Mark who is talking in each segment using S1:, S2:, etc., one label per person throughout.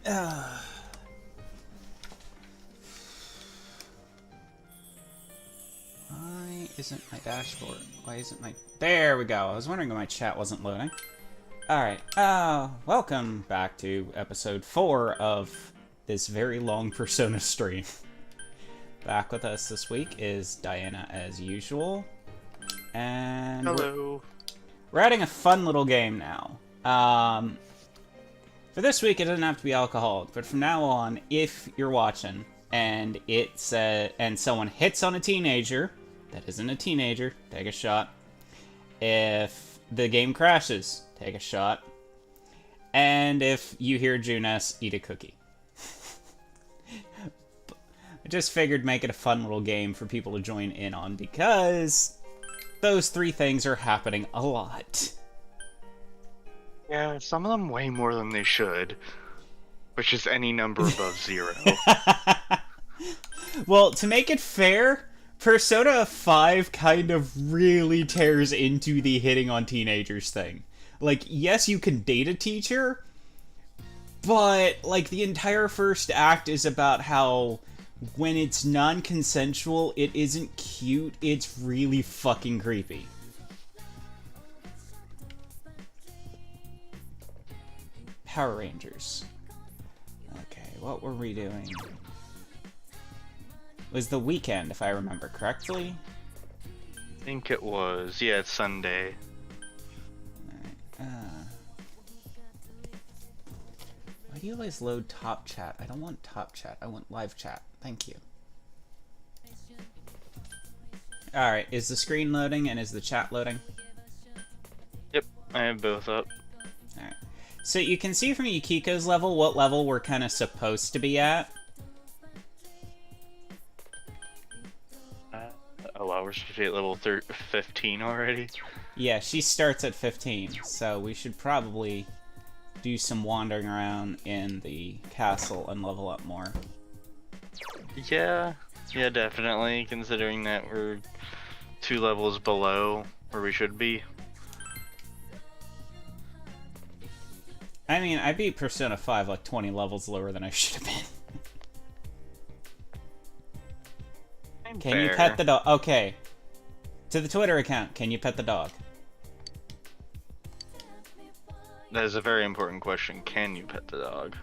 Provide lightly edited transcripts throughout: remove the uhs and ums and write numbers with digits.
S1: Why isn't my dashboard? Why isn't my... There we go. I was wondering why my chat wasn't loading. Alright, welcome back to episode 4 of this very long Persona stream. Back with us this week is Diana as usual. And
S2: hello.
S1: We're adding a fun little game now. For this week, it doesn't have to be alcoholic, but from now on, if you're watching and and someone hits on a teenager that isn't a teenager, take a shot. If the game crashes, take a shot. And if you hear Junes, eat a cookie. I just figured make it a fun little game for people to join in on because those three things are happening a lot.
S2: Yeah, some of them way more than they should, which is any number above 0.
S1: Well, to make it fair, Persona 5 kind of really tears into the hitting on teenagers thing. Like, yes, you can date a teacher, but, like, the entire first act is about how when it's non-consensual, it isn't cute, it's really fucking creepy. Power Rangers. Okay, what were we doing? It was the weekend, if I remember correctly.
S2: I think it was. Yeah, it's Sunday.
S1: Alright, why do you always load top chat? I don't want top chat, I want live chat. Thank you. Alright, is the screen loading and is the chat loading?
S2: Yep, I have both up.
S1: Alright. So you can see from Yukiko's level what level we're kind of supposed to be at.
S2: Oh wow, we're supposed to be at level 15 already?
S1: Yeah, she starts at 15, so we should probably do some wandering around in the castle and level up more.
S2: Yeah, definitely, considering that we're 2 levels below where we should be.
S1: I mean, I beat Persona 5 like 20 levels lower than I should have been. Can you pet the dog? Okay. To the Twitter account, can you pet the dog?
S2: That is a very important question. Can you pet the dog?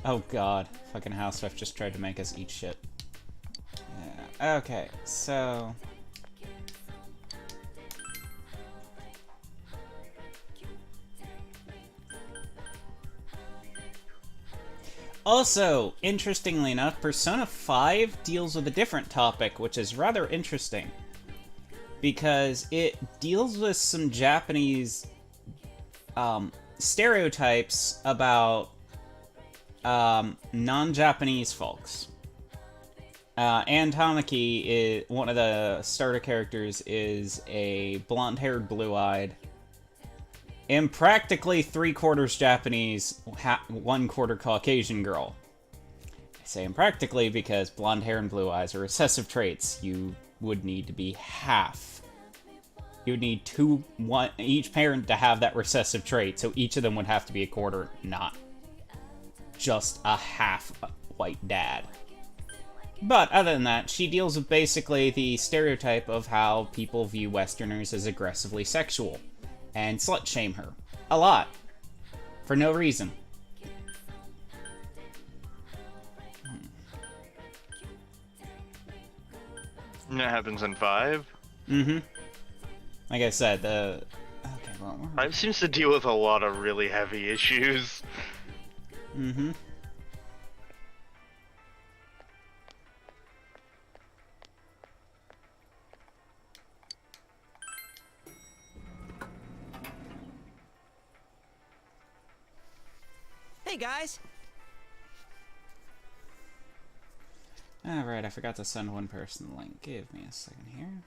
S1: Oh god. Fucking housewife just tried to make us eat shit. Yeah. Okay, so... Also, interestingly enough, Persona 5 deals with a different topic, which is rather interesting. Because it deals with some Japanese stereotypes about non-Japanese folks. Ann Tamaki, is one of the starter characters, is a blonde-haired, blue-eyed, and practically 3/4 Japanese, 1/4 Caucasian girl. I say impractically because blonde hair and blue eyes are recessive traits. You would need to be half. You would need each parent to have that recessive trait, so each of them would have to be a quarter, not just a half white dad. But other than that, she deals with basically the stereotype of how people view Westerners as aggressively sexual. And slut-shame her. A lot. For no reason.
S2: And that happens in 5?
S1: Mm-hmm. Like I said, the... Okay, well...
S2: 5 seems to deal with a lot of really heavy issues.
S1: Mm-hmm.
S3: Hey guys!
S1: Alright, I forgot to send one person the link. Give me a second here.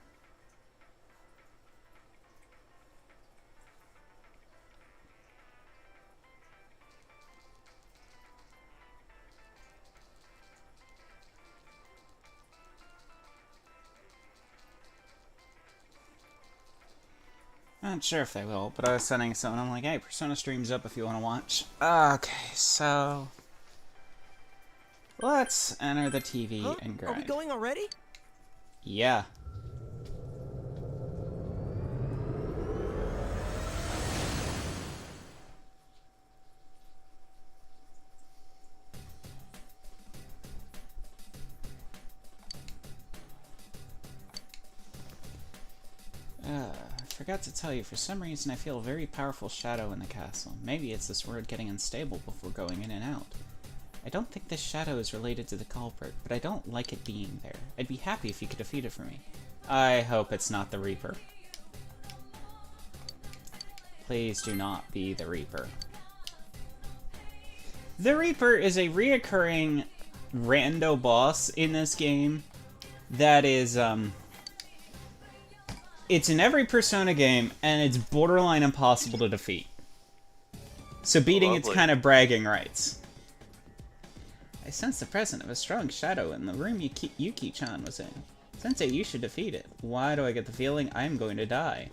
S1: Not sure if they will, but I was sending someone. I'm like, hey, Persona stream's up if you want to watch. Okay, so let's enter the TV and grind.
S3: Are we going already?
S1: Yeah. I forgot to tell you, for some reason I feel a very powerful shadow in the castle. Maybe it's this word getting unstable before going in and out. I don't think this shadow is related to the culprit, but I don't like it being there. I'd be happy if you could defeat it for me. I hope it's not the Reaper. Please do not be the Reaper. The Reaper is a reoccurring rando boss in this game that is, it's in every Persona game, and it's borderline impossible to defeat. So beating it's kind of bragging rights. I sense the presence of a strong shadow in the room Yuki-chan was in. Sensei, you should defeat it. Why do I get the feeling I'm going to die?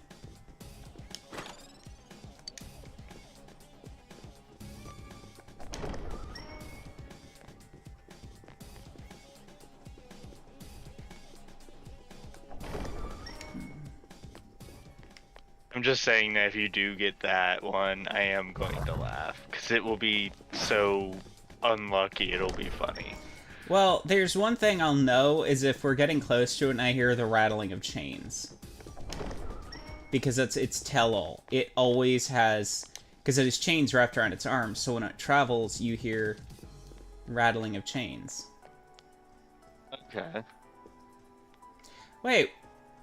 S2: I'm just saying that if you do get that one, I am going to laugh. Because it will be so unlucky, it'll be funny.
S1: Well, there's one thing I'll know, is if we're getting close to it and I hear the rattling of chains. Because it's tell-all. It always has... Because it has chains wrapped around its arms, so when it travels, you hear rattling of chains.
S2: Okay.
S1: Wait,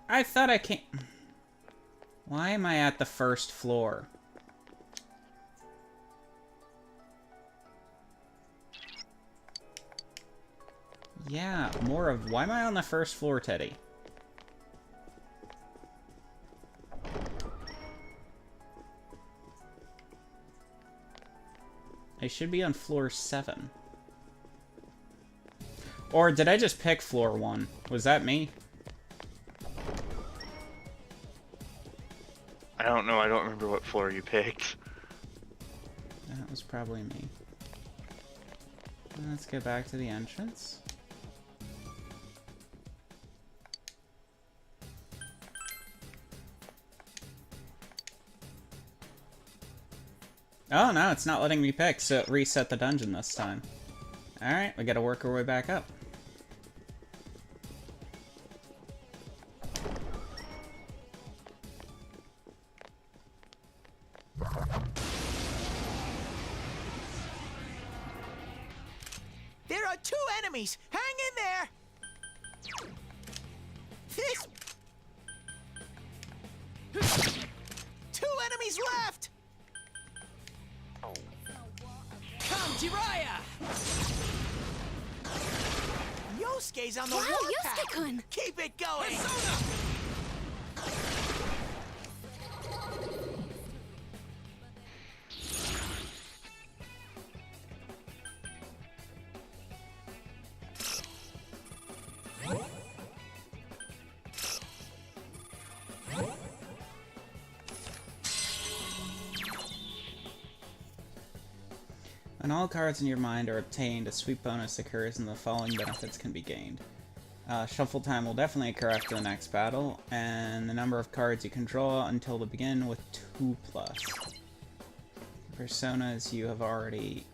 S1: I thought I can't... Why am I at the first floor? Yeah, more of... Why am I on the first floor, Teddy? I should be on floor 7. Or did I just pick floor 1? Was that me?
S2: I don't know, I don't remember what floor you picked.
S1: That was probably me. Let's get back to the entrance. Oh no, it's not letting me pick, so it reset the dungeon this time. Alright, we gotta work our way back up.
S3: There are 2 enemies! Hang in there! This... 2 enemies left! Come, Jiraiya! Yosuke's on the warpath!
S4: Yosuke-kun!
S3: Keep it going!
S1: When all cards in your mind are obtained, a sweep bonus occurs and the following benefits can be gained. Shuffle time will definitely occur after the next battle, and the number of cards you can draw until the begin with 2+. Personas you already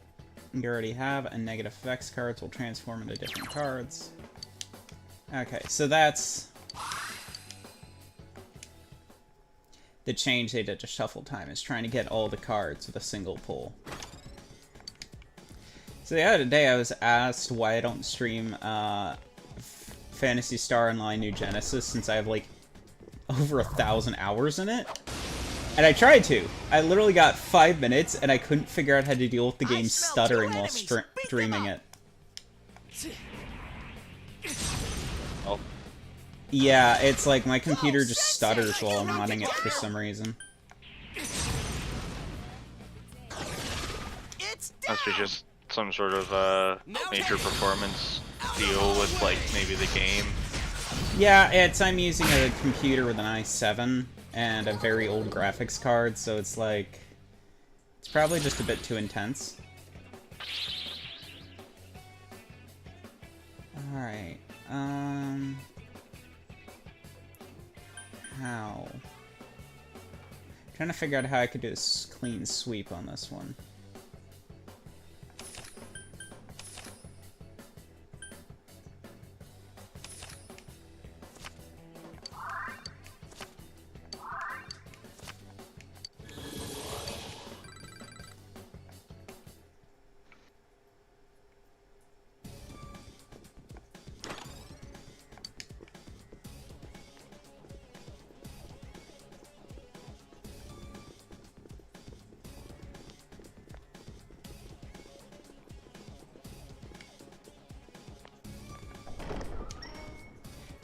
S1: have, and negative effects cards will transform into different cards. Okay, so that's the change they did to shuffle time, is trying to get all the cards with a single pull. So the other day I was asked why I don't stream Phantasy Star Online New Genesis since I have like over 1,000 hours in it. And I tried to. I literally got 5 minutes and I couldn't figure out how to deal with the game stuttering while streaming it.
S2: Oh.
S1: Yeah, it's like my computer just stutters while I'm running it for some reason.
S2: Must be just some sort of major performance deal with like maybe the game.
S1: Yeah, I'm using a computer with an i7, and a very old graphics card, so it's like... It's probably just a bit too intense. Alright, how? Trying to figure out how I could do a clean sweep on this one.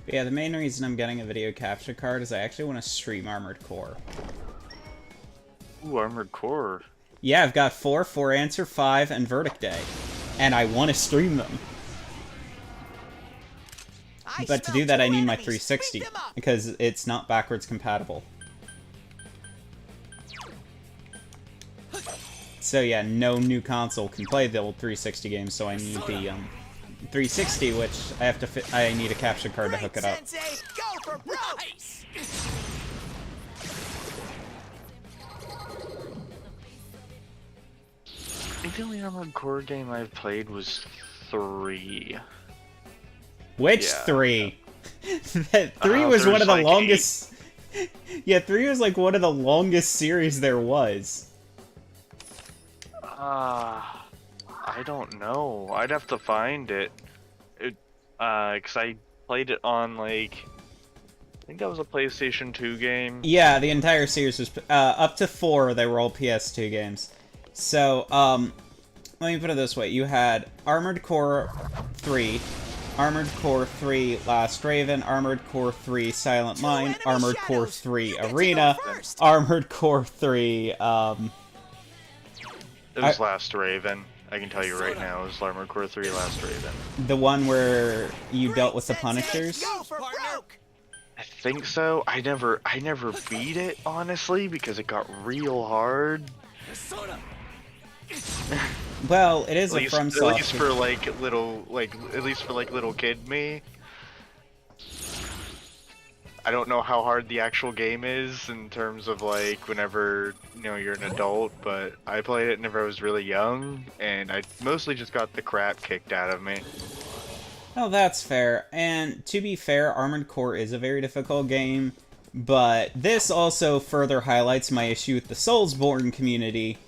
S1: But yeah, the main reason I'm getting a video capture card is I actually want to stream Armored Core.
S2: Ooh, Armored Core.
S1: Yeah, I've got 4 Answer 5, and Verdict Day. And I want to stream them. But to do that, I need my 360, because it's not backwards compatible. So yeah, no new console can play the old 360 games, so I need the 360, which I need a capture card to hook it up.
S3: Go for broke!
S2: I think the only Armored Core game I've played was 3.
S1: Which
S2: Yeah.
S1: 3? 3 was one of the
S2: like
S1: longest... Yeah, 3 was like one of the longest series there was.
S2: I don't know. I'd have to find it. Cause I played it on, like... I think that was a PlayStation 2 game.
S1: Yeah, the entire series was... up to 4, they were all PS2 games. So, let me put it this way. You had Armored Core 3, Armored Core 3 Last Raven, Armored Core 3 Silent Mine, Armored Core 3 Arena, Armored Core 3,
S2: It was Last Raven. I can tell you right now, it was Armored Core 3 Last Raven.
S1: the one where you dealt with the Punishers.
S3: Go for broke!
S2: I think so. I never beat it, honestly, because it got real hard.
S1: Well, it is
S2: At
S1: a
S2: least,
S1: From
S2: at least
S1: Software.
S2: for little kid me. I don't know how hard the actual game is in terms of like whenever you're an adult, but I played it whenever I was really young, and I mostly just got the crap kicked out of me.
S1: Oh, that's fair. And to be fair, Armored Core is a very difficult game, but this also further highlights my issue with the Soulsborne community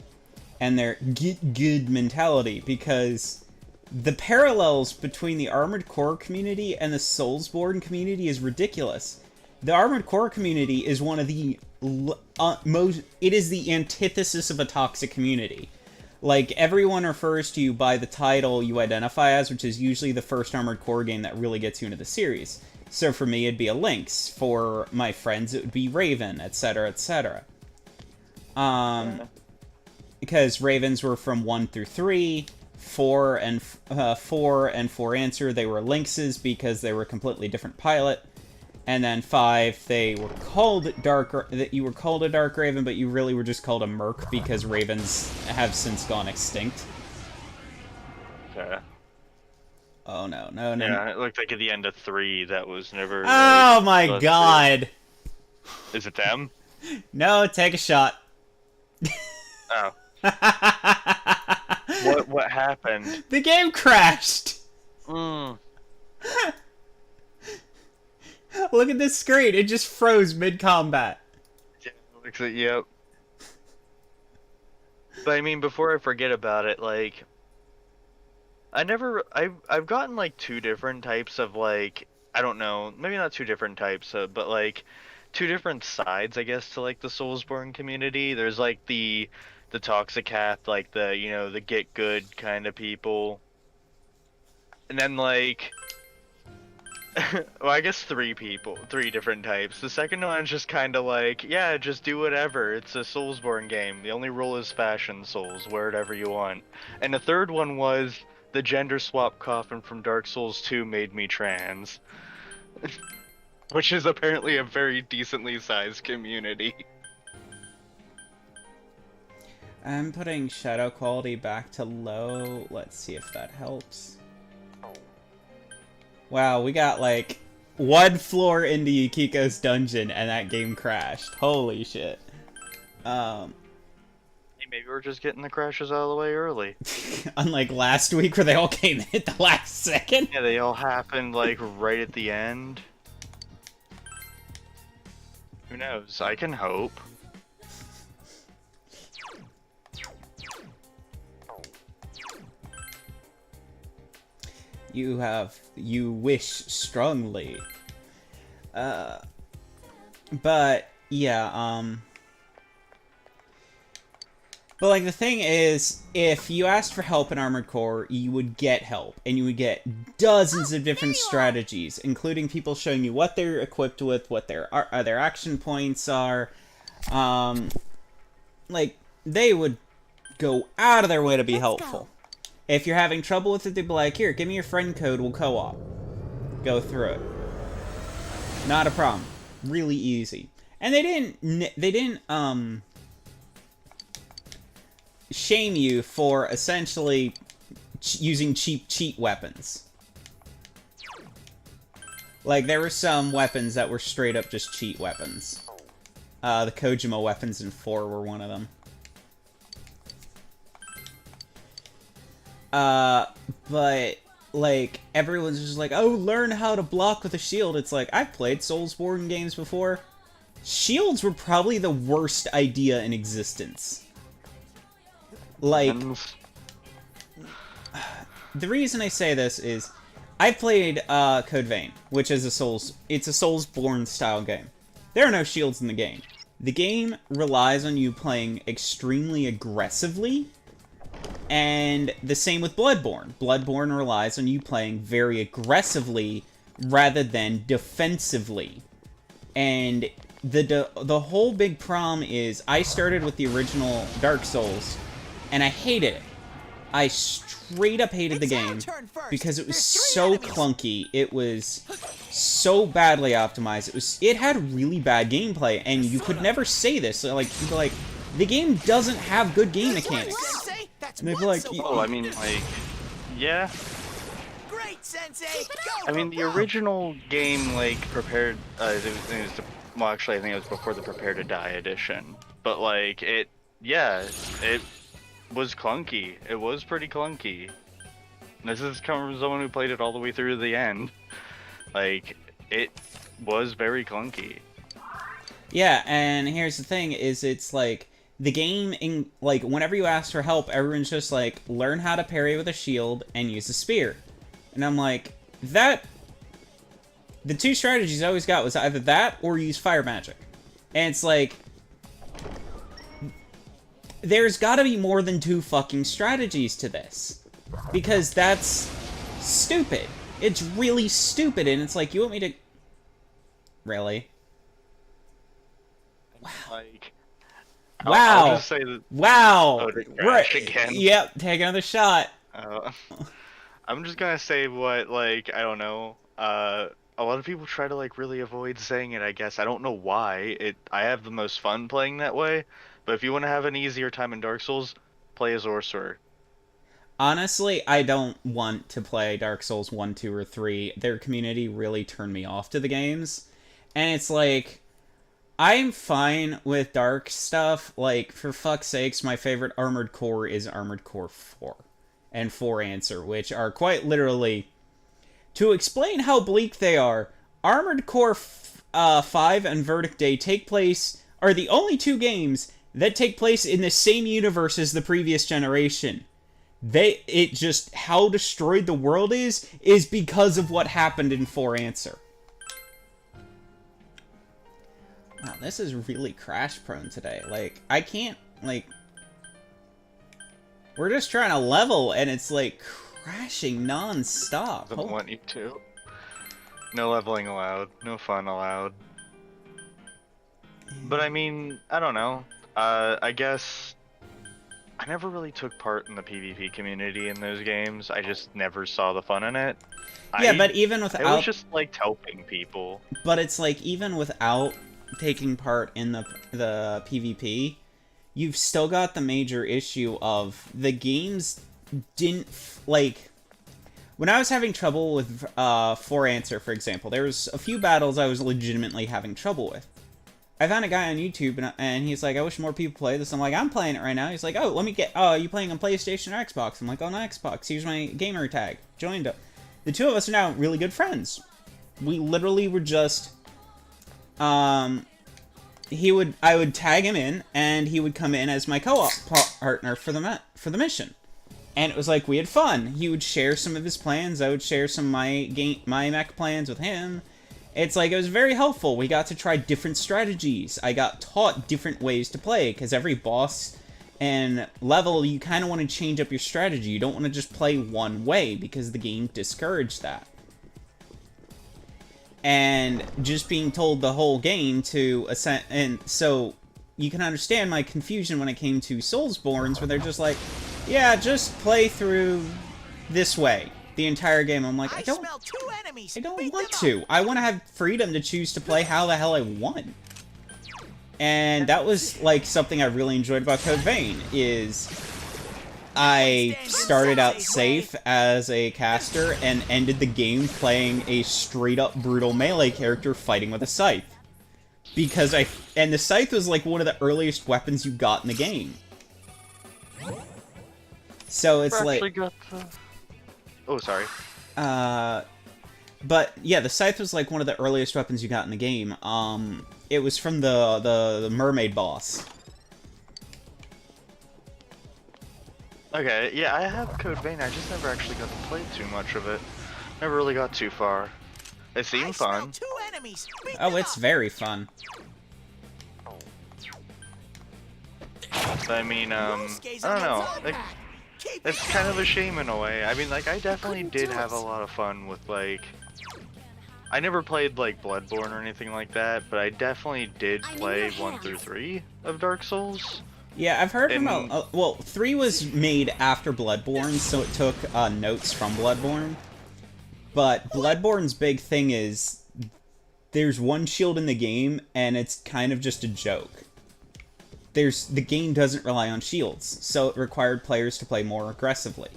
S1: and their get good mentality, because the parallels between the Armored Core community and the Soulsborne community is ridiculous. The Armored Core community is one of the it is the antithesis of a toxic community. Like, everyone refers to you by the title you identify as, which is usually the first Armored Core game that really gets you into the series. So for me, it'd be a Lynx. For my friends, it would be Raven, etc., etc. Because Ravens were from 1 through 3, 4 and 4 Answer, they were Lynxes because they were a completely different pilot. And then 5, they were called you were called a Dark Raven, but you really were just called a Merc because Ravens have since gone extinct.
S2: Okay.
S1: Oh no, no, no.
S2: Yeah, it looked like at the end of 3 that was never.
S1: Oh my god!
S2: Is it them?
S1: No, take a shot.
S2: Oh. What happened?
S1: The game crashed!
S2: Mm.
S1: Look at this screen, it just froze mid-combat.
S2: Yeah, looks like, yep. But I mean, before I forget about it, like, I've gotten like 2 different types of, like, I don't know, maybe not 2 different types, but like 2 different sides, I guess, to like the Soulsborne community. There's like the toxic half, like the the get good kind of people, and then like. Well, I guess 3 different types. The second one's just kind of like, yeah, just do whatever. It's a Soulsborne game. The only rule is fashion souls, wear whatever you want. And the third one was the gender swap coffin from Dark Souls 2 made me trans. which is apparently a very decently sized community.
S1: I'm putting shadow quality back to low. Let's see if that helps. Wow, we got like one floor into Yukiko's dungeon and that game crashed. Holy shit.
S2: Hey, maybe we're just getting the crashes out of the way early.
S1: Unlike last week where they all came in at the last second.
S2: Yeah, they all happened like right at the end. Who knows? I can hope.
S1: You wish strongly. But yeah, but like the thing is, if you asked for help in Armored Core, you would get help, and you would get dozens of different strategies, including people showing you what they're equipped with, what their action points are. Like they would go out of their way to be helpful. If you're having trouble with it, they'd be like, "Here, give me your friend code. We'll co-op. Go through it. Not a problem. Really easy." And they didn't shame you for essentially using cheap cheat weapons. Like, there were some weapons that were straight up just cheat weapons. The Kojima weapons in 4 were one of them. But, like, everyone's just like, oh, learn how to block with a shield. It's like, I've played Soulsborne games before. Shields were probably the worst idea in existence. Like, the reason I say this is, I've played, Code Vein, which is it's a Soulsborne style game. There are no shields in the game. The game relies on you playing extremely aggressively, and the same with Bloodborne. Bloodborne relies on you playing very aggressively rather than defensively. And the whole big problem is, I started with the original Dark Souls, and I hated it. I straight up hated the game because it was so clunky. It was so badly optimized. It had really bad gameplay, and you could never say this. So, like, you'd be like, the game doesn't have good game mechanics. And they'd be like,
S2: oh, I mean, like, yeah.
S3: Great, Sensei.
S2: I mean, the original game, like, prepared. Well, actually, I think it was before the Prepare to Die edition. But like, it was clunky. It was pretty clunky. This is coming from someone who played it all the way through to the end. Like, it was very clunky.
S1: Yeah, and here's the thing: is it's like the game like whenever you ask for help, everyone's just like, learn how to parry with a shield and use a spear, and I'm like, that. The two strategies I always got was either that or use fire magic, and it's like, there's gotta be more than 2 fucking strategies to this. Because that's stupid. It's really stupid, and it's like, you want me to... Really?
S2: Wow. Like,
S1: wow!
S2: I'll just say that...
S1: Wow!
S2: Oh, right. Again.
S1: Yep, take another shot.
S2: I'm just gonna say what, like, I don't know, a lot of people try to, like, really avoid saying it, I guess. I don't know why. I have the most fun playing that way. But if you want to have an easier time in Dark Souls, play as Sorcerer.
S1: Honestly, I don't want to play Dark Souls 1, 2, or 3. Their community really turned me off to the games. And it's like, I'm fine with dark stuff. Like, for fuck's sakes, my favorite Armored Core is Armored Core 4 and 4 Answer, which are quite literally... To explain how bleak they are, Armored Core 5 and Verdict Day are the only 2 games that take place in the same universe as the previous generation. How destroyed the world is because of what happened in 4 Answer. Wow, this is really crash prone today. Like, I can't, like... We're just trying to level, and it's, like, crashing non-stop.
S2: Doesn't want you to. No leveling allowed. No fun allowed. But I mean, I don't know. I guess... I I never really took part in the PvP community in those games. I just never saw the fun in it.
S1: Yeah, but even
S2: I was
S1: without,
S2: just liked helping people.
S1: but it's like even without taking part in the PvP, you've still got the major issue of the games didn't like. When I was having trouble with 4Answer, for example, there was a few battles I was legitimately having trouble with. I found a guy on YouTube, and he's like, I wish more people play this. I'm like, I'm playing it right now. He's like, oh, let me get, oh, are you playing on PlayStation or Xbox? I'm like, on Xbox. Here's my gamer tag. Joined up. The two of us are now really good friends. We literally were just, I would tag him in, and he would come in as my co-op partner for the mission. And it was like, we had fun. He would share some of his plans. I would share some of my mech plans with him. It's like, it was very helpful. We got to try different strategies. I got taught different ways to play, because every boss and level, you kind of want to change up your strategy. You don't want to just play one way, because the game discouraged that. And just being told the whole game to ascend, and so you can understand my confusion when it came to Soulsborns, where they're just like, yeah, just play through this way the entire game. I'm like, I don't want to. I want to have freedom to choose to play how the hell I want. And that was like something I really enjoyed about Code Vein, is I started out safe as a caster and ended the game playing a straight up brutal melee character fighting with a scythe. Because and the scythe was like one of the earliest weapons you got in the game. So it's like,
S2: oh, sorry.
S1: But yeah, the scythe was like one of the earliest weapons you got in the game. It was from the mermaid boss.
S2: Okay, yeah, I have Code Vein. I just never actually got to play too much of it. Never really got too far. It seemed fun.
S1: Oh, it's very fun.
S2: But I mean, I don't know. Like, it's kind of a shame in a way. I mean, like, I definitely did have a lot of fun with, like... I never played, like, Bloodborne or anything like that, but I definitely did play 1 through 3 of Dark Souls.
S1: Yeah, I've heard from well, 3 was made after Bloodborne, so it took notes from Bloodborne. But Bloodborne's big thing is there's one shield in the game, and it's kind of just a joke. The game doesn't rely on shields, so it required players to play more aggressively.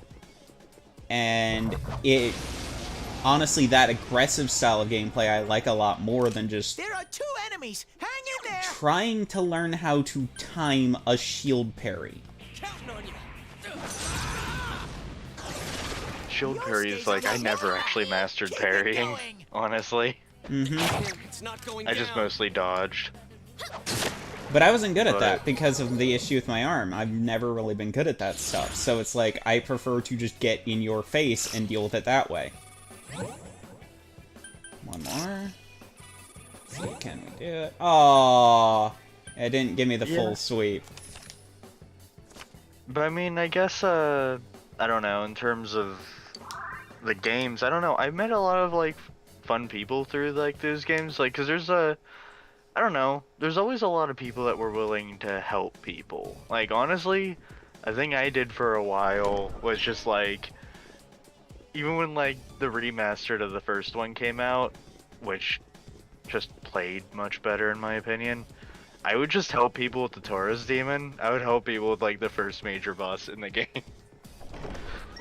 S1: And honestly, that aggressive style of gameplay I like a lot more than just
S3: there are 2 enemies. Hang in there.
S1: Trying to learn how to time a shield parry.
S2: Shield parry is like, I never actually mastered parrying, honestly. I just mostly dodged.
S1: But I wasn't good at that because of the issue with my arm. I've never really been good at that stuff. So it's like, I prefer to just get in your face and deal with it that way. One more. Let's see, can we do it? Oh, it didn't give me the full sweep.
S2: But I mean, I guess, I don't know, in terms of the games, I don't know, I met a lot of, like, fun people through, like, those games, like, because there's I don't know, there's always a lot of people that were willing to help people. Like, honestly, a thing I did for a while was just, like, even when, like, the remastered of the first one came out, which just played much better in my opinion, I would just help people with the Taurus Demon. I would help people with, like, the first major boss in the game.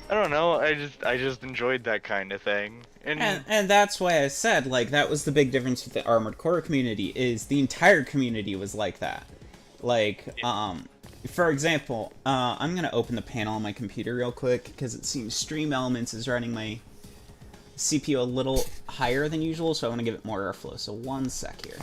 S2: I don't know, I just enjoyed that kind of thing.
S1: And that's why I said, like, that was the big difference with the Armored Core community, is the entire community was like that. Like, for example, I'm gonna open the panel on my computer real quick, because it seems Stream Elements is running my CPU a little higher than usual, so I want to give it more airflow. So 1 sec here.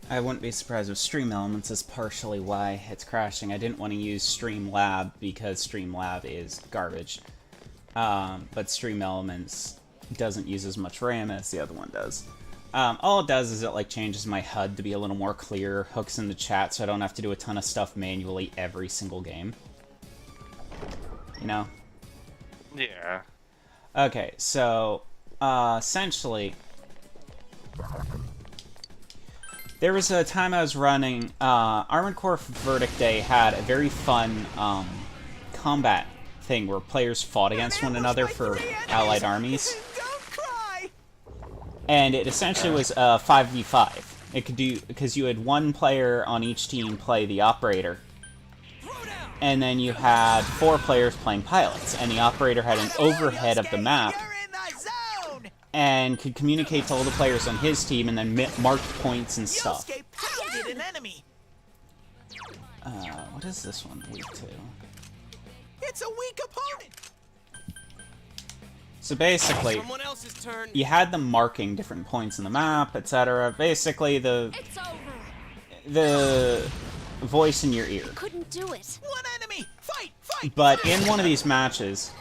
S1: I wouldn't be surprised if Stream Elements is partially why it's crashing. I didn't want to use Streamlab because Streamlab is garbage. But Stream Elements doesn't use as much RAM as the other one does. All it does is it like changes my HUD to be a little more clear, hooks in the chat so I don't have to do a ton of stuff manually every single game. You know?
S2: Yeah.
S1: Okay, so, essentially, there was a time I was running, Armored Core Verdict Day had a very fun, combat thing where players fought against one another for allied armies. And it essentially was a 5v5. It could do, because you had one player on each team play the operator. And then you had 4 players playing pilots, and the operator had an overhead of the map and could communicate to all the players on his team and then mark points and stuff. What is this one weak to?
S3: It's a weak opponent.
S1: So basically, you had them marking different points in the map, etc. Basically, the voice in your ear.
S4: Couldn't do it.
S3: One enemy. Fight, fight.
S1: But in one of these matches,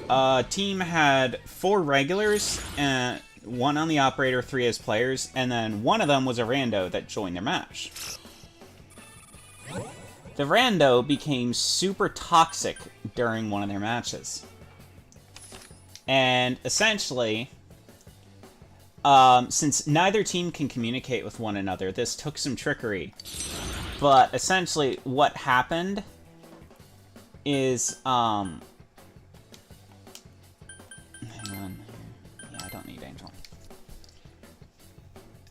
S1: a team had 4 regulars, and 1 on the operator, 3 as players, and then one of them was a rando that joined their match. The rando became super toxic during one of their matches. And essentially, since neither team can communicate with one another, this took some trickery. But essentially, what happened is, hang on. Yeah, I don't need Angel.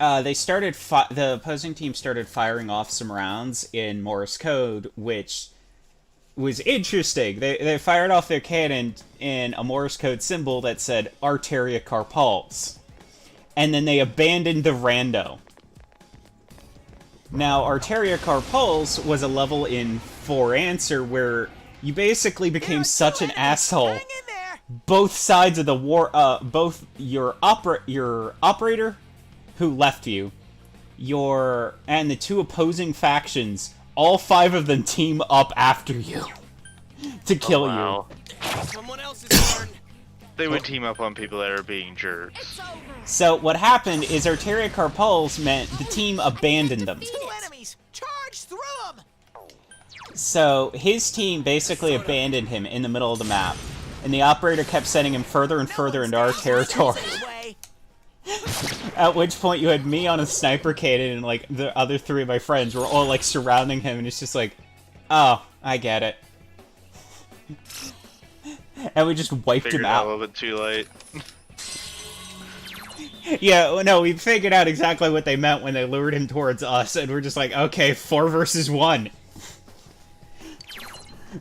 S1: The opposing team started firing off some rounds in Morse code, which was interesting. They fired off their cannon in a Morse code symbol that said Arteria Carpals. And then they abandoned the rando. Now, Arteria Carpals was a level in 4 Answer where you basically became such an asshole. Both sides of the war, both your operator, who left you, and the 2 opposing factions, all 5 of them team up after you to kill you.
S3: Someone else's turn.
S2: They would team up on people that are being jerks.
S1: So what happened is Arteria Carpals meant the team abandoned them.
S3: 2 enemies. Charge through them.
S1: So his team basically abandoned him in the middle of the map, and the operator kept sending him further and further into our territory. At which point you had me on a sniper cannon and like the other 3 of my friends were all like surrounding him, and it's just like, oh, I get it. And we just wiped him out.
S2: A little bit too late.
S1: Yeah, no, we figured out exactly what they meant when they lured him towards us, and we're just like, okay, 4 versus 1.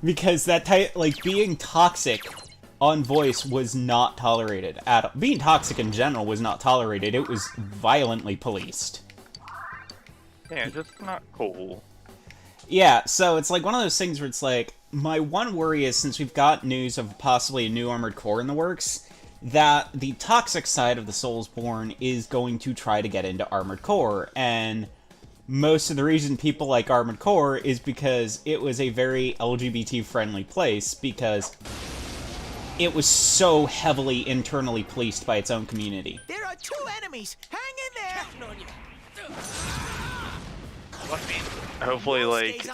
S1: Because that type, like, being toxic on voice was not tolerated at all. Being toxic in general was not tolerated, it was violently policed.
S2: Yeah, just not cool.
S1: Yeah, so it's like one of those things where it's like, my one worry is, since we've got news of possibly a new Armored Core in the works, that the toxic side of the Soulsborne is going to try to get into Armored Core, and most of the reason people like Armored Core is because it was a very LGBT-friendly place, because it was so heavily internally policed by its own community.
S3: There are 2 enemies. Hang in there.
S2: I mean, hopefully, like,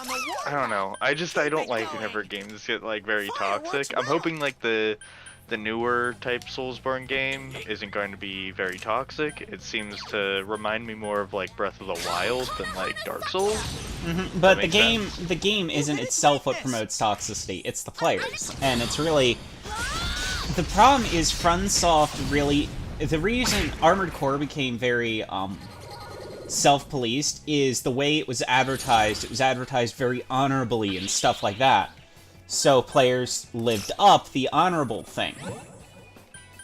S2: I don't know. I don't like whenever games get, like, very toxic. I'm hoping, like, the newer type Soulsborne game isn't going to be very toxic. It seems to remind me more of, like, Breath of the Wild than, like, Dark Souls.
S1: Mm-hmm. But the game isn't itself what promotes toxicity, it's the players. And it's really... The problem is FromSoft really... The reason Armored Core became very, self-policed is the way it was advertised. It was advertised very honorably and stuff like that. So players lived up the honorable thing.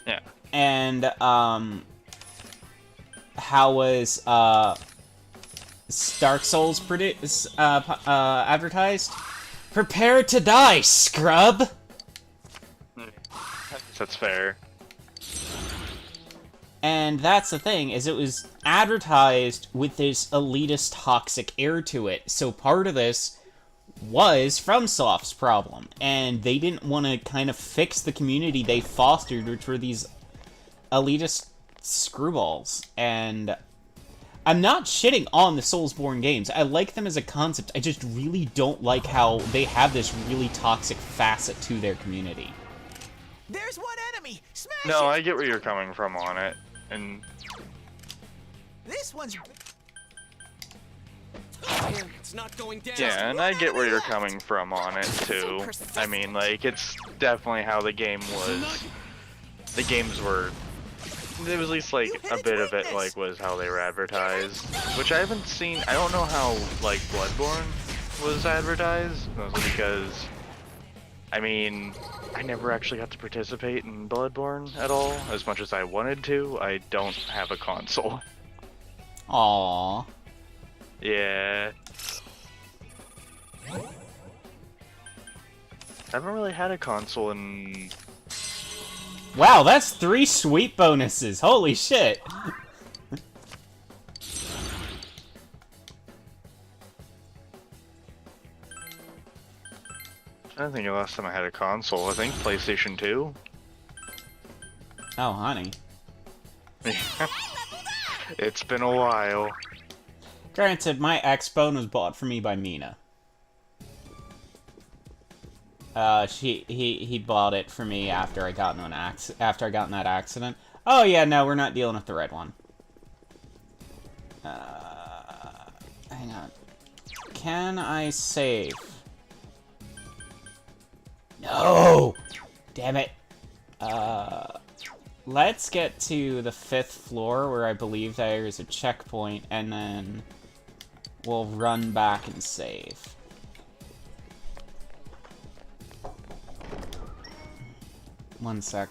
S2: Yeah.
S1: And, how was, Dark Souls advertised? Prepare to die, scrub!
S2: That's fair.
S1: And that's the thing, is it was advertised with this elitist toxic air to it. So part of this was FromSoft's problem. And they didn't want to kind of fix the community they fostered, which were these elitist screwballs. And I'm not shitting on the Soulsborne games. I like them as a concept. I just really don't like how they have this really toxic facet to their community.
S3: There's one enemy. Smash
S2: No,
S3: it.
S2: I get where you're coming from on it, and
S3: This one's.
S4: It's not going down.
S2: yeah, and I get where you're coming from on it too. I mean, like, it's definitely how the game was. The games were. It was at least like a bit of it like was how they were advertised, which I haven't seen. I don't know how like Bloodborne was advertised, mostly because, I mean, I never actually got to participate in Bloodborne at all. As much as I wanted to, I don't have a console.
S1: Aww.
S2: Yeah. I haven't really had a console in.
S1: Wow, that's 3 sweet bonuses. Holy shit.
S2: I don't think the last time I had a console. I think PlayStation 2.
S1: Oh, honey.
S2: It's been a while.
S1: Granted, my X-Bone was bought for me by Mina. He bought it for me after I got in that accident. Oh yeah, no, we're not dealing with the red one. Hang on. Can I save? No! Damn it. Let's get to the 5th floor where I believe there is a checkpoint, and then we'll run back and save. One sec.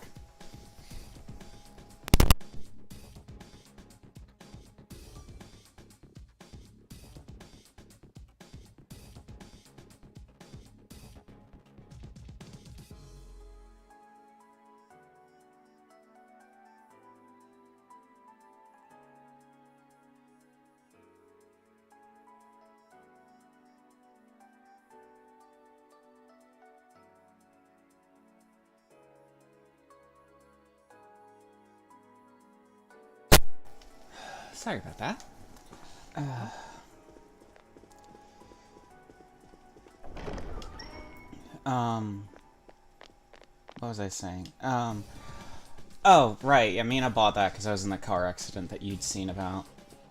S1: Sorry about that. What was I saying? Oh, right, I mean, I bought that because I was in the car accident that you'd seen about.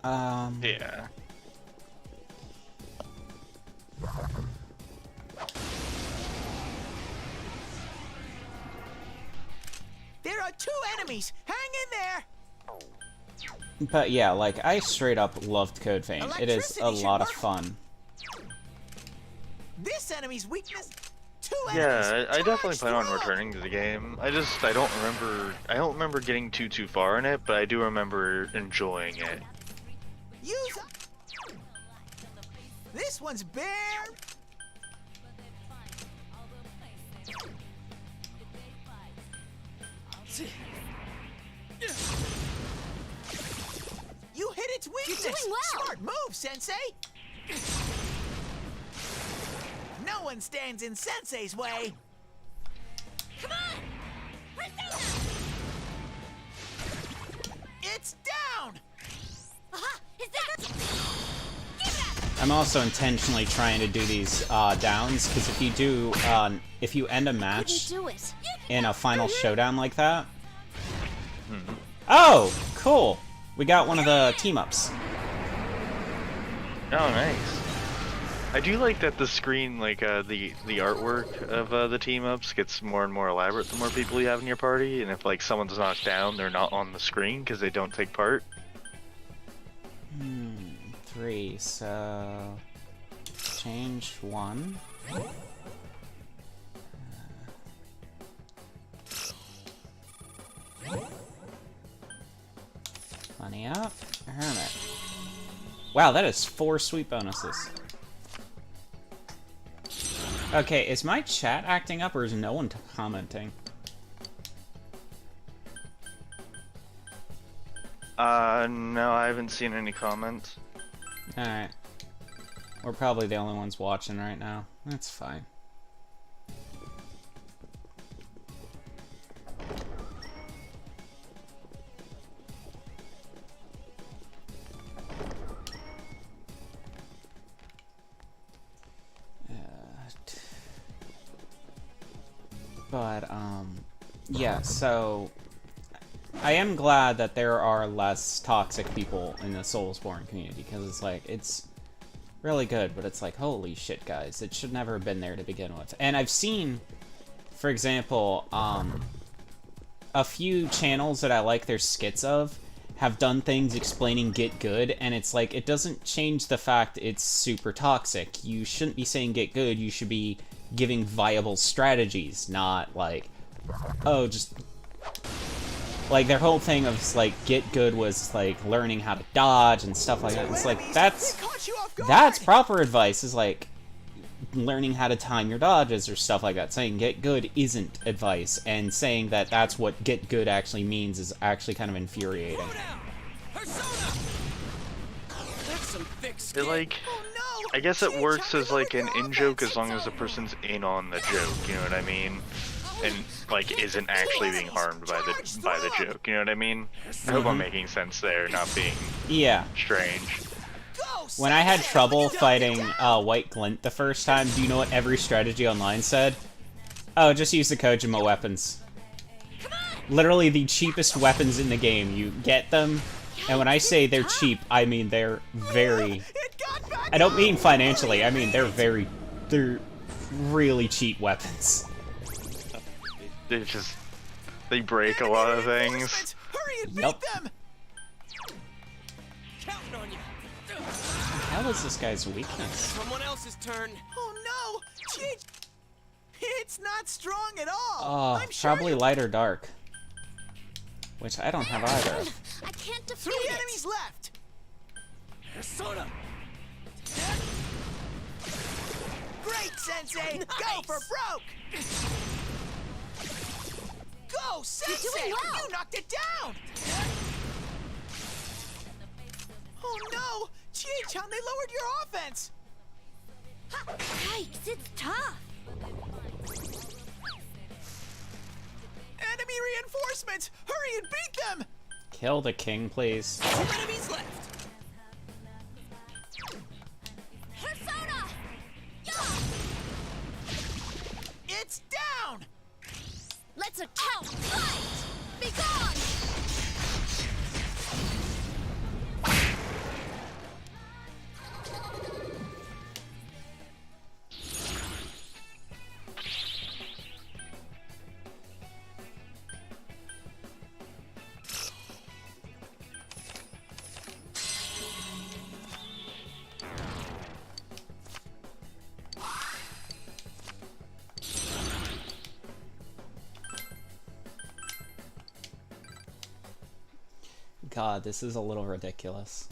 S2: Yeah.
S3: There are 2 enemies. Hang in there.
S1: But yeah, like, I straight up loved Code Vein. It is a
S3: Electricity
S1: lot of
S3: should work.
S1: fun.
S3: This enemy's weakness. 2
S2: Yeah,
S3: enemies.
S2: I definitely
S3: Charge
S2: plan on
S3: through 'em.
S2: returning to the game. I don't remember getting too far in it, but I do remember enjoying it.
S3: Use. This one's bare. You hit its weakness.
S5: doing well.
S3: Smart move, Sensei. No one stands in Sensei's way.
S5: Come on! Persona!
S3: It's down.
S5: Aha! Is that... Give it up!
S1: I'm also intentionally trying to do these downs, because if you end a
S5: Couldn't
S1: match
S5: do it.
S1: in a final showdown like that... Oh, cool! We got one of the team-ups.
S2: Oh, nice. I do like that the screen, like, the artwork of the team-ups gets more and more elaborate the more people you have in your party, and if, like, someone's knocked down, they're not on the screen because they don't take part.
S1: 3, so... Change 1. Money up. Hermit. Wow, that is 4 sweet bonuses. Okay, is my chat acting up or is no one commenting?
S2: No, I haven't seen any comments.
S1: Alright. We're probably the only ones watching right now. That's fine. But, yeah, so I am glad that there are less toxic people in the Soulsborne community, because it's like, it's really good, but it's like, holy shit, guys, it should never have been there to begin with. And I've seen, for example, a few channels that I like their skits of have done things explaining Get Good, and it's like, it doesn't change the fact it's super toxic. You shouldn't be saying Get Good, you should be giving viable strategies, not like, oh, just... Like, their whole thing of, like, Get Good was, like, learning how to dodge and stuff like that. It's like, that's proper advice, is, like, learning how to time your dodges or stuff like that. Saying Get Good isn't advice, and saying that that's what Get Good actually means is actually kind of infuriating.
S2: It, like, I guess it works as, like, an in-joke as long as the person's in on the joke, you know what I mean? And, like, isn't actually being harmed by the joke, you know what I mean? I hope I'm making sense there, not being strange.
S1: When I had trouble fighting White Glint the first time, do you know what every strategy online said? Oh, just use the Kojima weapons. Literally the cheapest weapons in the game. You get them, and when I say they're cheap, I mean they're very... I don't mean financially, I mean they're really cheap weapons.
S2: They break a lot of things.
S1: Yep. What is this guy's weakness?
S4: Someone else's turn.
S3: Oh no! It's not strong at all.
S1: Oh,
S3: I'm sure
S1: probably light or dark. Which I don't have either.
S5: I can't defeat
S3: 3
S5: it.
S3: enemies left.
S4: Persona.
S3: Great, Sensei. Go for broke. Go, Sensei.
S5: You're doing well.
S3: You knocked it down. Oh no! Chie-chan, they lowered your offense!
S5: Yikes, it's tough.
S3: Enemy reinforcements! Hurry and beat them!
S1: Kill the king, please.
S3: 2 enemies left!
S5: Persona!
S3: It's down!
S5: Let's account fight! Be gone!
S1: God, this is a little ridiculous.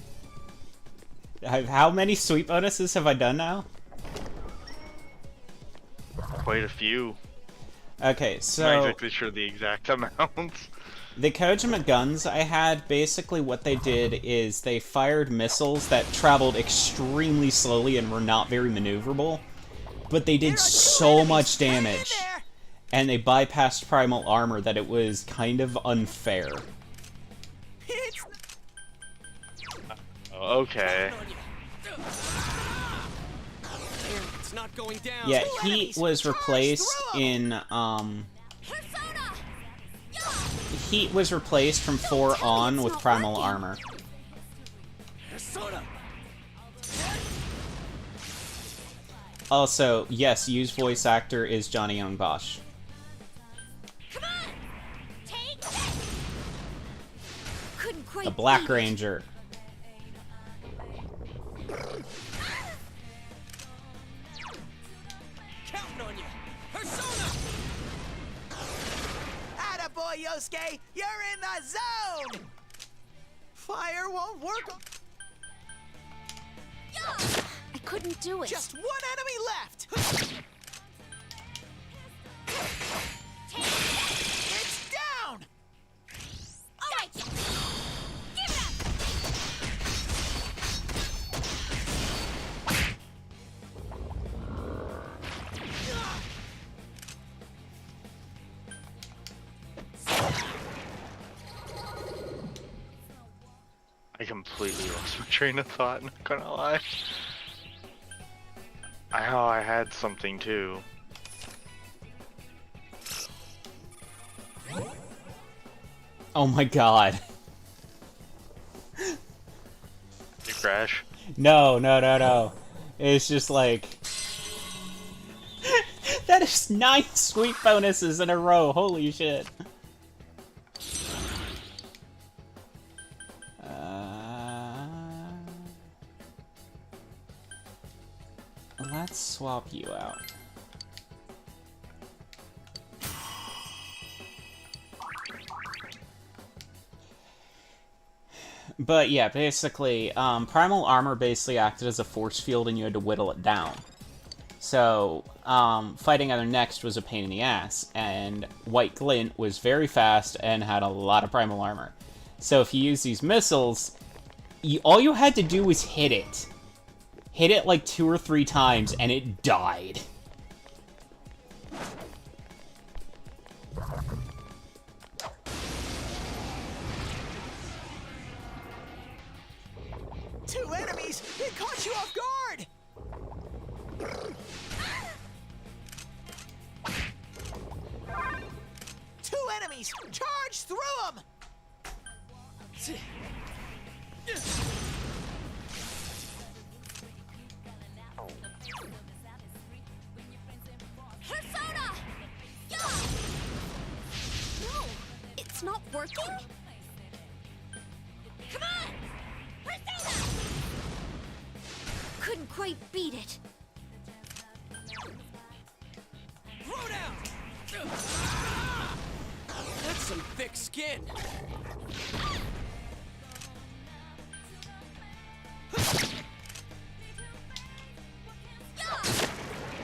S1: How many sweep bonuses have I done now?
S2: Quite a few.
S1: Okay, so...
S2: I'm not exactly sure the exact amount.
S1: The Kojima guns I had, basically what they did is they fired missiles that traveled extremely slowly and were not very maneuverable, but they did so much damage, and they bypassed Primal Armor that it was kind of unfair.
S2: Okay.
S4: It's not going down.
S1: Yeah, Heat was replaced in, Heat was replaced from 4 on with Primal Armor.
S4: Persona.
S1: Also, yes, use voice actor is Johnny Young Bosch.
S5: Come on! Take this! Couldn't quite
S1: The Black
S5: beat it.
S1: Ranger.
S4: Counting on you. Persona.
S3: Attaboy, Yosuke! You're in the zone! Fire won't work.
S5: I couldn't do it.
S3: Just 1 enemy left! It's down!
S5: All right. Give it
S2: completely lost my train of thought, not gonna lie. I had something too.
S1: Oh my god.
S2: You crash?
S1: No, no, no, no. It's just like... That is 9 sweet bonuses in a row, holy shit. Let's swap you out. But yeah, basically, Primal Armor basically acted as a force field and you had to whittle it down. So, fighting other next was a pain in the ass, and White Glint was very fast and had a lot of Primal Armor. So if you use these missiles, all you had to do was hit it. Hit it like 2 or 3 times, and it died.
S3: Two enemies! It caught you off guard! Two enemies! Charge through them!
S5: Persona! Yeah! No, it's not working. Come on! Persona! Couldn't quite beat it.
S4: Throw down! That's some thick skin.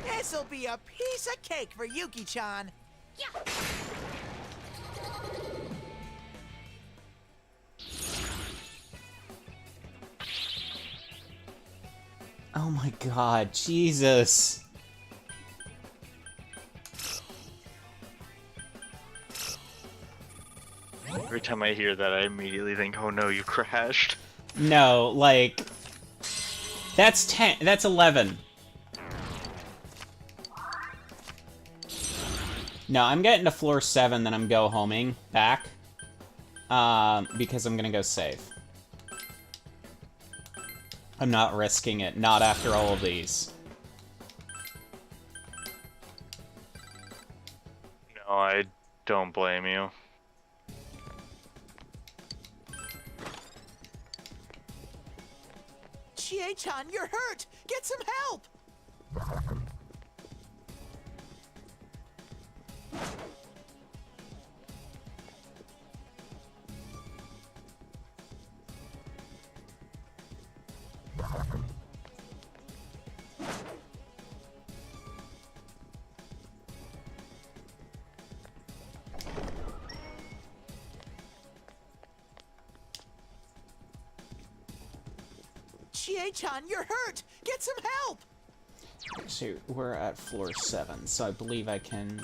S3: This'll be a piece of cake for Yuki-chan.
S5: Yeah!
S1: Oh my god, Jesus.
S2: Every time I hear that, I immediately think, oh no, you crashed.
S1: No, like... That's 10, that's 11. No, I'm getting to floor 7, then I'm go-homing back. Because I'm gonna go save. I'm not risking it, not after all of these.
S2: No, I don't blame you.
S3: Chie-chan, you're hurt! Get some help! Chie-chan, you're hurt! Get some help!
S1: So we're at floor 7, so I believe I can...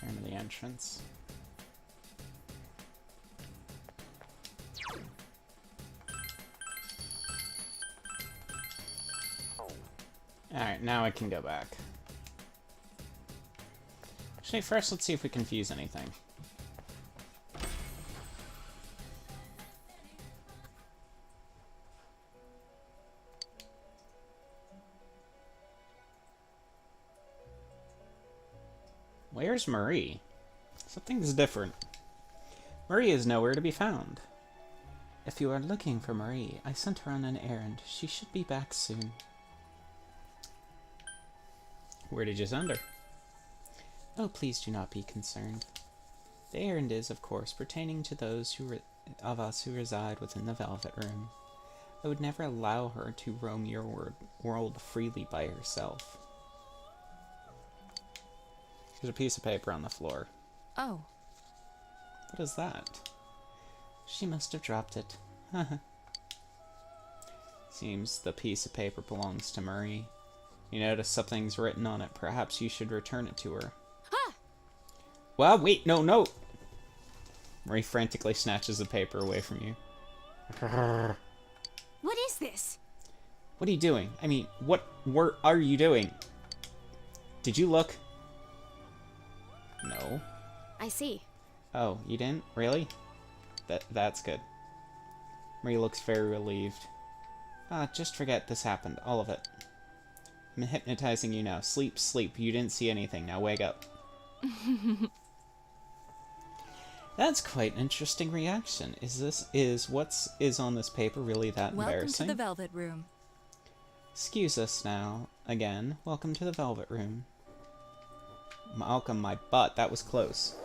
S1: turn to the entrance. Alright, now I can go back. Actually, first let's see if we can fuse anything. Where's Marie? Something's different. Marie is nowhere to be found. If you are looking for Marie, I sent her on an errand. She should be back soon. Where did you send her? Oh, please do not be concerned. The errand is, of course, pertaining to those of us who reside within the Velvet Room. I would never allow her to roam your world freely by herself. There's a piece of paper on the floor.
S5: Oh.
S1: What is that? She must have dropped it. Seems the piece of paper belongs to Marie. You notice something's written on it. Perhaps you should return it to her.
S5: Huh!
S1: Well, wait, no, no! Marie frantically snatches the paper away from you.
S5: What is this?
S1: What are you doing? I mean, what are you doing? Did you look? No.
S5: I see.
S1: Oh, you didn't? Really? That's good. Marie looks very relieved. Just forget this happened. All of it. I'm hypnotizing you now. Sleep, sleep. You didn't see anything. Now wake up. That's quite an interesting reaction. Is what's on this paper really that
S6: Welcome
S1: embarrassing?
S6: to the Velvet Room.
S1: Excuse us now. Again, welcome to the Velvet Room. Malcolm, my butt. That was close.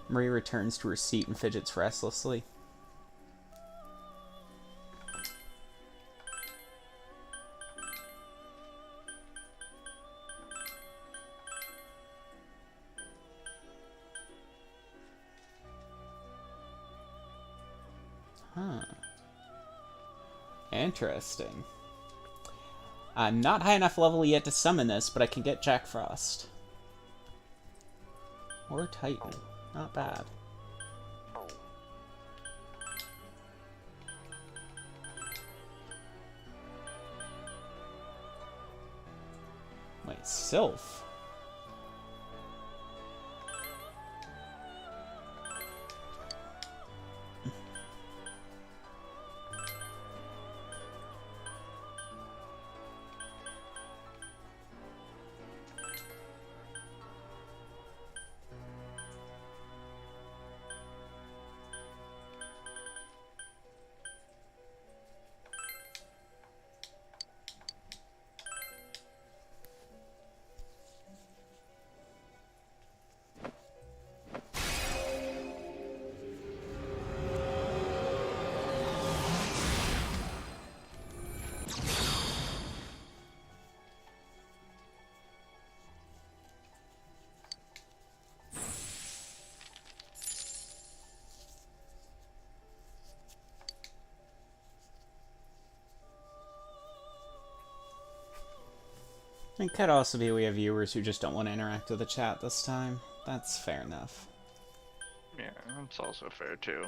S1: Marie returns to her seat and fidgets restlessly. Huh. Interesting. I'm not high enough level yet to summon this, but I can get Jack Frost. Or Titan. Not bad. Wait, Sylph? It could also be we have viewers who just don't want to interact with the chat this time. That's fair enough.
S2: Yeah, that's also fair too.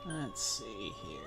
S1: Let's see here.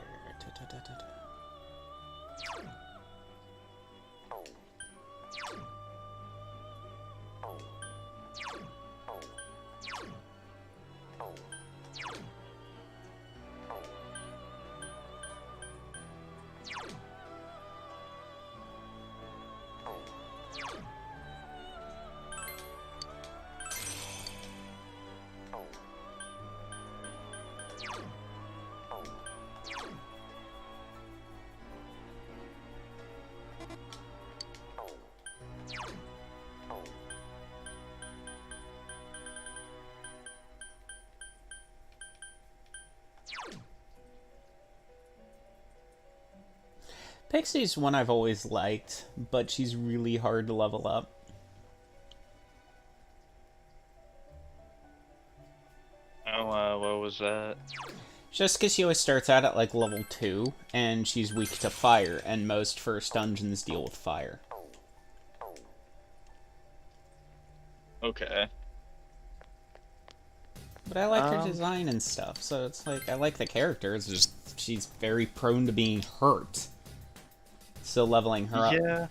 S1: Pixie's one I've always liked, but she's really hard to level up.
S2: Oh, what was that?
S1: Just because she always starts out at, like, level 2, and she's weak to fire, and most first dungeons deal with fire.
S2: Okay.
S1: But I like her design and stuff, so it's like, I like the character, it's just, she's very prone to being hurt. So leveling her up.
S2: Yeah.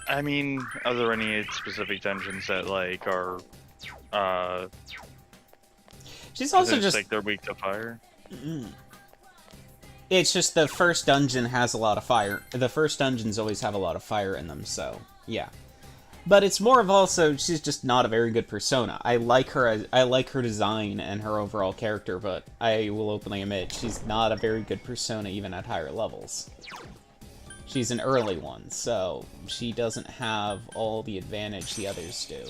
S2: I mean, are there any specific dungeons that, like, are,
S1: She's also
S2: it's
S1: just...
S2: like they're weak to fire?
S1: It's just the first dungeon has a lot of fire. The first dungeons always have a lot of fire in them, so, yeah. But it's more of also, she's just not a very good persona. I like her design and her overall character, but I will openly admit, she's not a very good persona even at higher levels. She's an early one, so she doesn't have all the advantage the others do.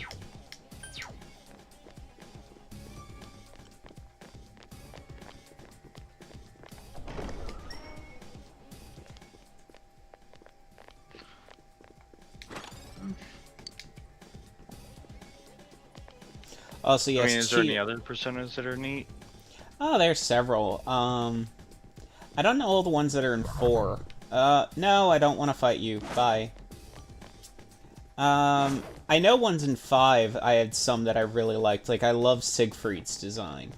S1: Also, yes,
S2: I mean, is there any other personas that are neat?
S1: Oh, there's several. I don't know all the ones that are in 4. No, I don't want to fight you. Bye. I know ones in 5, I had some that I really liked. Like, I love Siegfried's design.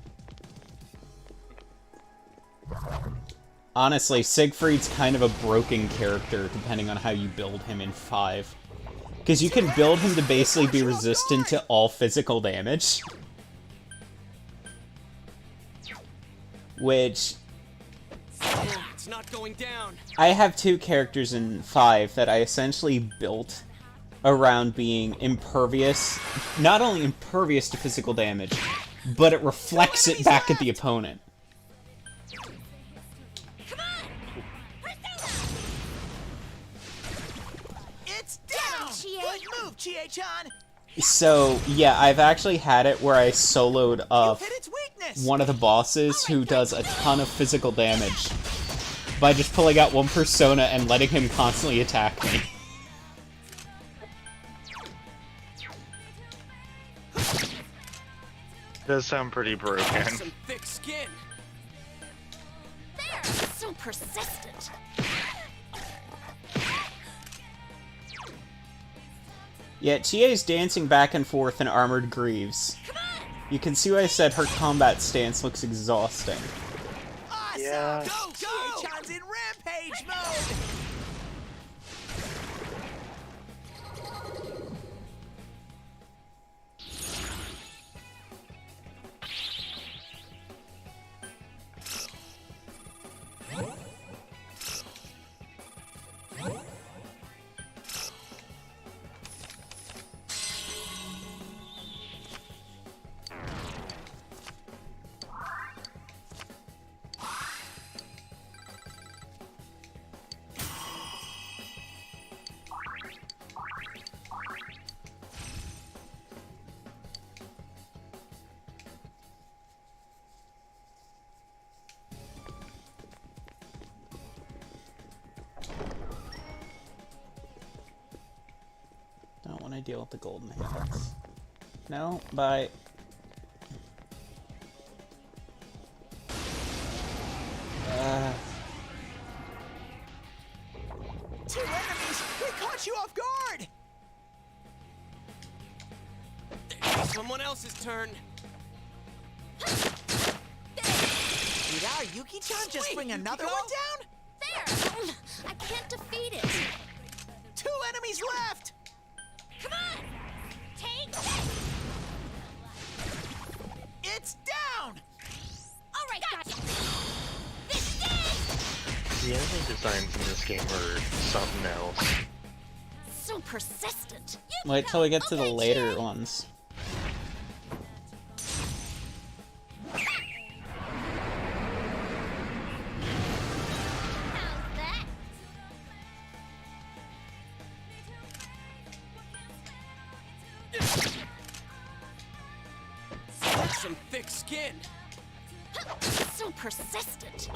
S1: Honestly, Siegfried's kind of a broken character, depending on how you build him in 5. Because you can build him to basically be resistant to all physical damage. Which...
S4: It's not going down.
S1: I have 2 characters in 5 that I essentially built around being impervious. Not only impervious to physical damage, but it reflects it back at the opponent.
S3: It's down! Good move, Chie-chan!
S1: So, yeah, I've actually had it where I soloed
S3: You hit its weakness!
S1: one of the bosses who does a ton of physical damage by just pulling out one persona and letting him constantly attack me.
S2: Does sound pretty broken.
S4: Some thick skin.
S5: There! So persistent.
S1: Yeah, Chie's dancing back and forth in armored greaves. You can see why I said her combat stance looks exhausting.
S3: Awesome!
S2: Yeah.
S3: Go, go! Chie-chan's in rampage mode!
S1: Don't want to deal with the golden hands. No, bye.
S3: Two enemies! We caught you off guard!
S4: Someone else's turn.
S3: Did our Yuki-chan just
S4: Sweet,
S3: bring another
S4: Yukiko.
S3: one down?
S5: There! I can't defeat it.
S3: 2 enemies left!
S5: Come on! Take this!
S3: It's down!
S5: Alright, gotcha! This is
S2: The enemy designs in this game are something else.
S5: so persistent.
S1: Wait till we get to the
S5: Okay,
S1: later
S5: Chie.
S1: ones.
S5: How's that?
S4: Some thick skin.
S5: So persistent.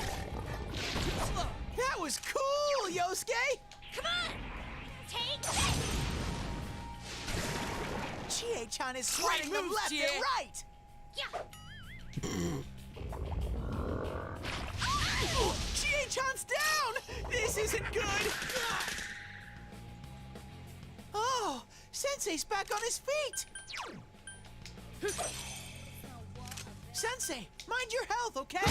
S3: That was cool, Yosuke!
S5: Come on! Take this!
S3: Chie-chan is swatting them
S4: moves,
S3: left
S4: Chie.
S3: and right!
S5: Yeah!
S3: Chie-chan's down! This isn't good! Oh, Sensei's back on his feet! Sensei, mind your health, okay?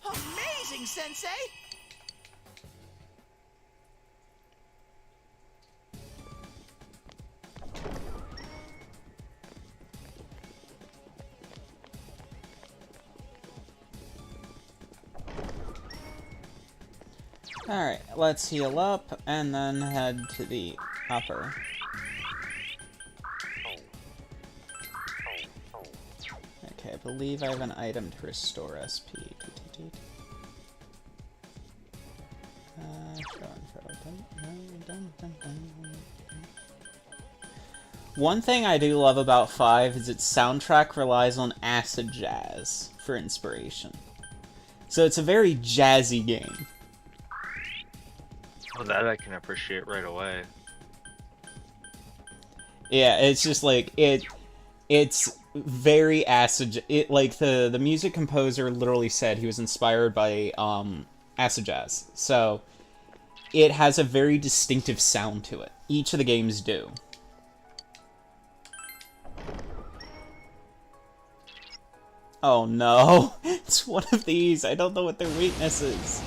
S3: Amazing, Sensei!
S1: Alright, let's heal up and then head to the upper. Okay, I believe I have an item to restore SP. One thing I do love about 5 is its soundtrack relies on acid jazz for inspiration. So it's a very jazzy game.
S2: Oh, that I can appreciate right away.
S1: Yeah, it's just like it's very acid. Like the music composer literally said he was inspired by acid jazz. So it has a very distinctive sound to it. Each of the games do. Oh no, it's one of these. I don't know what their weakness is.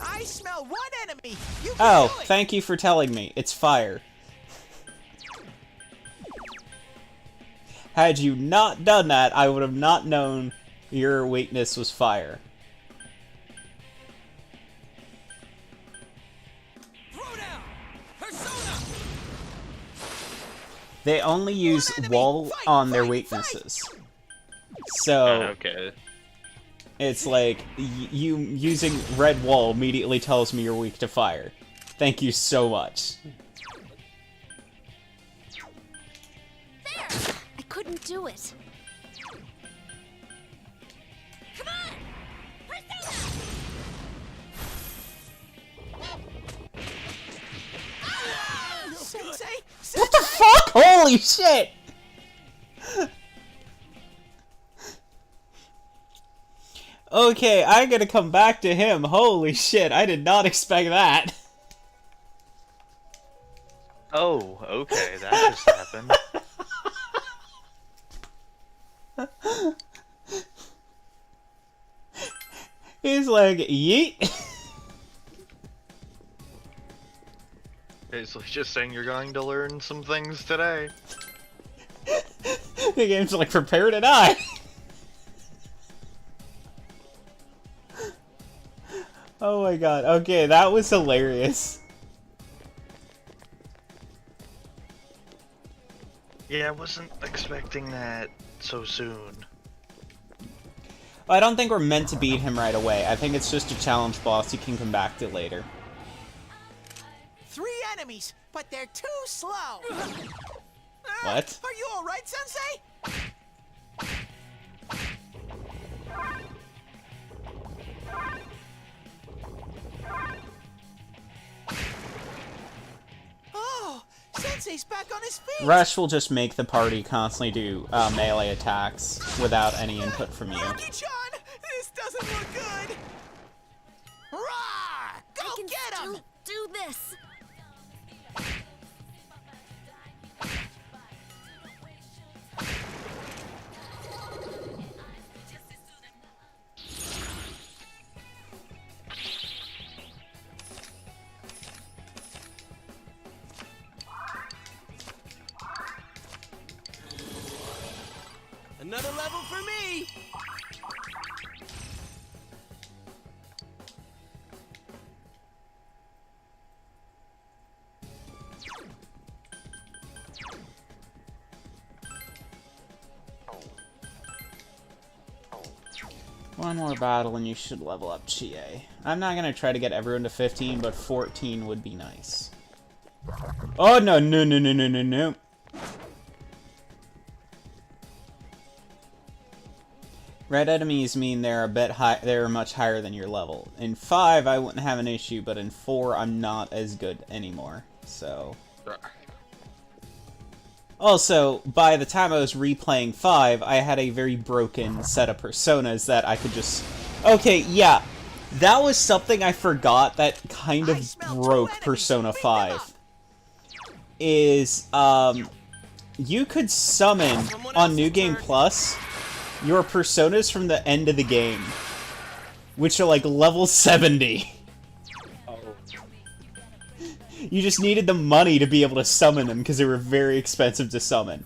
S3: I smell one enemy! You can
S1: Oh,
S3: do it!
S1: thank you for telling me. It's fire. Had you not done that, I would have not known your weakness was fire.
S4: Throwdown! Persona!
S1: They only use
S3: enemy!
S1: wall
S3: Fight,
S1: on their
S3: fight,
S1: weaknesses. So,
S2: Okay.
S1: it's like, you using red wall immediately tells me you're weak to fire. Thank you so much.
S5: There! I couldn't do it. Come on! Persona!
S3: Sensei!
S1: What the fuck? Holy shit! Okay, I'm gonna come back to him. Holy shit, I did not expect that.
S2: Oh, okay, that just happened.
S1: He's like, yeet.
S2: Basically just saying you're going to learn some things today.
S1: The game's like, prepare to die. Oh my god, okay, that was hilarious.
S2: Yeah, I wasn't expecting that so soon.
S1: I don't think we're meant to beat him right away. I think it's just a challenge boss you can come back to later.
S3: 3 enemies, but they're too slow!
S1: What?
S3: Are you alright, Sensei? Oh, Sensei's back on his feet!
S1: Rush will just make the party constantly do melee attacks without any input from you.
S3: Rocky-chan, this doesn't look good! Roar! Go
S5: I can
S3: get him!
S5: still do this.
S4: Another level for me!
S1: One more battle and you should level up Chie. I'm not gonna try to get everyone to 15, but 14 would be nice. Oh, no, no, no, no, no, no, no. Red enemies mean they're a bit high. They're much higher than your level. In 5, I wouldn't have an issue, but in 4, I'm not as good anymore. So. Also, by the time I was replaying 5, I had a very broken set of personas that I could just. Okay, yeah, that was something I forgot that kind of broke Persona 5. Is you could summon on New Game Plus your personas from the end of the game, which are like level 70.
S2: Oh.
S1: You just needed the money to be able to summon them because they were very expensive to summon.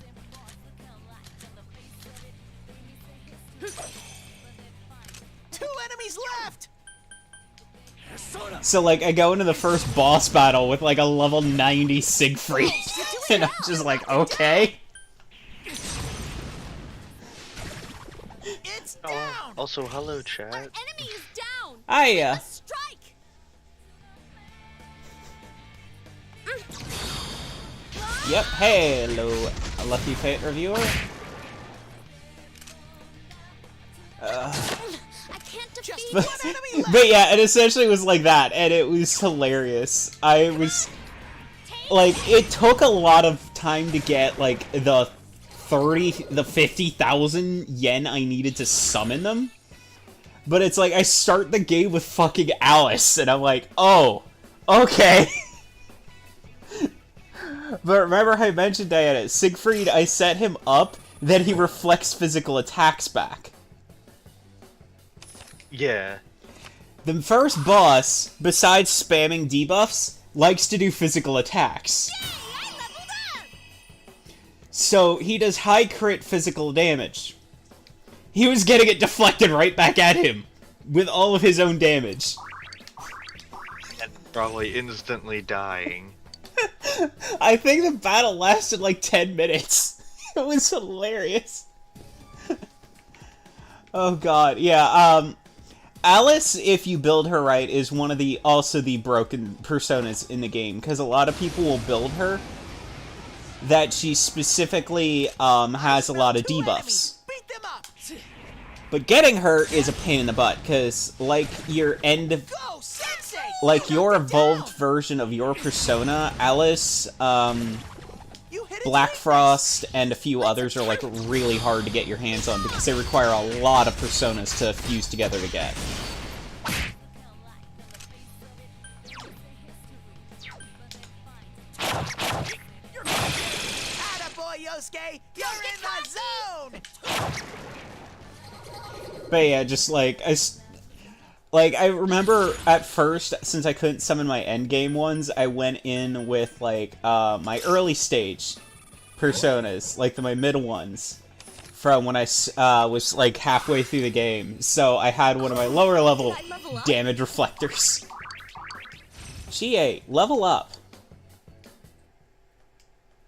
S3: Two enemies left.
S1: So like I go into the first boss battle with like a level 90 Siegfried, and I'm just like, okay.
S3: It's down.
S2: Also, hello, chat.
S5: Enemy is down.
S1: Hiya.
S5: Strike.
S1: Yep. Hello, Lucky Fate reviewer.
S5: I can't defeat
S3: One
S5: it.
S3: enemy left.
S1: But yeah, it essentially was like that, and it was hilarious. I was like, it took a lot of time to get like the 50,000 yen I needed to summon them. But it's like, I start the game with fucking Alice, and I'm like, oh, okay. But remember how I mentioned, Diana, Siegfried, I set him up, then he reflects physical attacks back.
S2: Yeah.
S1: The first boss, besides spamming debuffs, likes to do physical attacks.
S5: I leveled up.
S1: So he does high crit physical damage. He was getting it deflected right back at him with all of his own damage.
S2: And probably instantly dying.
S1: I think the battle lasted like 10 minutes. It was hilarious. Oh god, yeah, Alice, if you build her right, is one of the broken personas in the game, because a lot of people will build her that she specifically has a lot of
S3: Two
S1: debuffs.
S3: enemies. Beat them up.
S1: But getting her is a pain in the butt, because like your
S3: Go, Sensei.
S1: like your
S3: Knock it
S1: evolved
S3: down.
S1: version of your persona, Alice,
S3: You hit its
S1: Black
S3: weakness.
S1: Frost, and a few others are like really hard to get your hands on because they require a lot of personas to fuse together to get.
S3: Attaboy, Yosuke. You're in the zone.
S1: But yeah, just like I remember at first, since I couldn't summon my endgame ones, I went in with like my early stage personas, like my middle ones, from when I was like halfway through the game. So I had one of my lower level
S5: Did I level up?
S1: damage reflectors. Chie, level up.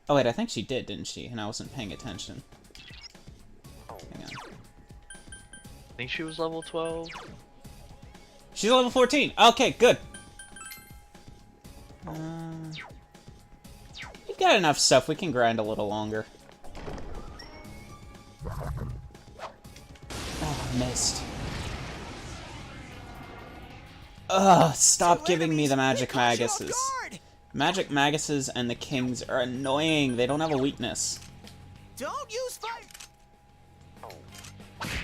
S1: Oh wait, I think she did, didn't she? And I wasn't paying attention. Hang on.
S2: I think she was level 12.
S1: She's level 14. Okay, good. We've got enough stuff. We can grind a little longer. Oh, missed. Ugh, stop
S3: Two
S1: giving me
S3: enemies.
S1: the magic
S3: They caught you off
S1: maguses.
S3: guard.
S1: Magic maguses and the kings are annoying. They don't have a weakness.
S3: Don't use fire.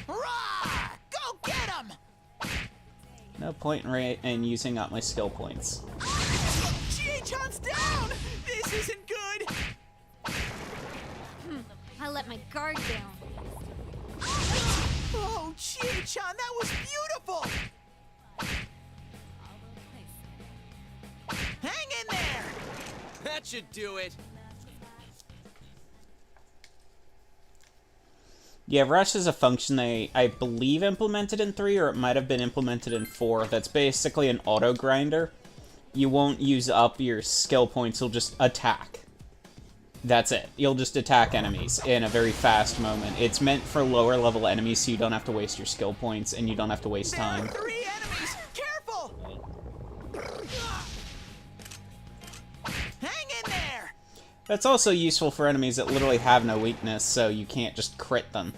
S3: Rah! Go get him.
S1: No point in using up my skill points.
S3: Chie-chan's down. This isn't good.
S5: I let my guard down.
S3: Oh, Chie-chan, that was beautiful. Hang in there.
S4: That should do it.
S1: Yeah, Rush is a function they, I believe, implemented in 3, or it might have been implemented in 4, that's basically an auto-grinder. You won't use up your skill points, you'll just attack. That's it. You'll just attack enemies in a very fast moment. It's meant for lower level enemies so you don't have to waste your skill points and you don't have to waste
S3: There are
S1: time.
S3: 3 enemies! Careful! Hang in there!
S1: That's also useful for enemies that literally have no weakness, so you can't just crit them.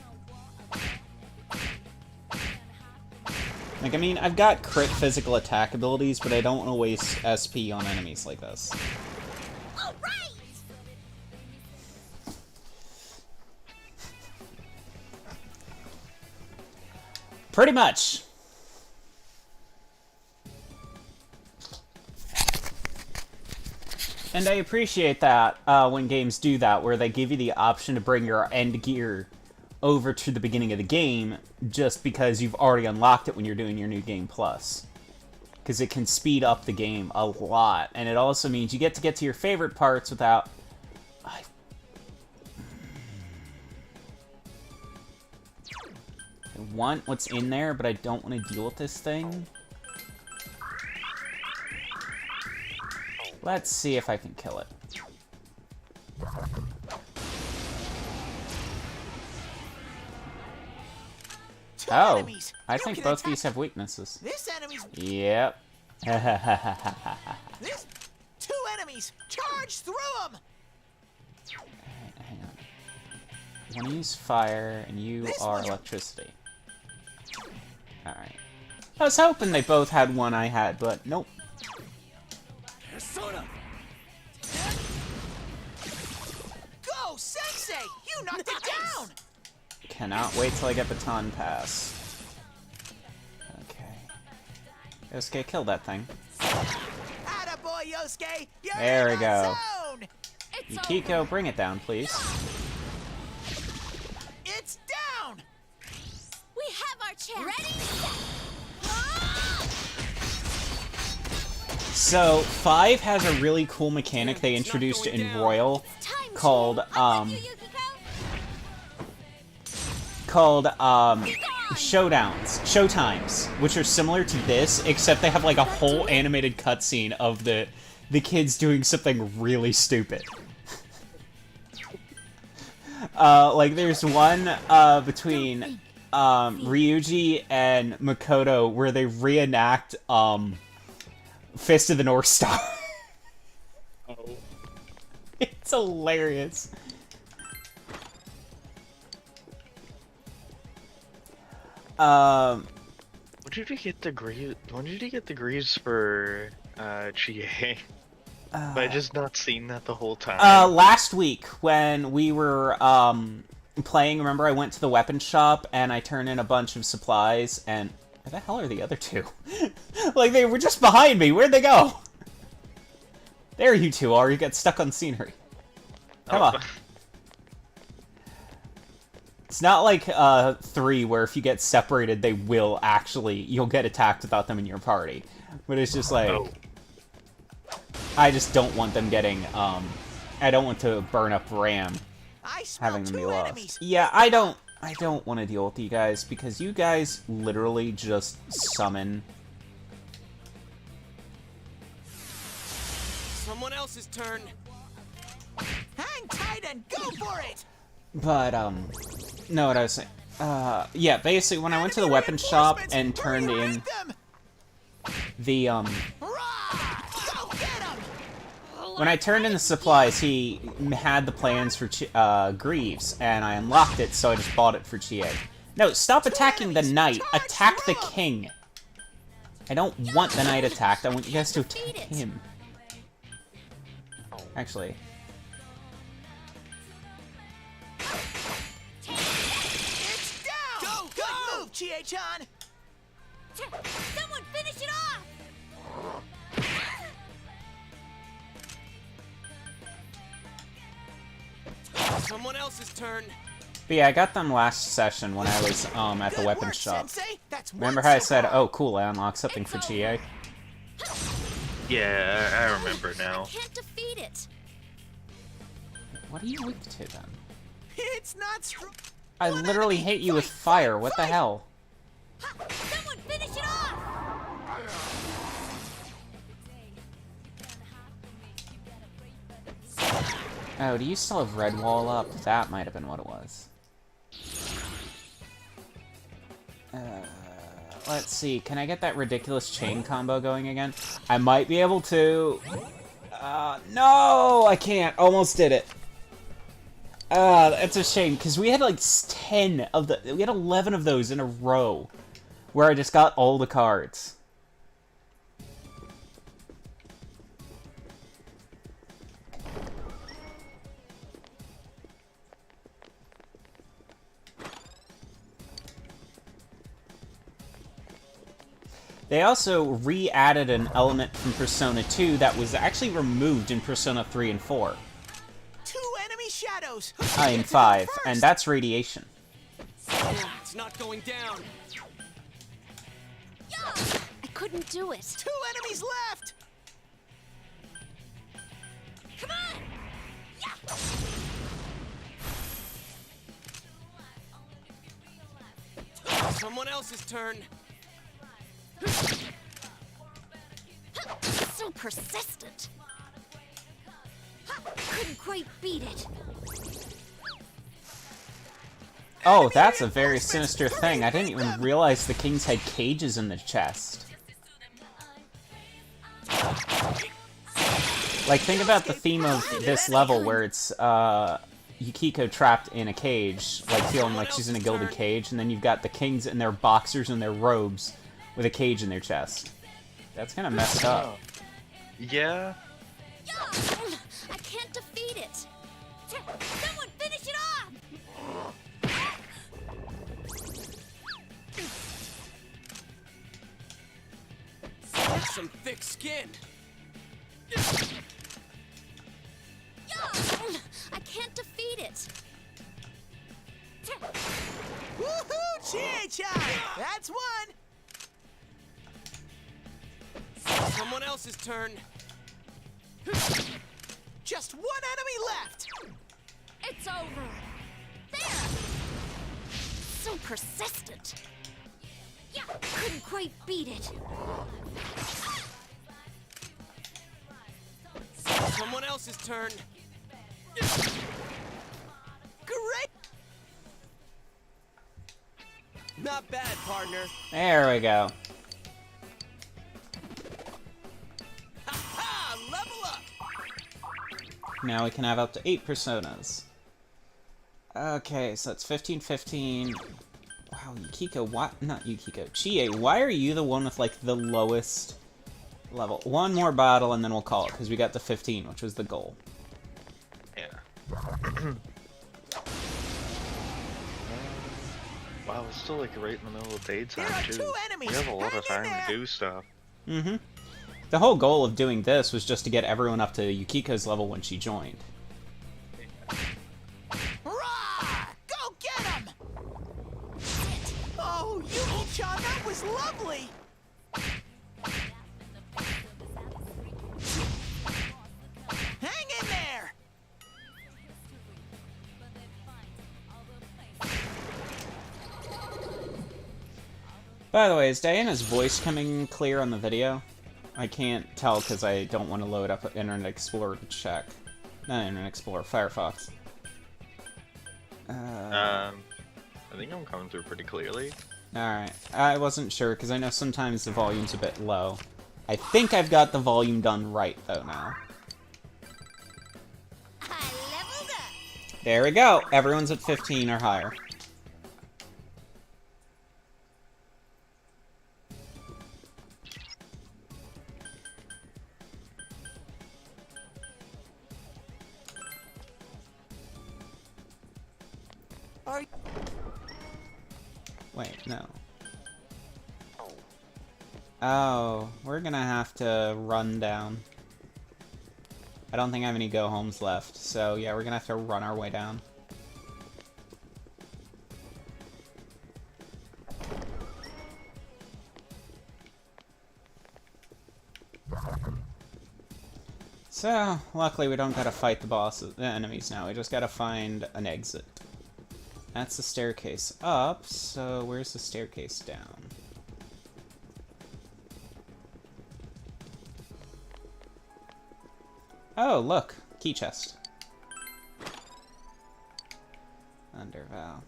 S1: Like, I mean, I've got crit physical attack abilities, but I don't want to waste SP on enemies like this.
S5: All right.
S1: Pretty much. And I appreciate that when games do that, where they give you the option to bring your end gear over to the beginning of the game, just because you've already unlocked it when you're doing your New Game Plus. Because it can speed up the game a lot, and it also means you get to your favorite parts without... I want what's in there, but I don't want to deal with this thing. Let's see if I can kill it.
S3: Two
S1: Oh,
S3: enemies.
S1: I
S3: You
S1: think
S3: can
S1: both
S3: attack
S1: these have weaknesses.
S3: This enemy's...
S1: Yep.
S3: This... 2 enemies! Charge through them!
S1: Hang on. I want to use fire, and you
S3: This
S1: are
S3: one's-
S1: electricity. Alright. I was hoping they both had one I had, but nope.
S4: Persona!
S3: Go, Sensei! You knocked it down!
S1: Cannot wait till I get Baton Pass. Okay. Yosuke, kill that thing.
S3: Attaboy, Yosuke! You're
S1: There
S3: in
S1: we
S3: the
S1: go.
S3: zone!
S5: It's
S1: Yukiko, bring it down, please.
S3: It's down!
S5: We have our chance. Ready? Set. Ah!
S1: So, 5 has a really cool mechanic they
S4: It's not
S1: introduced
S4: going
S1: in
S4: down.
S1: Royal
S5: Time
S1: called,
S5: to... I'll get you, Yukiko.
S1: showtimes, which are similar to this, except they have like a whole animated cutscene of the kids doing something really stupid. Like there's one between Ryuji and Makoto where they reenact Fist of the North Star. It's hilarious.
S2: When did you get the greaves? When did you get the greaves for Chie? Have I just not seen that the whole time?
S1: Last week when we were playing, remember I went to the weapon shop and I turned in a bunch of supplies and where the hell are the other two? Like they were just behind me. Where'd they go? There you two are. You got stuck on scenery. Come on. It's not like 3 where if you get separated, they will actually you'll get attacked without them in your party. But it's just like I just don't want them getting I don't want to burn up RAM
S3: I smell
S1: having them be
S3: 2
S1: lost.
S3: enemies.
S1: Yeah, I don't want to deal with you guys because you guys literally just summon.
S4: Someone else's turn.
S3: Hang tight and go for it!
S1: But no, what I was saying. Yeah, basically when I went to the weapon shop and turned in the
S3: Rah! Go get 'em!
S1: when I turned in the supplies, he had the plans for Greaves, and I unlocked it, so I just bought it for Chie. No, stop attacking the knight. Attack the king. I don't want the knight attacked. I want you guys to attack him. Actually.
S3: It's down! Go! Good move, Chie-chan!
S5: Someone finish it off!
S4: Someone else's turn.
S1: But yeah, I got them last session when I was at the
S3: Good
S1: weapon
S3: work,
S1: shop.
S3: Sensei. That's
S1: Remember
S3: one
S1: how I
S3: so
S1: said,
S3: far.
S1: oh cool, I unlocked something for Chie?
S2: Yeah, I remember now.
S5: Can't defeat it.
S1: What are you weak to then?
S3: It's not strong.
S1: I literally hit you with fire, what the hell?
S5: Someone finish it off!
S1: Oh, do you still have red wall up? That might have been what it was. Let's see. Can I get that ridiculous chain combo going again? I might be able to. No! I can't. Almost did it. That's a shame, because we had like 10 of the... We had 11 of those in a row, where I just got all the cards. They also re-added an element from Persona 2 that was actually removed in Persona 3 and 4.
S3: 2 enemy shadows.
S1: In 5, and that's radiation.
S4: It's not going down.
S5: I couldn't do it.
S3: 2 enemies left.
S5: Come on!
S4: Someone else's turn.
S5: So persistent. Couldn't quite beat it.
S1: Oh, that's a very sinister thing. I didn't even realize the kings had cages in the chest. Like, think about the theme of this level where it's, Yukiko trapped in a cage, like feeling like she's in a gilded cage, and then you've got the kings in their boxers and their robes with a cage in their chest. That's kind of messed up.
S2: Yeah.
S5: I can't defeat it. Someone finish it off!
S4: That's some thick skin.
S5: I can't defeat it.
S3: Woohoo! Chie-chan! That's one.
S4: Someone else's turn.
S3: Just 1 enemy left.
S5: It's over. There. So persistent. Couldn't quite beat it.
S4: Someone else's turn.
S3: Great.
S4: Not bad, partner.
S1: There we go.
S4: Ha! Level up.
S1: Now we can have up to 8 personas. Okay, so that's 15, 15. Wow, Yukiko, what? Not Yukiko. Chie, why are you the one with, like, the lowest level? One more battle and then we'll call it, because we got to 15, which was the goal.
S2: Yeah. Wow, it's still like right in the middle of daytime
S3: There are
S2: too.
S3: 2 enemies.
S2: We have a lot of
S3: Hang in
S2: time to
S3: there.
S2: do stuff.
S1: Mm-hmm. The whole goal of doing this was just to get everyone up to Yukiko's level when she joined.
S3: Hurrah! Go get him! Oh, Yuki-chan, that was lovely. Hang in there.
S1: By the way, is Diana's voice coming clear on the video? I can't tell because I don't want to load up Internet Explorer to check. Not Internet Explorer, Firefox.
S2: I think I'm coming through pretty clearly.
S1: Alright. I wasn't sure because I know sometimes the volume's a bit low. I think I've got the volume done right, though, now.
S5: I leveled up.
S1: There we go! Everyone's at 15 or higher.
S3: Are
S1: Wait, no. Oh, we're gonna have to run down. I don't think I have any go-homes left, so yeah, we're gonna have to run our way down. So, luckily we don't gotta fight the enemies now, we just gotta find an exit. That's the staircase up, so where's the staircase down? Oh, look! Key chest. Undervow.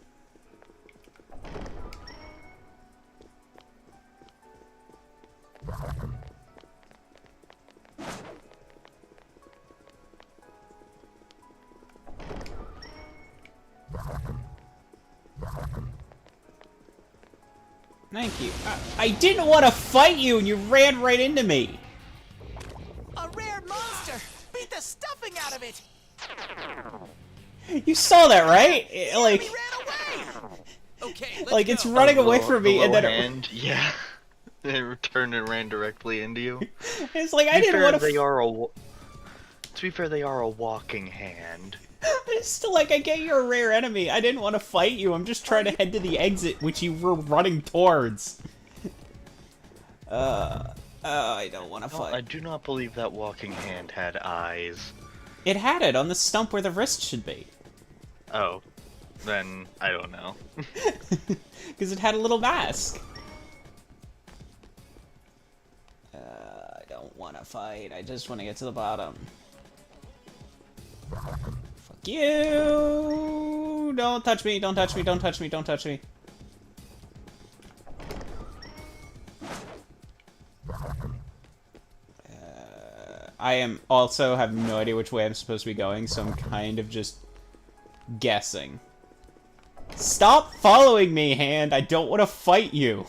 S1: Thank you. I didn't want to fight you and you ran right into me.
S3: A rare monster! Beat the stuffing out of it!
S1: You saw that, right? Like,
S3: He ran away!
S4: Okay, let's
S1: like
S4: go.
S1: it's running away from me, and then
S2: and yeah, it turned and ran directly into you.
S1: it's like I
S2: To be
S1: didn't
S2: fair,
S1: want to.
S2: To be fair, they are a walking hand.
S1: It's still like I get you're a rare enemy. I didn't want to fight you. I'm just trying to head to the exit, which you were running towards. I don't want to
S2: No,
S1: fight.
S2: I do not believe that walking hand had eyes.
S1: It had it on the stump where the wrist should be.
S2: Oh, then I don't know.
S1: Because it had a little mask. I don't want to fight. I just want to get to the bottom. Fuck you! Don't touch me, don't touch me, don't touch me, don't touch me. I am also have no idea which way I'm supposed to be going, so I'm kind of just guessing. Stop following me, Hand! I don't want to fight you!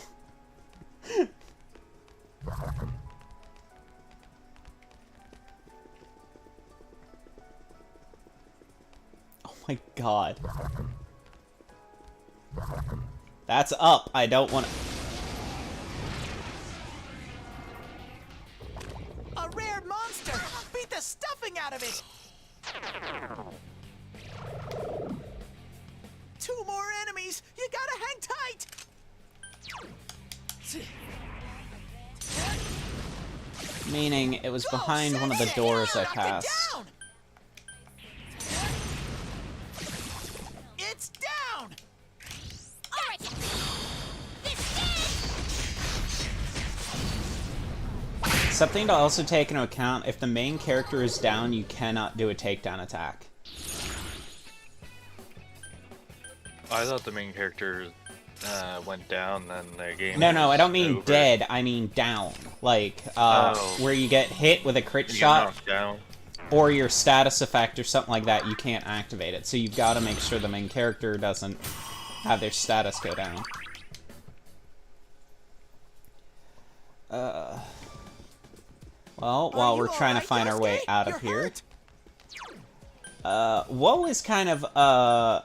S1: Oh my god. That's up. I don't want to...
S3: A rare monster! Beat the stuffing out of it! 2 more enemies! You gotta hang tight!
S1: Meaning, it was behind one of the doors I passed.
S3: It's down!
S5: Alright! This is...
S1: Something to also take into account, if the main character is down, you cannot do a takedown attack.
S2: I thought the main character went down, then the game.
S1: No, I don't mean
S2: over.
S1: dead, I mean down. Like,
S2: Oh.
S1: where you get hit with a crit
S2: You get
S1: shot,
S2: knocked down.
S1: or your status effect or something like that, you can't activate it. So you've got to make sure the main character doesn't have their status go down. Well, while we're trying to find our way out of here, what was kind of,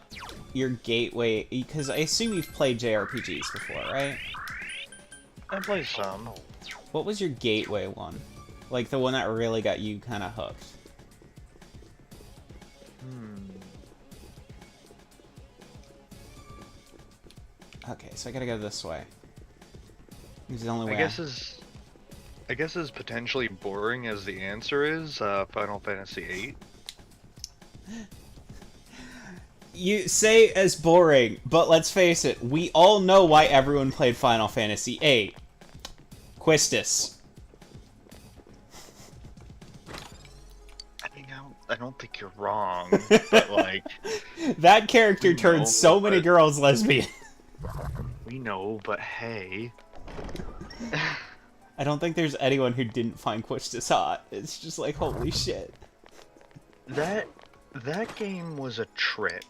S1: your gateway, because I assume you've played JRPGs before, right?
S2: I play some.
S1: What was your gateway one? Like, the one that really got you kind of hooked? Okay, so I gotta go this way. This is the only way.
S2: I guess as potentially boring as the answer is, Final Fantasy VIII.
S1: You say as boring, but let's face it, we all know why everyone played Final Fantasy VIII. Quistis.
S2: I mean, I don't think you're wrong, but like,
S1: That character
S2: We
S1: turned
S2: know,
S1: so many
S2: but-
S1: girls lesbian.
S2: we know, but hey.
S1: I don't think there's anyone who didn't find Quistis hot. It's just like, holy shit.
S2: That game was a trip,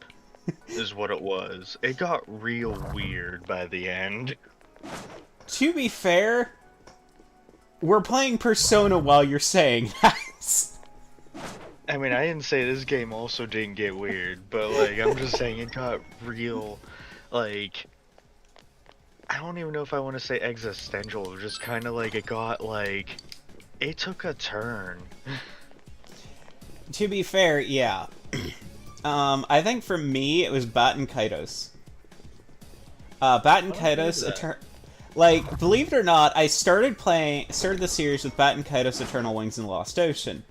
S2: is what it was. It got real weird by the end.
S1: To be fair, we're playing Persona while you're saying that.
S2: I mean, I didn't say this game also didn't get weird, but like, I'm just saying it got real, like, I don't even know if I want to say existential, it was just kind of like, it got like, it took a turn.
S1: To be fair, yeah. I think for me, it was Baten Kaitos. Baten Kaitos, like, believe it or not, I started the series with Baten Kaitos Eternal Wings in the Lost Ocean.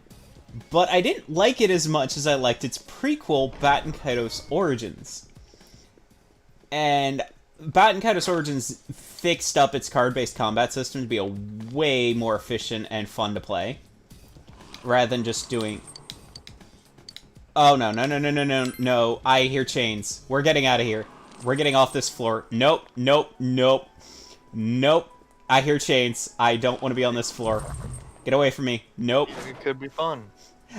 S1: But I didn't like it as much as I liked its prequel, Baten Kaitos Origins. And Baten Kaitos Origins fixed up its card-based combat system to be a way more efficient and fun to play. Rather than just doing... Oh, no, no, no, no, no, no, no. I hear chains. We're getting out of here. We're getting off this floor. Nope, nope, nope. Nope. I hear chains. I don't want to be on this floor. Get away from me. Nope.
S2: It could be fun.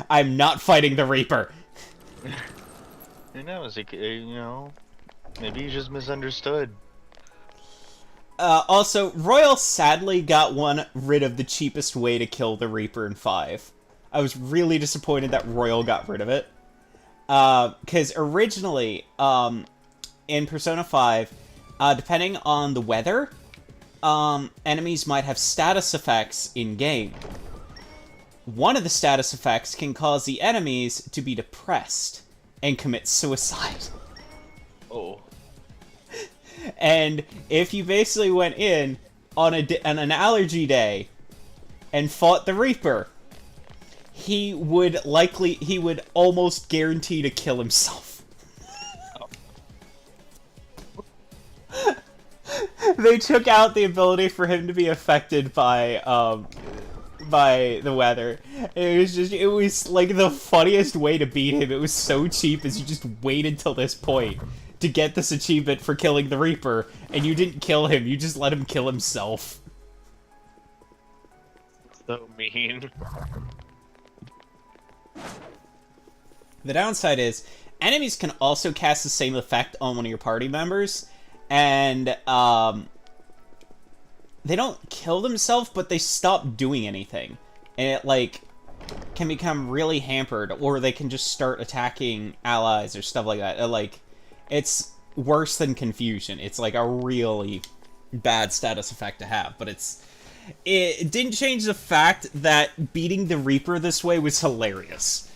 S1: I'm not fighting the Reaper.
S2: Who knows? Maybe he's just misunderstood.
S1: Also, Royal sadly got rid of the cheapest way to kill the Reaper in 5. I was really disappointed that Royal got rid of it. Because originally, in Persona 5, depending on the weather, enemies might have status effects in-game. One of the status effects can cause the enemies to be depressed and commit suicide.
S2: Oh.
S1: And if you basically went in on an allergy day and fought the Reaper, he would almost guarantee to kill himself. They took out the ability for him to be affected by the weather. It was like the funniest way to beat him. It was so cheap as you just wait until this point to get this achievement for killing the Reaper, and you didn't kill him, you just let him kill himself.
S2: So mean.
S1: The downside is, enemies can also cast the same effect on one of your party members, and, they don't kill themselves, but they stop doing anything. And it, like, can become really hampered, or they can just start attacking allies or stuff like that. It's worse than confusion. It's, like, a really bad status effect to have, but it didn't change the fact that beating the Reaper this way was hilarious.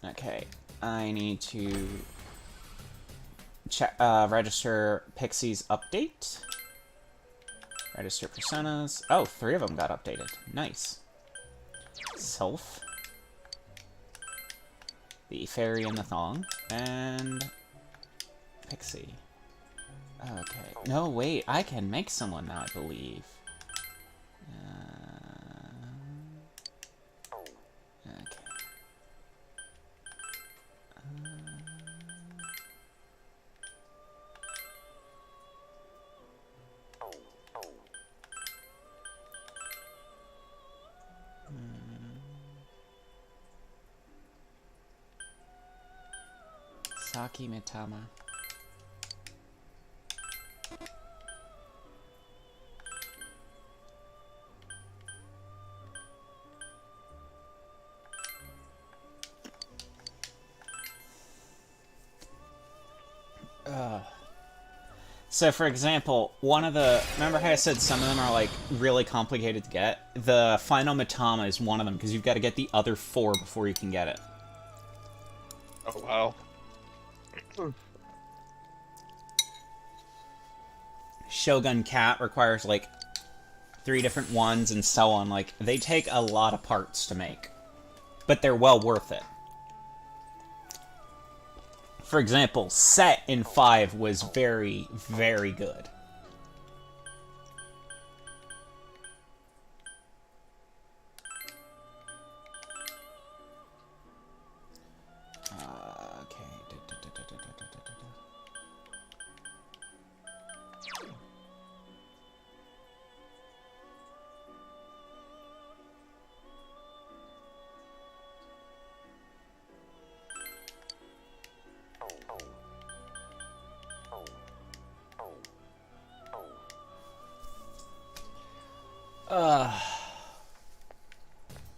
S1: Okay, I need to register Pixie's update. Register personas. Oh, 3 of them got updated. Nice. Self. The fairy and the thong. And Pixie. Okay. No, wait. I can make someone now, I believe. Okay. Saki Mitama. So, for example, remember how I said some of them are, like, really complicated to get? The final Mitama is one of them, because you've got to get the other 4 before you can get it.
S2: Oh, wow.
S1: Shogun Cat requires, like, 3 different ones, and so on. Like, they take a lot of parts to make. But they're well worth it. For example, Set in 5 was very, very good. Okay.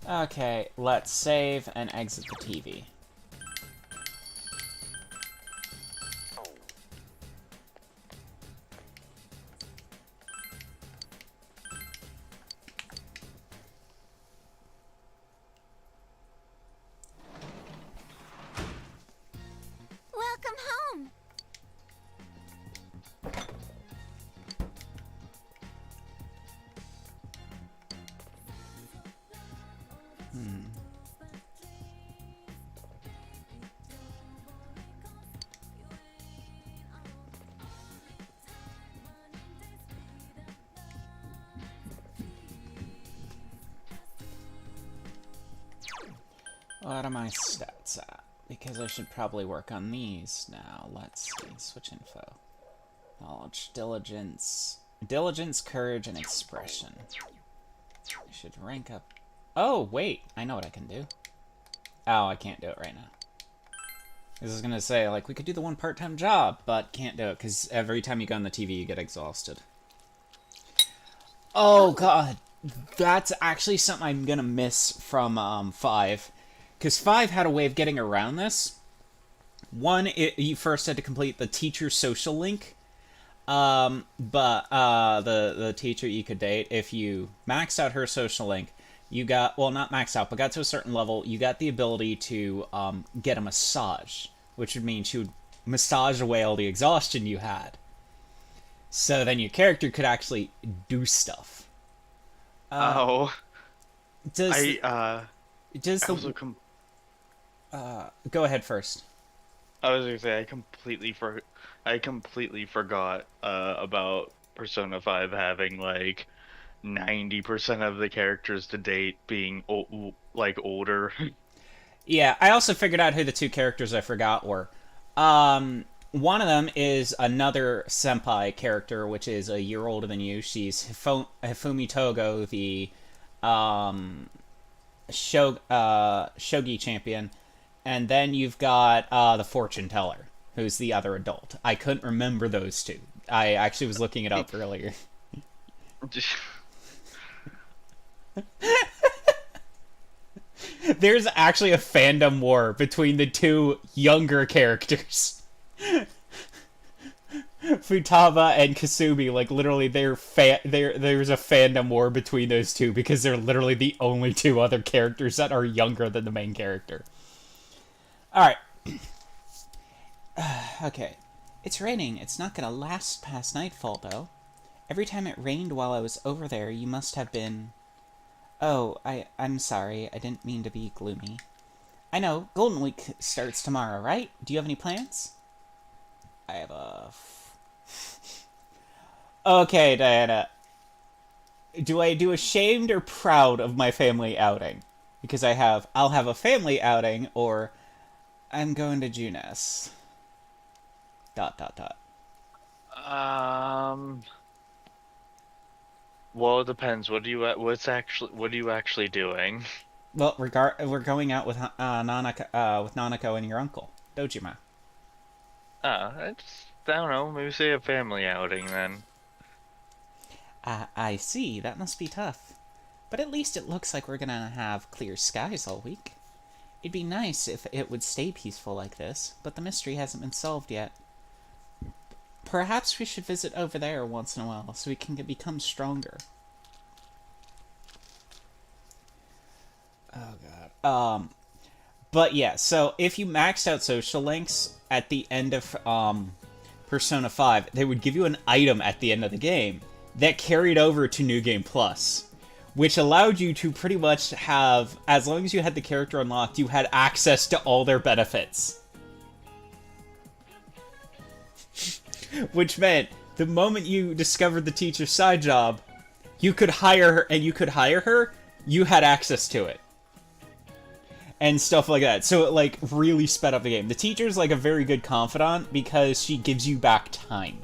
S1: Okay, let's save and exit the TV.
S5: Welcome home.
S1: What are my stats at? Because I should probably work on these now. Let's see. Switch info. Knowledge, diligence, courage, and expression. I should rank up. Oh, wait. I know what I can do. Oh, I can't do it right now. This is gonna say, like, we could do the one part-time job, but can't do it, because every time you go on the TV, you get exhausted. Oh, God. That's actually something I'm gonna miss from, 5. Because 5 had a way of getting around this. One, you first had to complete the teacher social link. The teacher you could date, if you maxed out her social link, you got, well, not maxed out, but got to a certain level, you got the ability to get a massage, which would mean she would massage away all the exhaustion you had. So then your character could actually do stuff.
S2: Go
S1: ahead first.
S2: I was gonna say I completely forgot about Persona 5 having like 90% of the characters to date being older.
S1: Yeah, I also figured out who the 2 characters I forgot were. One of them is another senpai character, which is a year older than you. She's Hifumi Togo, the shogi champion. And then you've got the fortune teller, who's the other adult. I couldn't remember those 2. I actually was looking it up earlier. There's actually a fandom war between the 2 younger characters. Futaba and Kasumi, like, literally, there's a fandom war between those 2 because they're literally the only 2 other characters that are younger than the main character. Alright. Okay. It's raining. It's not gonna last past nightfall, though. Every time it rained while I was over there, you must have been... Oh, I'm sorry. I didn't mean to be gloomy. I know. Golden Week starts tomorrow, right? Do you have any plans? I have a... Okay, Diana. Do I do ashamed or proud of my family outing? Because I'll have a family outing, or I'm going to Junes. ...
S2: Well, it depends. What are you actually doing?
S1: Well, we're going out with Nanako and your uncle, Dojima.
S2: I don't know. Maybe say a family outing then.
S1: I see. That must be tough. But at least it looks like we're gonna have clear skies all week. It'd be nice if it would stay peaceful like this, but the mystery hasn't been solved yet. Perhaps we should visit over there once in a while, so we can become stronger. Oh, God. But yeah, so if you maxed out social links at the end of, Persona 5, they would give you an item at the end of the game that carried over to New Game Plus, which allowed you to pretty much have, as long as you had the character unlocked, you had access to all their benefits. Which meant, the moment you discovered the teacher's side job, you could hire her, and you had access to it. And stuff like that. So it, like, really sped up the game. The teacher's, like, a very good confidant, because she gives you back time.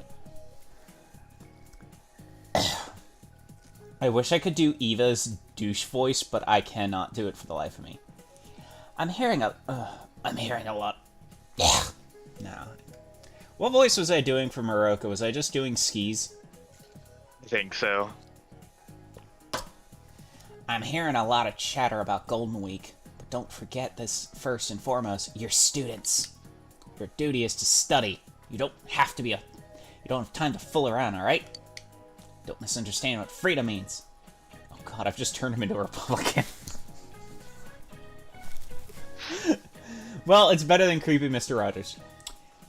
S1: I wish I could do Eva's douche voice, but I cannot do it for the life of me. I'm hearing a lot. No. What voice was I doing for Moroka? Was I just doing skis?
S2: I think so.
S1: I'm hearing a lot of chatter about Golden Week, but don't forget this first and foremost, you're students. Your duty is to study. You don't have time to fool around, alright? Don't misunderstand what freedom means. Oh god, I've just turned him into a Republican. Well, it's better than creepy Mr. Rogers.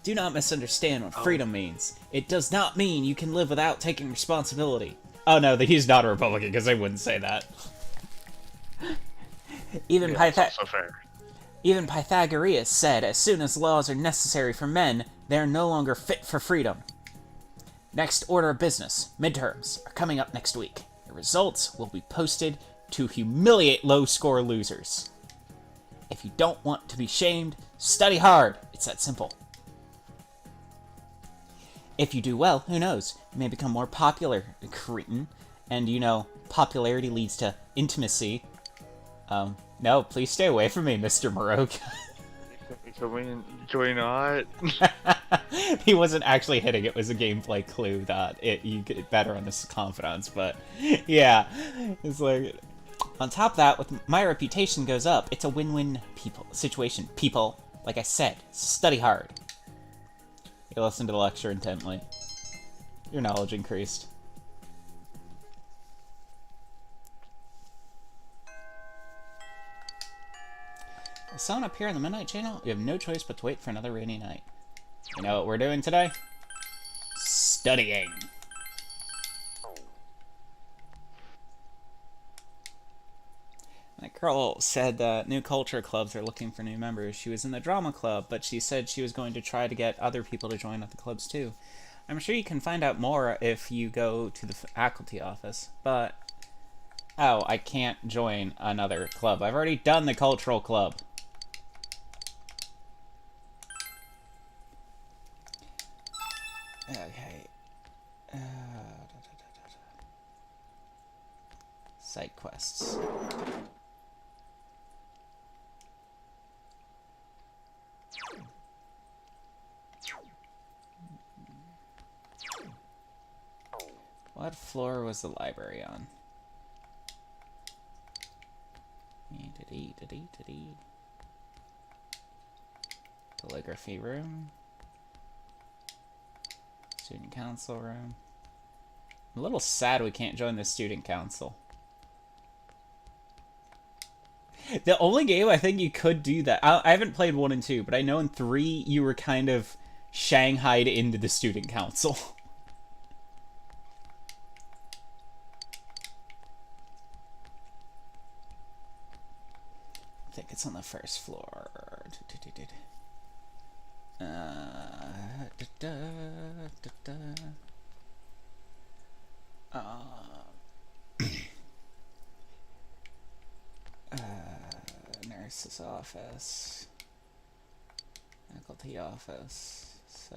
S1: Do not misunderstand what freedom means. It does not mean you can live without taking responsibility. Oh no, he's not a Republican, because I wouldn't say that. Even Pythagoras said, as soon as laws are necessary for men, they are no longer fit for freedom. Next order of business, midterms, are coming up next week. The results will be posted to humiliate low-score losers. If you don't want to be shamed, study hard. It's that simple. If you do well, who knows? You may become more popular, cretin. And, you know, popularity leads to intimacy. No, please stay away from me, Mr. Maroka.
S2: Can we not?
S1: He wasn't actually hitting. It was a gameplay clue that you get better on this confidence, but yeah, it's like on top of that, with my reputation goes up, it's a win-win situation. People, like I said, study hard. You listen to the lecture intently. Your knowledge increased. The sun up here in the Midnight Channel, you have no choice but to wait for another rainy night. You know what we're doing today? Studying. That girl said that new culture clubs are looking for new members. She was in the drama club, but she said she was going to try to get other people to join the clubs too. I'm sure you can find out more if you go to the faculty office, but... Oh, I can't join another club. I've already done the cultural club. Okay. Side quests. What floor was the library on? Calligraphy room. Student council room. I'm a little sad we can't join the student council. The only game I think you could do that... I haven't played 1 and 2, but I know in 3 you were kind of shanghaied into the student council. I think it's on the first floor. Nurse's office. Faculty office. So...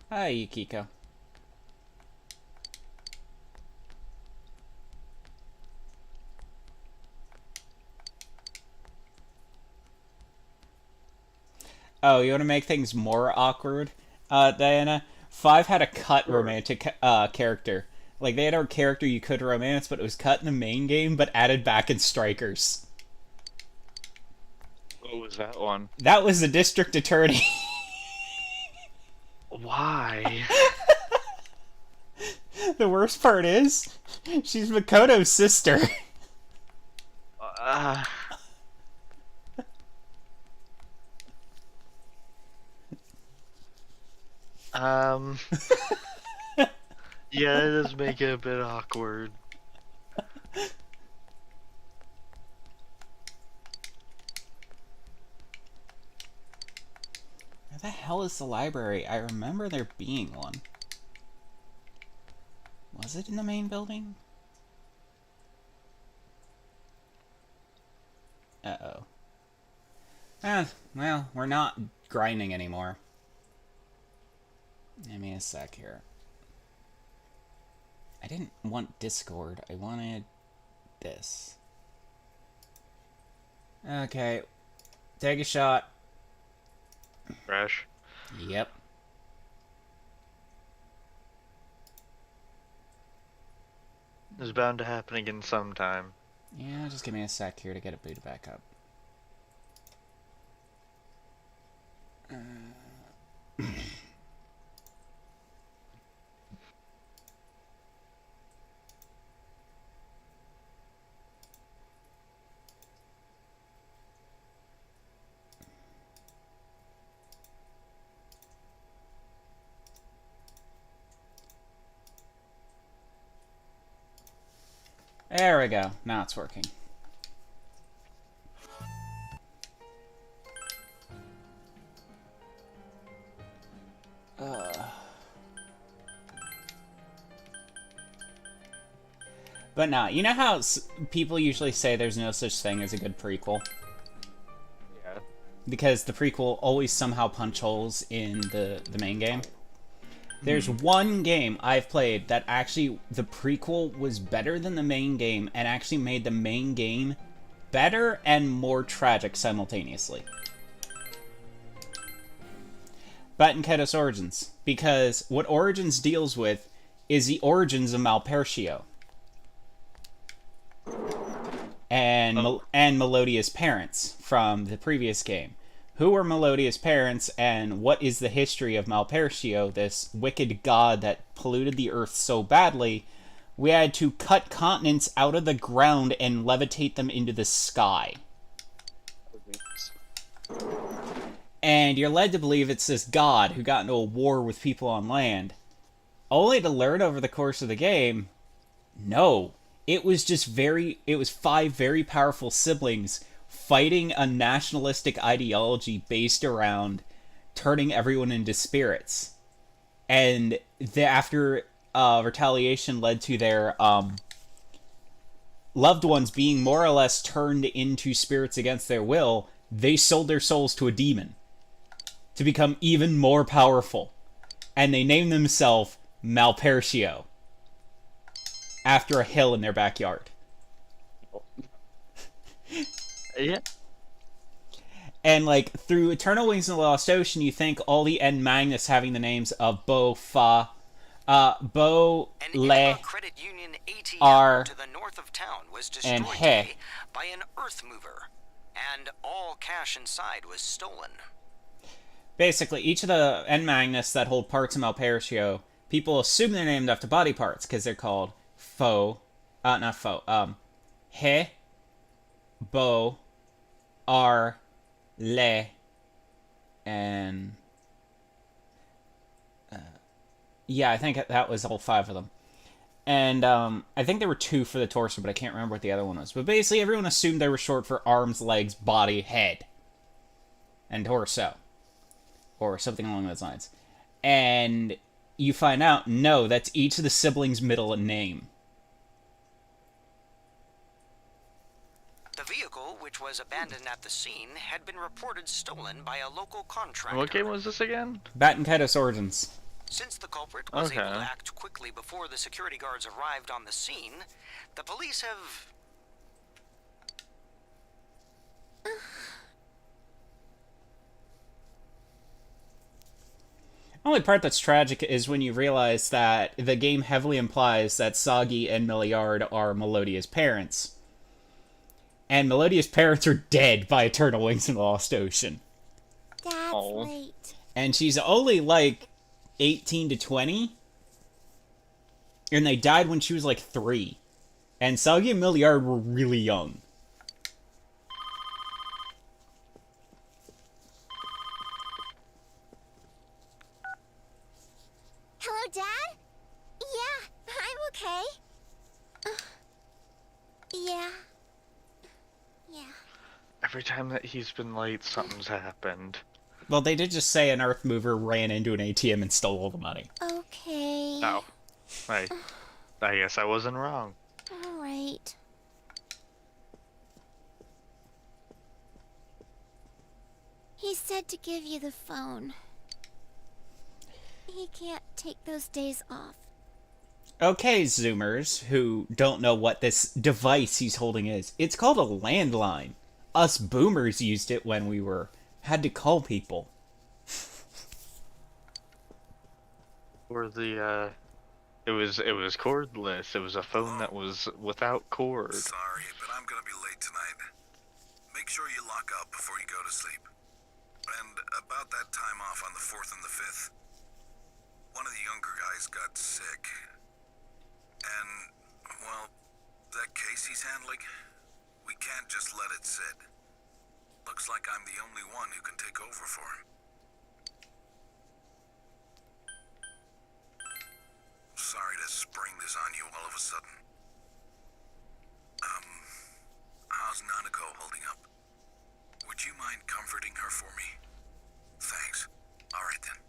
S1: Hi, Yukiko. Oh, you want to make things more awkward, Diana? 5 had a cut romantic character. Like, they had a character you could romance, but it was cut in the main game, but added back in Strikers.
S2: What was that one?
S1: That was the district attorney.
S2: Why?
S1: The worst part is, she's Makoto's sister.
S2: Yeah, it does make it a bit awkward.
S1: Where the hell is the library? I remember there being one. Was it in the main building? Uh-oh. Well, we're not grinding anymore. Give me a sec here. I didn't want Discord. I wanted this. Okay. Take a shot.
S2: Crash.
S1: Yep.
S2: It's bound to happen again sometime.
S1: Yeah, just give me a sec here to get it booted back up. There we go. Now it's working. But nah, you know how people usually say there's no such thing as a good prequel?
S2: Yeah.
S1: Because the prequel always somehow punch holes in the main game. There's one game I've played that actually, the prequel was better than the main game, and actually made the main game better and more tragic simultaneously. Batten Kaitos Origins. Because what Origins deals with is the origins of Malpertio. And, and Melodia's parents from the previous game. Who were Melodia's parents, and what is the history of Malpertio, this wicked god that polluted the earth so badly, we had to cut continents out of the ground and levitate them into the sky. And you're led to believe it's this god who got into a war with people on land. Only to learn over the course of the game, no. It was just it was 5 very powerful siblings fighting a nationalistic ideology based around turning everyone into spirits. And after retaliation led to their loved ones being more or less turned into spirits against their will, they sold their souls to a demon to become even more powerful. And they named themselves Malpertio after a hill in their backyard.
S2: Yeah.
S1: And, like, through Eternal Wings and the Lost Ocean, you think all the End Magnus having the names of Bo, Fa, Bo, Le,
S6: credit union ATM
S1: R,
S6: to the north of town was
S1: and
S6: destroyed
S1: He.
S6: today by an earth mover, and all cash inside was stolen.
S1: Basically, each of the End Magnus that hold parts of Malpertio, people assume they're named after body parts, because they're called He, Bo, R, Le, and yeah, I think that was all 5 of them. And I think there were 2 for the torso, but I can't remember what the other one was. But basically, everyone assumed they were short for arms, legs, body, head, and torso, or something along those lines. And you find out, no, that's each of the siblings' middle name.
S6: The vehicle, which was abandoned at the scene, had been reported stolen by a local contractor.
S2: What game was this again?
S1: Batten Kaitos Origins.
S6: Since the culprit was able
S2: Okay.
S6: to act quickly before the security guards arrived on the scene, the police have...
S1: The only part that's tragic is when you realize that the game heavily implies that Sagi and Milliard are Melodia's parents. And Melodia's parents are dead by Eternal Wings and the Lost Ocean.
S5: That's
S2: Oh.
S5: late.
S1: And she's only, like, 18 to 20. And they died when she was, like, 3. And Sagi and Milliard were really young.
S5: Hello, Dad? Yeah, I'm okay. Yeah. Yeah.
S2: Every time that he's been late, something's happened.
S1: Well, they did just say an Earth Mover ran into an ATM and stole all the money.
S5: Okay.
S2: Oh. I guess I wasn't wrong.
S5: All right. He said to give you the phone. He can't take those days off.
S1: Okay, Zoomers, who don't know what this device he's holding is. It's called a landline. Us boomers used it when we had to call people.
S2: Or the it was cordless. It was a phone that was without cord.
S7: Sorry, but I'm gonna be late tonight. Make sure you lock up before you go to sleep. And about that time off on the 4th and the 5th, one of the younger guys got sick. And, well, that case he's handling, we can't just let it sit. Looks like I'm the only one who can take over for him. Sorry to spring this on you all of a sudden. How's Nanako holding up? Would you mind comforting her for me? Thanks. All right then.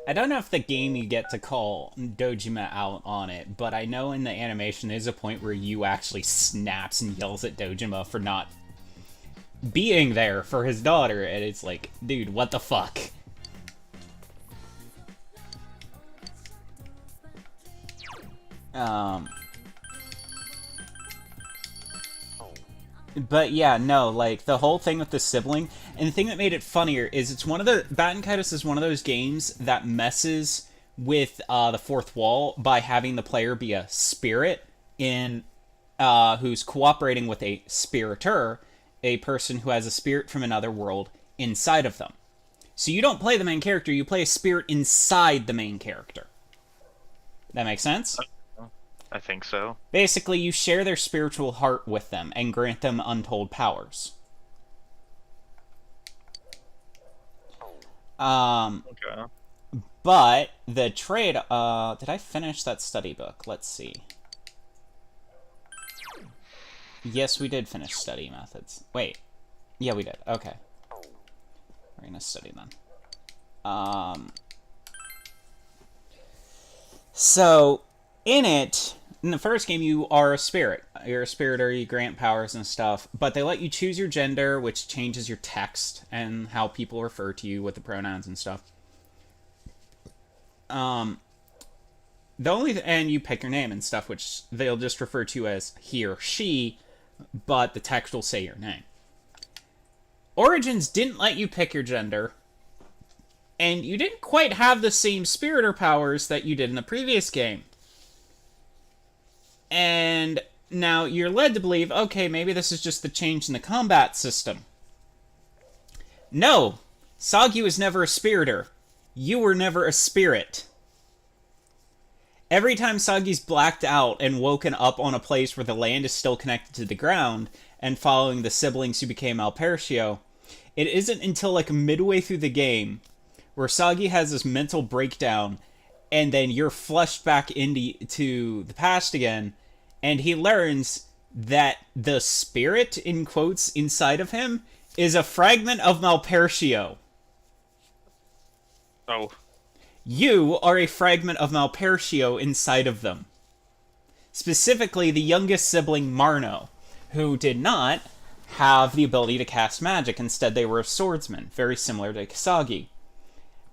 S1: I don't know if the game you get to call Dojima out on it, but I know in the animation there's a point where you actually snaps and yells at Dojima for not being there for his daughter, and it's like, dude, what the fuck? But yeah, no, like, the whole thing with the sibling, and the thing that made it funnier is it's one of the, Batten Kaitos is one of those games that messes with the fourth wall by having the player be a spirit in, who's cooperating with a spiriteur, a person who has a spirit from another world inside of them. So you don't play the main character, you play a spirit inside the main character. That makes sense?
S2: I think so.
S1: Basically, you share their spiritual heart with them and grant them untold powers.
S2: Okay.
S1: But the trade, did I finish that study book? Let's see. Yes, we did finish study methods. Wait. Yeah, we did. Okay. We're gonna study then. So, in it, in the first game, you are a spirit. You're a spirit, or you grant powers and stuff, but they let you choose your gender, which changes your text and how people refer to you with the pronouns and stuff. And you pick your name and stuff, which they'll just refer to you as he or she, but the text will say your name. Origins didn't let you pick your gender, and you didn't quite have the same spiritor powers that you did in the previous game. And now you're led to believe, okay, maybe this is just the change in the combat system. No! Sagi was never a spiritor. You were never a spirit. Every time Sagi's blacked out and woken up on a place where the land is still connected to the ground, and following the siblings who became Malpercio, it isn't until like midway through the game where Sagi has this mental breakdown, and then you're flushed back into the past again, and he learns that the spirit, in quotes, inside of him is a fragment of Malpercio.
S2: Oh.
S1: You are a fragment of Malpercio inside of them. Specifically, the youngest sibling, Marno, who did not have the ability to cast magic. Instead, they were a swordsman, very similar to Kisagi.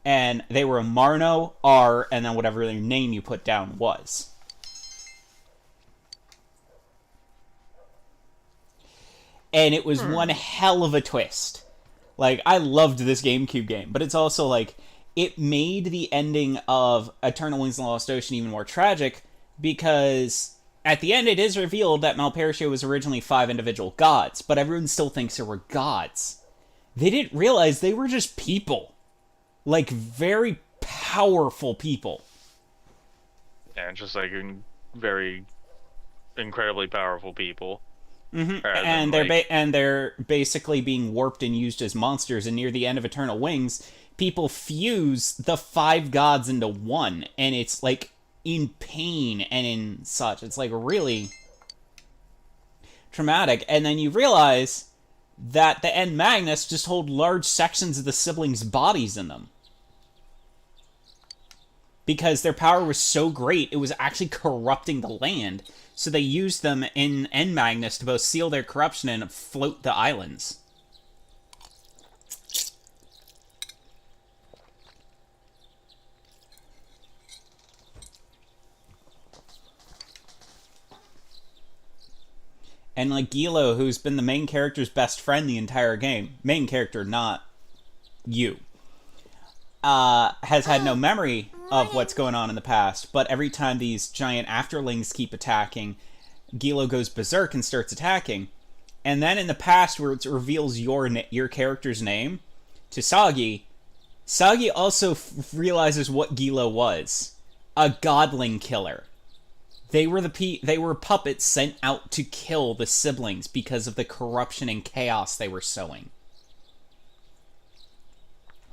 S1: And they were a Marno, R, and then whatever their name you put down was. And it was one hell of a twist. Like, I loved this GameCube game, but it's also like, it made the ending of Eternal Wings and the Lost Ocean even more tragic, because at the end it is revealed that Malpercio was originally 5 individual gods, but everyone still thinks there were gods. They didn't realize they were just people. Like, very powerful people.
S2: Yeah, just like very incredibly powerful people.
S1: Mm-hmm. And they're basically being warped and used as monsters, and near the end of Eternal Wings, people fuse the 5 gods into one, and it's like in pain and in such. It's like really traumatic. And then you realize that the end magnets just hold large sections of the siblings' bodies in them. Because their power was so great, it was actually corrupting the land. So they used them in end magnets to both seal their corruption and float the islands. And like Gilo, who's been the main character's best friend the entire game, main character, not you, has had no memory of what's going on in the past, but every time these giant afterlings keep attacking, Gilo goes berserk and starts attacking. And then in the past, where it reveals your character's name to Sagi, Sagi also realizes what Gilo was. A godling killer. They were puppets sent out to kill the siblings because of the corruption and chaos they were sowing.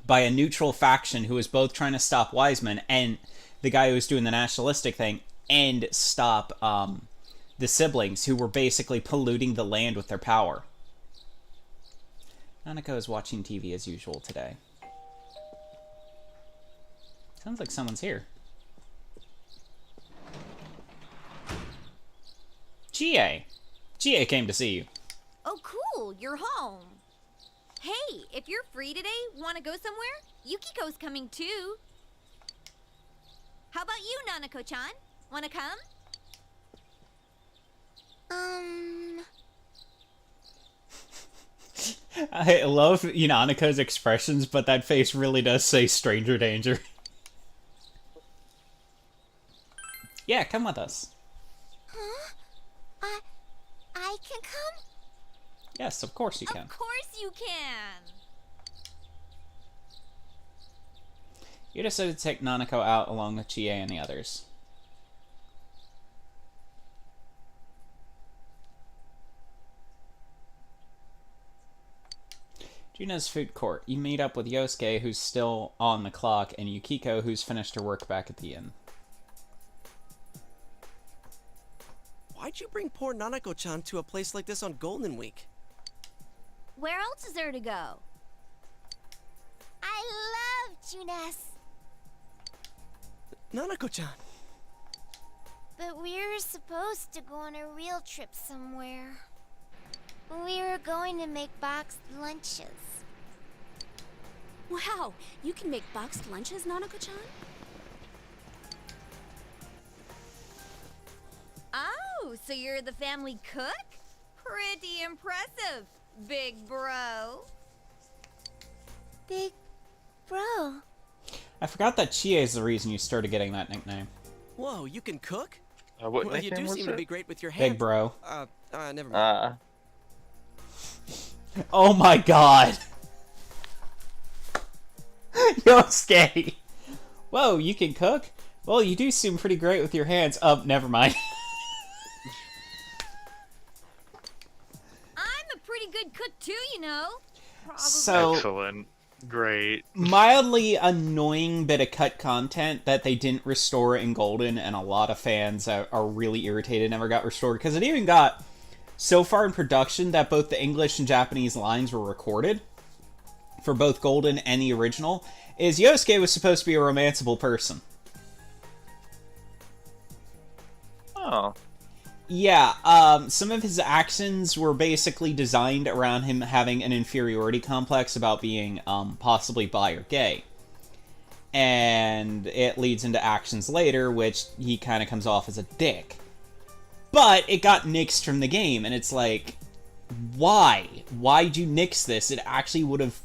S1: By a neutral faction who was both trying to stop Wiseman and the guy who was doing the nationalistic thing, and stop the siblings who were basically polluting the land with their power. Nanako is watching TV as usual today. Sounds like someone's here. GA. GA came to see you.
S5: Oh, cool. You're home. Hey, if you're free today, want to go somewhere? Yukiko's coming too. How about you, Nanako-chan? Want to come?
S1: I love Yananiko's expressions, but that face really does say stranger danger. Yeah, come with us.
S5: Huh? I can come?
S1: Yes, of course you can.
S5: Of course you can.
S1: You decided to take Nanako out along with Chie and the others. Juna's food court. You meet up with Yosuke, who's still on the clock, and Yukiko, who's finished her work back at the inn.
S4: Why'd you bring poor Nanako-chan to a place like this on Golden Week?
S5: Where else is there to go? I love Junas.
S4: Nanako-chan.
S8: But we were supposed to go on a real trip somewhere. We were going to make boxed lunches.
S5: Wow, you can make boxed lunches, Nanako-chan? Oh, so you're the family cook? Pretty impressive, big bro.
S8: Big bro.
S1: I forgot that Chie is the reason you started getting that nickname.
S4: Whoa, you can cook?
S2: What
S4: Well, you
S2: nickname
S4: do
S2: was
S4: seem
S2: it?
S4: to be great with your hands.
S1: Big bro.
S4: Never mind.
S1: Oh my god! Yosuke! Whoa, you can cook? Well, you do seem pretty great with your hands. Never mind.
S5: I'm a pretty good cook too, you know. Probably.
S1: So,
S2: Excellent. Great.
S1: mildly annoying bit of cut content that they didn't restore in Golden, and a lot of fans are really irritated never got restored, because it even got so far in production that both the English and Japanese lines were recorded for both Golden and the original, is Yosuke was supposed to be a romanceable person.
S2: Oh.
S1: Yeah, some of his actions were basically designed around him having an inferiority complex about being possibly bi or gay. And it leads into actions later, which he kind of comes off as a dick. But it got nixed from the game, and it's like, why? Why'd you nix this? It actually would have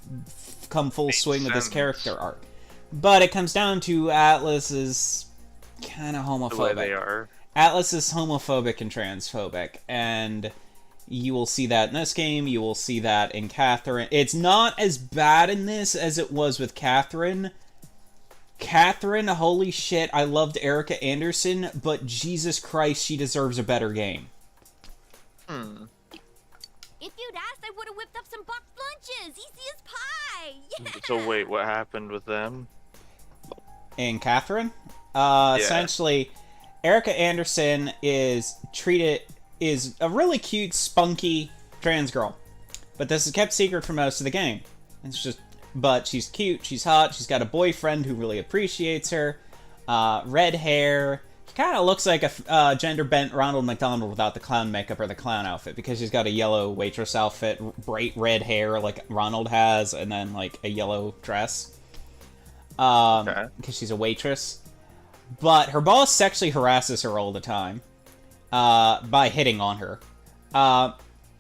S1: come full swing with this character arc. But it comes down to Atlas is kind of homophobic.
S2: The way they are.
S1: Atlas is homophobic and transphobic, and you will see that in this game, you will see that in Catherine. It's not as bad in this as it was with Catherine. Catherine, holy shit, I loved Erica Anderson, but Jesus Christ, she deserves a better game.
S5: If you'd asked, I would have whipped up some boxed lunches. Easy as pie. Yeah.
S2: So wait, what happened with them?
S1: In Catherine? Essentially, Erica Anderson is a really cute, spunky trans girl. But this is kept secret for most of the game. But she's cute, she's hot, she's got a boyfriend who really appreciates her. Red hair. She kind of looks like a gender-bent Ronald McDonald without the clown makeup or the clown outfit, because she's got a yellow waitress outfit, bright red hair like Ronald has, and then like a yellow dress. Because she's a waitress. But her boss sexually harasses her all the time by hitting on her.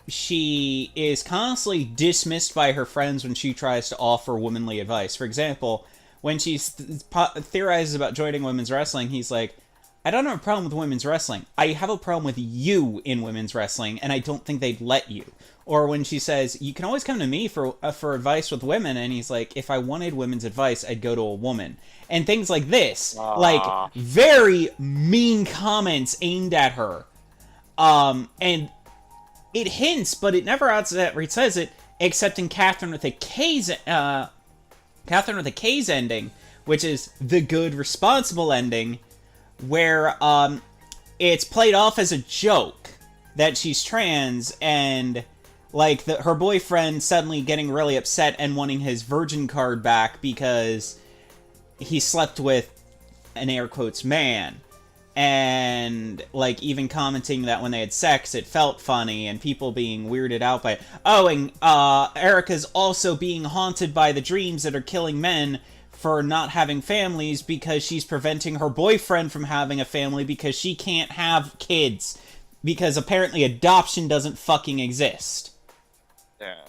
S1: She is constantly dismissed by her friends when she tries to offer womanly advice. For example, when she theorizes about joining women's wrestling, he's like, I don't have a problem with women's wrestling. I have a problem with you in women's wrestling, and I don't think they'd let you. Or when she says, you can always come to me for advice with women, and he's like, if I wanted women's advice, I'd go to a woman. And things like this. Like, very mean comments aimed at her. And it hints, but it never outright says it, except in Catherine with a K's ending, which is the good, responsible ending, where it's played off as a joke that she's trans, and like her boyfriend suddenly getting really upset and wanting his virgin card back because he slept with an air quotes man. And, like, even commenting that when they had sex, it felt funny, and people being weirded out by it. Oh, and Erica's also being haunted by the dreams that are killing men for not having families because she's preventing her boyfriend from having a family because she can't have kids. Because apparently adoption doesn't fucking exist.
S2: Yeah.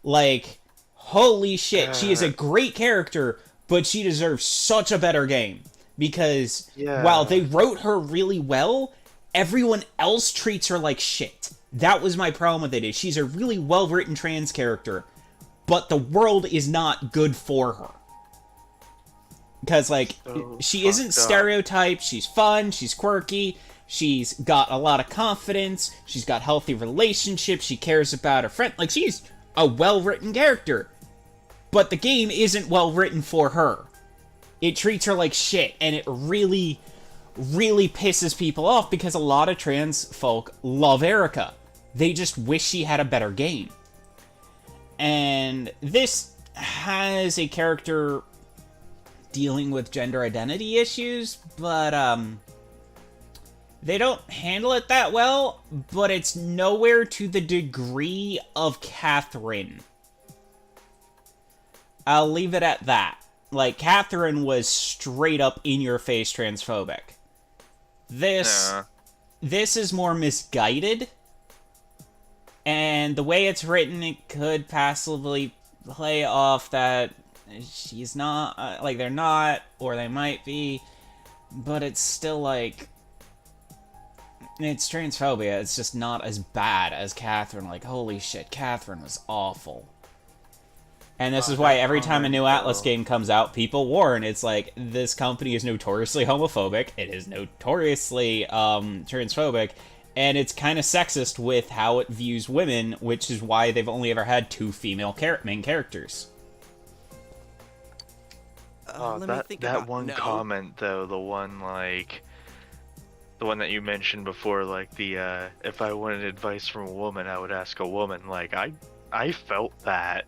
S1: Like, holy shit, she is a great character, but she deserves such a better game. Because while they wrote her really well, everyone else treats her like shit. That was my problem with it. She's a really well-written trans character, but the world is not good for her. Because, like, she isn't stereotyped, she's fun, she's quirky, she's got a lot of confidence, she's got healthy relationships, she cares about her friend. Like, she's a well-written character. But the game isn't well-written for her. It treats her like shit, and it really, really pisses people off because a lot of trans folk love Erica. They just wish she had a better game. And this has a character dealing with gender identity issues, but, they don't handle it that well, but it's nowhere to the degree of Catherine. I'll leave it at that. Like, Catherine was straight up in-your-face transphobic. This is more misguided, and the way it's written, it could passively play off that she's not, like, they're not, or they might be, but it's still, like, it's transphobia. It's just not as bad as Catherine. Like, holy shit, Catherine was awful. And this is why every time a new Atlas game comes out, people warn. It's like, this company is notoriously homophobic, it is notoriously transphobic, and it's kind of sexist with how it views women, which is why they've only ever had 2 female main characters.
S2: That one comment, though, the one that you mentioned before, like, if I wanted advice from a woman, I would ask a woman. Like, I felt that.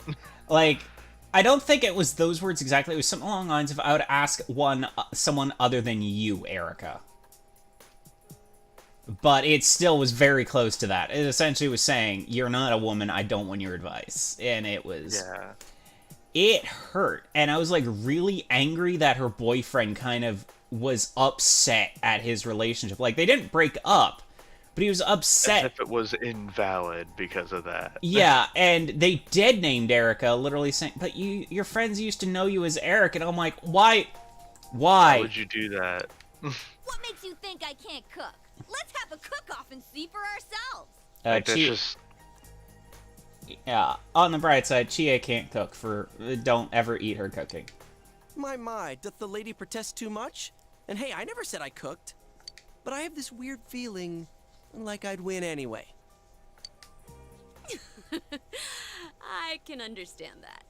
S1: Like, I don't think it was those words exactly. It was something along the lines of, I would ask someone other than you, Erica. But it still was very close to that. It essentially was saying, you're not a woman, I don't want your advice. And it was... Yeah. It hurt. And I was, like, really angry that her boyfriend kind of was upset at his relationship. Like, they didn't break up, but he was upset.
S2: As if it was invalid because of that.
S1: Yeah, and they dead named Erica, literally saying, but your friends used to know you as Eric, and I'm like, why?
S2: Why would you do that?
S5: What makes you think I can't cook? Let's have a cook-off and see for ourselves.
S2: Like, that's just...
S1: Yeah, on the bright side, Chie can't cook. Don't ever eat her cooking.
S4: My, doth the lady protest too much? And hey, I never said I cooked. But I have this weird feeling like I'd win anyway.
S9: I can understand that.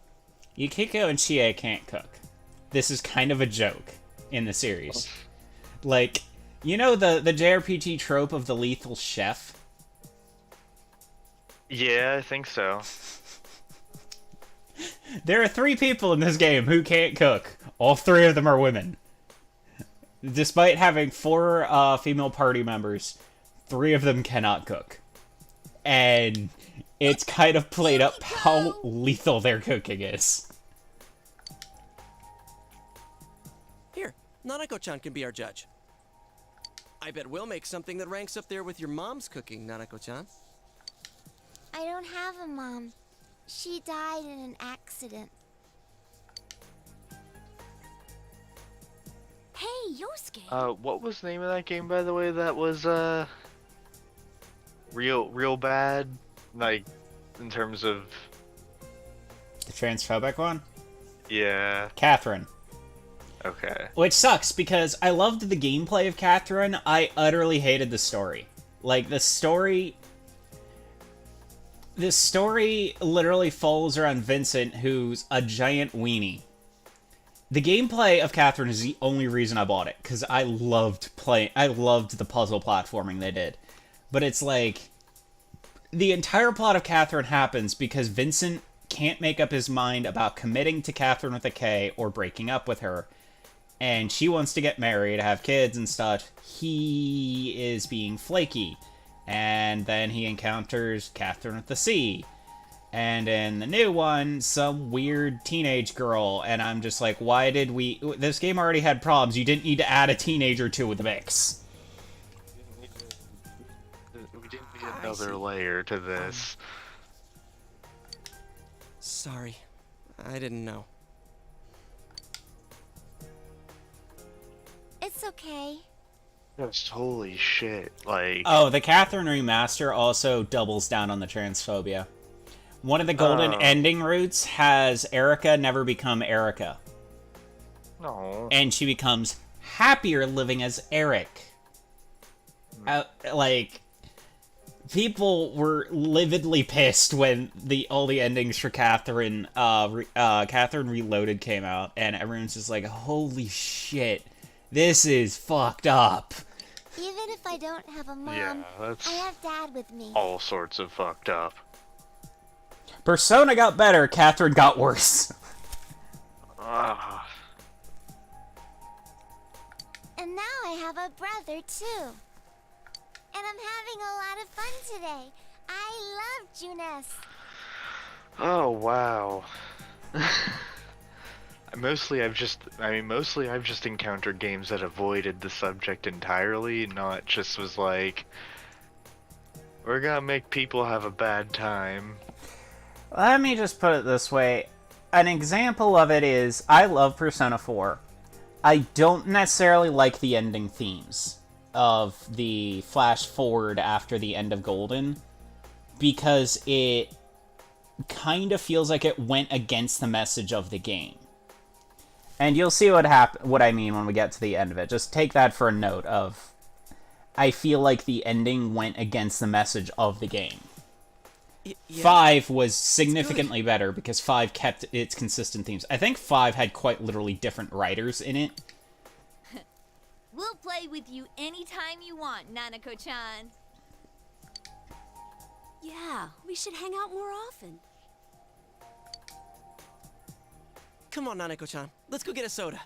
S1: Yukiko and Chie can't cook. This is kind of a joke in the series. Like, you know the JRPG trope of the lethal chef?
S2: Yeah, I think so.
S1: There are 3 people in this game who can't cook. All 3 of them are women. Despite having 4 female party members, 3 of them cannot cook. And it's kind of played up how lethal their cooking is.
S4: Here, Nanako-chan can be our judge. I bet we'll make something that ranks up there with your mom's cooking, Nanako-chan.
S8: I don't have a mom. She died in an accident.
S9: Hey, Yosuke!
S2: What was the name of that game, by the way, that was, real bad? Like, in terms of...
S1: The transphobic one?
S2: Yeah.
S1: Catherine.
S2: Okay.
S1: Which sucks, because I loved the gameplay of Catherine, I utterly hated the story. Like, the story literally falls around Vincent, who's a giant weenie. The gameplay of Catherine is the only reason I bought it, because I loved the puzzle platforming they did. But it's like, the entire plot of Catherine happens because Vincent can't make up his mind about committing to Catherine with a K or breaking up with her. and she wants to get married, have kids and stuff. He is being flaky, and then he encounters Catherine with the C. And in the new one, some weird teenage girl, and I'm just like, why did we... This game already had problems. You didn't need to add a teenager to the mix.
S2: We didn't need another layer to this.
S4: Sorry. I didn't know.
S8: It's okay.
S2: Just holy shit, like...
S1: Oh, the Catherine remaster also doubles down on the transphobia. One of the golden ending routes has Erica never become Erica.
S2: No.
S1: And she becomes happier living as Eric. Like, people were lividly pissed when all the endings for Catherine, Catherine Reloaded came out, and everyone's just like, holy shit, this is fucked up.
S8: Even if I don't have a mom,
S2: Yeah, that's
S8: I have Dad with me.
S2: all sorts of fucked up.
S1: Persona got better, Catherine got worse.
S2: Ah.
S8: And now I have a brother too. And I'm having a lot of fun today. I love Juness.
S2: Oh wow. Mostly I've just encountered games that avoided the subject entirely, not just was like, we're gonna make people have a bad time.
S1: Let me just put it this way. An example of it is, I love Persona 4. I don't necessarily like the ending themes of the flash forward after the end of Golden, because it kind of feels like it went against the message of the game. And you'll see what I mean when we get to the end of it. Just take that for a note of, I feel like the ending went against the message of the game.
S4: Yeah.
S1: 5 was significantly better because 5 kept its consistent themes. I think 5 had quite literally different writers in it.
S5: We'll play with you anytime you want, Nanako-chan.
S9: Yeah, we should hang out more often.
S4: Come on, Nanako-chan. Let's go get a soda.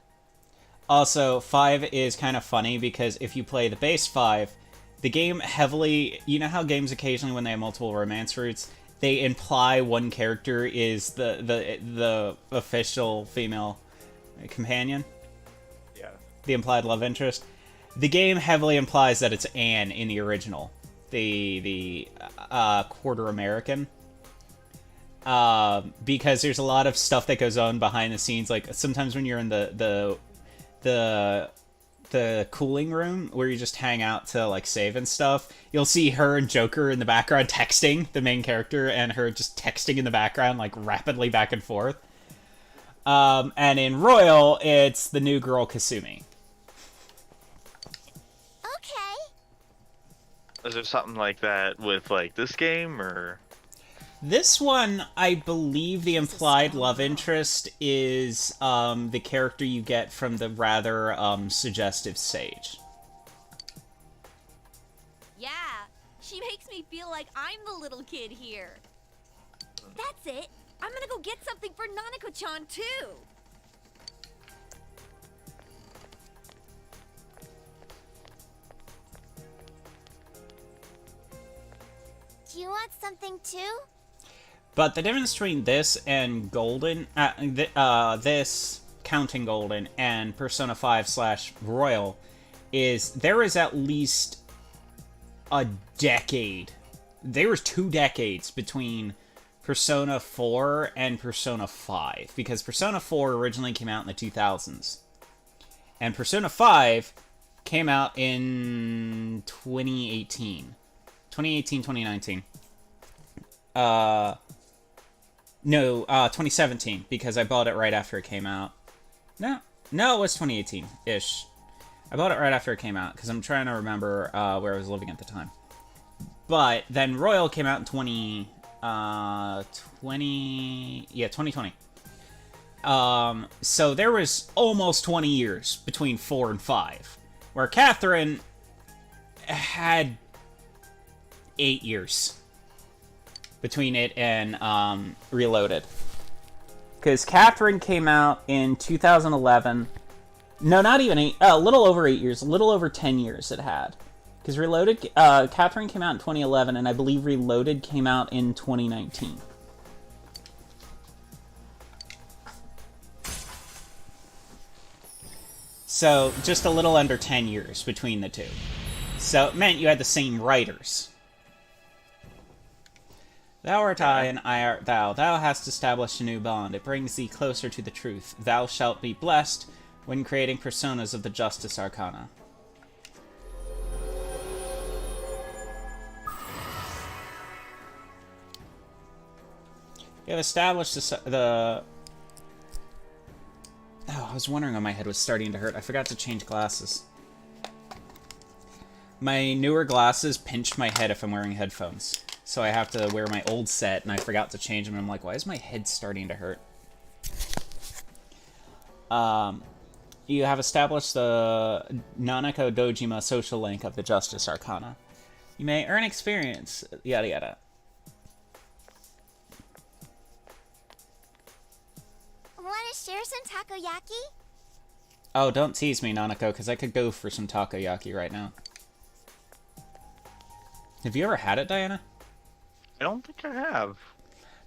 S1: Also, 5 is kind of funny because if you play the base 5, the game heavily... You know how games occasionally, when they have multiple romance routes, they imply one character is the official female companion?
S2: Yeah.
S1: The implied love interest? The game heavily implies that it's Anne in the original. The quarter American. Because there's a lot of stuff that goes on behind the scenes. Like, sometimes when you're in the cooling room where you just hang out to like save and stuff, you'll see her and Joker in the background texting, the main character, and her just texting in the background like rapidly back and forth. And in Royal, it's the new girl Kasumi.
S8: Okay.
S2: Is there something like that with like this game, or?
S1: This one, I believe the implied love interest is the character you get from the rather suggestive Sage.
S5: Yeah, she makes me feel like I'm the little kid here. That's it. I'm gonna go get something for Nanako-chan too.
S8: Do you want something too?
S1: But the difference between this and Golden, this counting Golden and Persona 5/Royal, is there is at least a decade. There was 2 decades between Persona 4 and Persona 5, because Persona 4 originally came out in the 2000s, and Persona 5 came out in 2018, 2019. No, 2017, because I bought it right after it came out. No, it was 2018-ish. I bought it right after it came out, because I'm trying to remember where I was living at the time. But then Royal came out in 2020. So there was almost 20 years between 4 and 5, where Catherine had 8 years between it and Reloaded. Because Catherine came out in 2011, No, not even 8. A little over 8 years. A little over 10 years it had. Because Reloaded, Catherine came out in 2011, and I believe Reloaded came out in 2019. So, just a little under 10 years between the two. So, it meant you had the same writers. Thou art I, and I art thou. Thou hast established a new bond. It brings thee closer to the truth. Thou shalt be blessed when creating personas of the Justice Arcana. You have established the... Oh, I was wondering why my head was starting to hurt. I forgot to change glasses. My newer glasses pinch my head if I'm wearing headphones. So I have to wear my old set, and I forgot to change them. And I'm like, why is my head starting to hurt? You have established the Nanako Dojima social link of the Justice Arcana. You may earn experience, yada yada.
S8: Wanna share some takoyaki?
S1: Oh, don't tease me, Nanako, because I could go for some takoyaki right now. Have you ever had it, Diana?
S2: I don't think I have.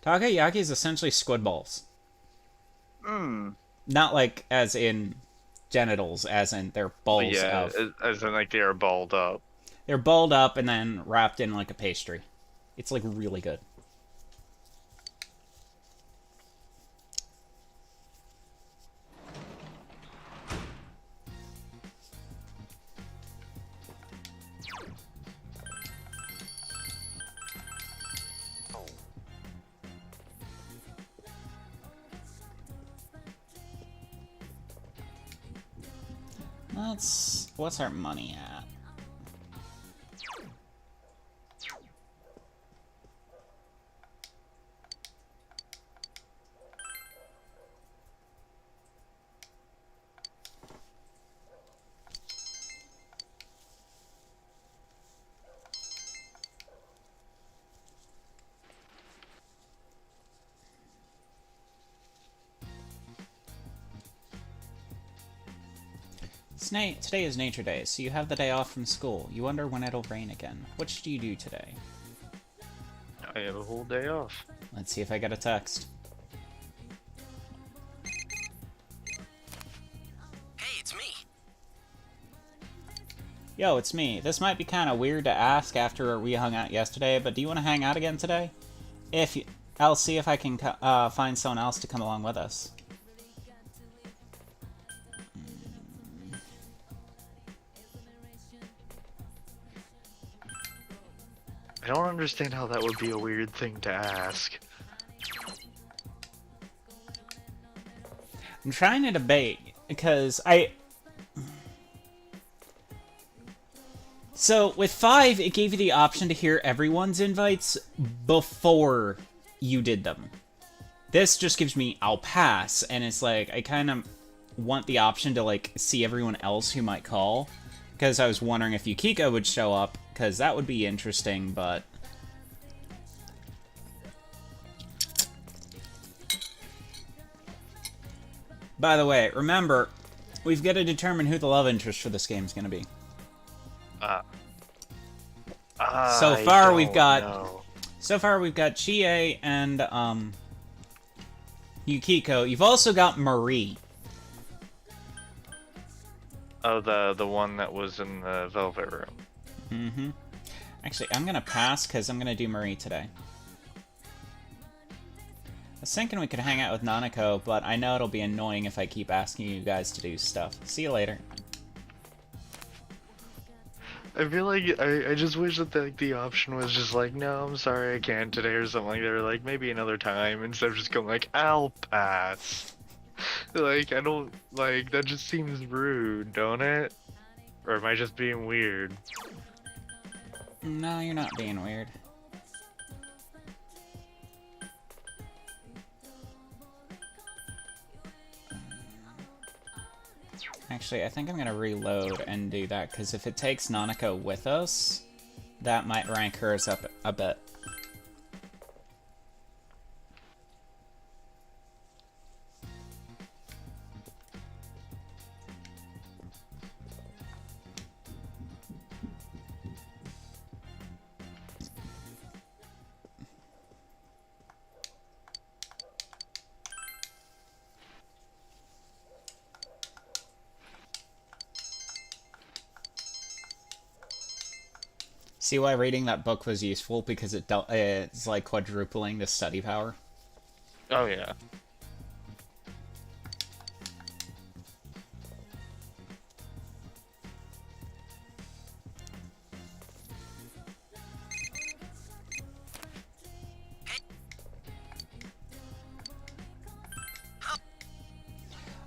S1: Takoyaki is essentially squid balls. Not like as in genitals, as in they're balls of...
S2: as in like they are balled up.
S1: They're balled up and then wrapped in like a pastry. It's like really good. What's our money at? Today is Nature Day, so you have the day off from school. You wonder when it'll rain again. What should you do today?
S2: I have a whole day off.
S1: Let's see if I get a text.
S4: Hey, it's me.
S1: Yo, it's me. This might be kind of weird to ask after we hung out yesterday, but do you want to hang out again today? I'll see if I can find someone else to come along with us.
S2: I don't understand how that would be a weird thing to ask.
S1: I'm trying to debate, because So, with 5, it gave you the option to hear everyone's invites before you did them. This just gives me, I'll pass, and it's like, I kind of want the option to, like, see everyone else who might call. Because I was wondering if Yukiko would show up, because that would be interesting, but... By the way, remember, we've got to determine who the love interest for this game is going to be. So far we've got Chie and Yukiko. You've also got Marie.
S2: Oh, the one that was in the Velvet Room.
S1: Mm-hmm. Actually, I'm gonna pass because I'm gonna do Marie today. I was thinking we could hang out with Nanako, but I know it'll be annoying if I keep asking you guys to do stuff. See you later.
S2: I feel like I just wish that the option was just like, no, I'm sorry, I can't today or something like that, or like maybe another time, instead of just going like, I'll pass. Like, I don't, like, that just seems rude, don't it? Or am I just being weird?
S1: No, you're not being weird. Actually, I think I'm gonna reload and do that, because if it takes Nanako with us, that might rank hers up a bit. See why reading that book was useful? Because it's like quadrupling the study power.
S2: Oh yeah.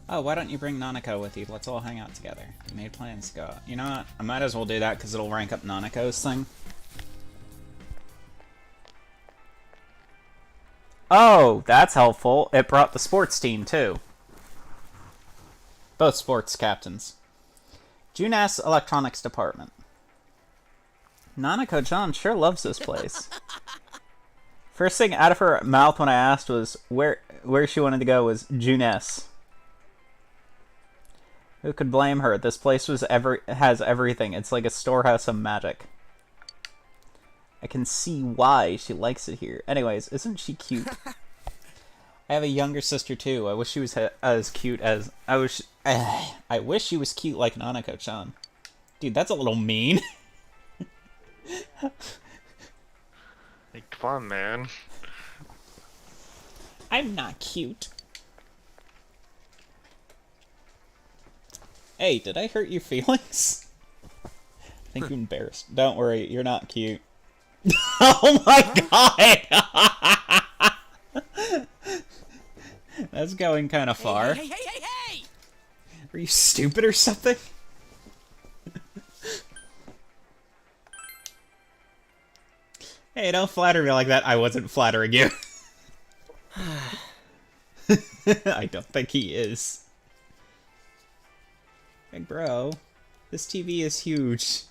S1: Oh, why don't you bring Nanako with you? Let's all hang out together. We made plans to go out. You know what? I might as well do that because it'll rank up Nanako's thing. Oh, that's helpful. It brought the sports team, too. Both sports captains. Junas Electronics Department. Nanako-chan sure loves this place. First thing out of her mouth when I asked was where she wanted to go was Junes. Who could blame her? This place has everything. It's like a storehouse of magic. I can see why she likes it here. Anyways, isn't she cute? I have a younger sister too. I wish she was as cute as I wish she was cute like Nanako-chan. Dude, that's a little mean.
S2: Like, come on, man.
S1: I'm not cute. Hey, did I hurt your feelings? I think you're embarrassed. Don't worry, you're not cute. Oh my god! That's going kind of far.
S4: Hey!
S1: Are you stupid or something? Hey, don't flatter me like that. I wasn't flattering you. I don't think he is. Like, bro, this TV is huge.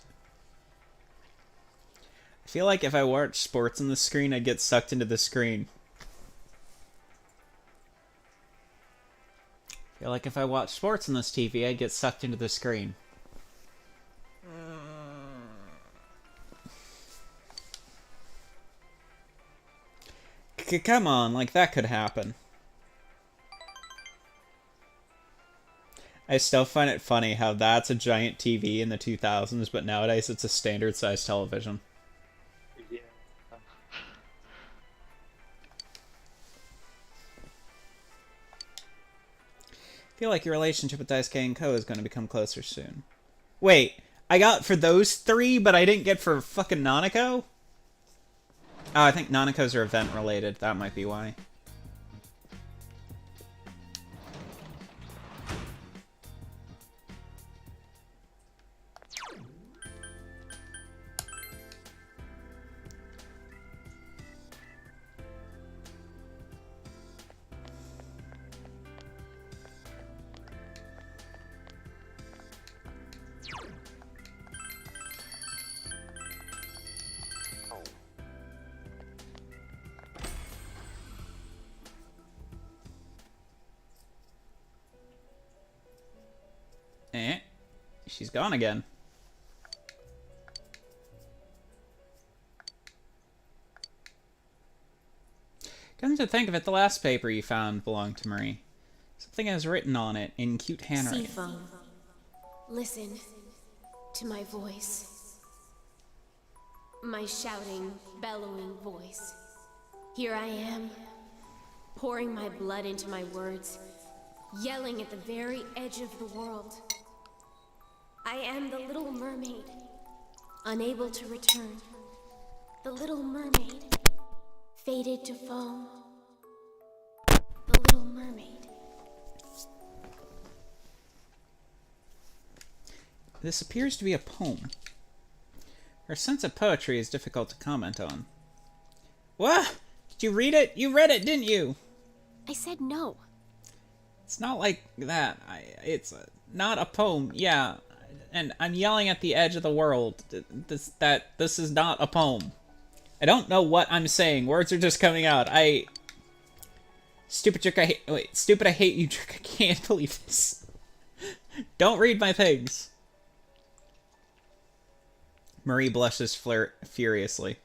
S1: I feel like if I watch sports on the screen, I'd get sucked into the screen. I feel like if I watch sports on this TV, I'd get sucked into the screen. Come on, like that could happen. I still find it funny how that's a giant TV in the 2000s, but nowadays it's a standard size television.
S2: Yeah.
S1: I feel like your relationship with Daisuke and Ko is going to become closer soon. Wait, I got for those three, but I didn't get for fucking Nanako? Oh, I think Nanako's are event related. That might be why. She's gone again. Come to think of it, the last paper you found belonged to Marie. Something has written on it in cute handwriting.
S9: Seafoam, listen to my voice. My shouting, bellowing voice. Here I am, pouring my blood into my words, yelling at the very edge of the world. I am the Little Mermaid, unable to return. The Little Mermaid, fated to foam. The Little Mermaid.
S1: This appears to be a poem. Her sense of poetry is difficult to comment on. What? Did you read it? You read it, didn't you?
S9: I said no.
S1: It's not like that. It's not a poem. Yeah. And I'm yelling at the edge of the world. This is not a poem. I don't know what I'm saying. Words are just coming out. Stupid jerk, stupid, I hate you jerk. I can't believe this. Don't read my things. Marie blushes furiously.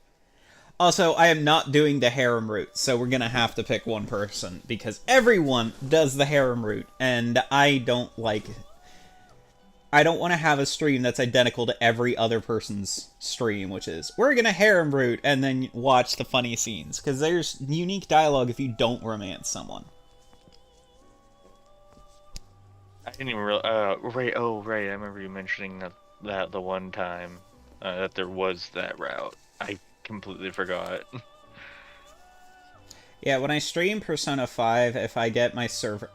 S1: Also, I am not doing the harem route, so we're gonna have to pick one person, because everyone does the harem route, and I don't like I don't want to have a stream that's identical to every other person's stream, which is, we're gonna harem root and then watch the funny scenes. Because there's unique dialogue if you don't romance someone.
S2: I didn't even real. Right. Oh, right. I remember you mentioning that the one time that there was that route. I completely forgot.
S1: Yeah, when I stream Persona 5, if I get my server,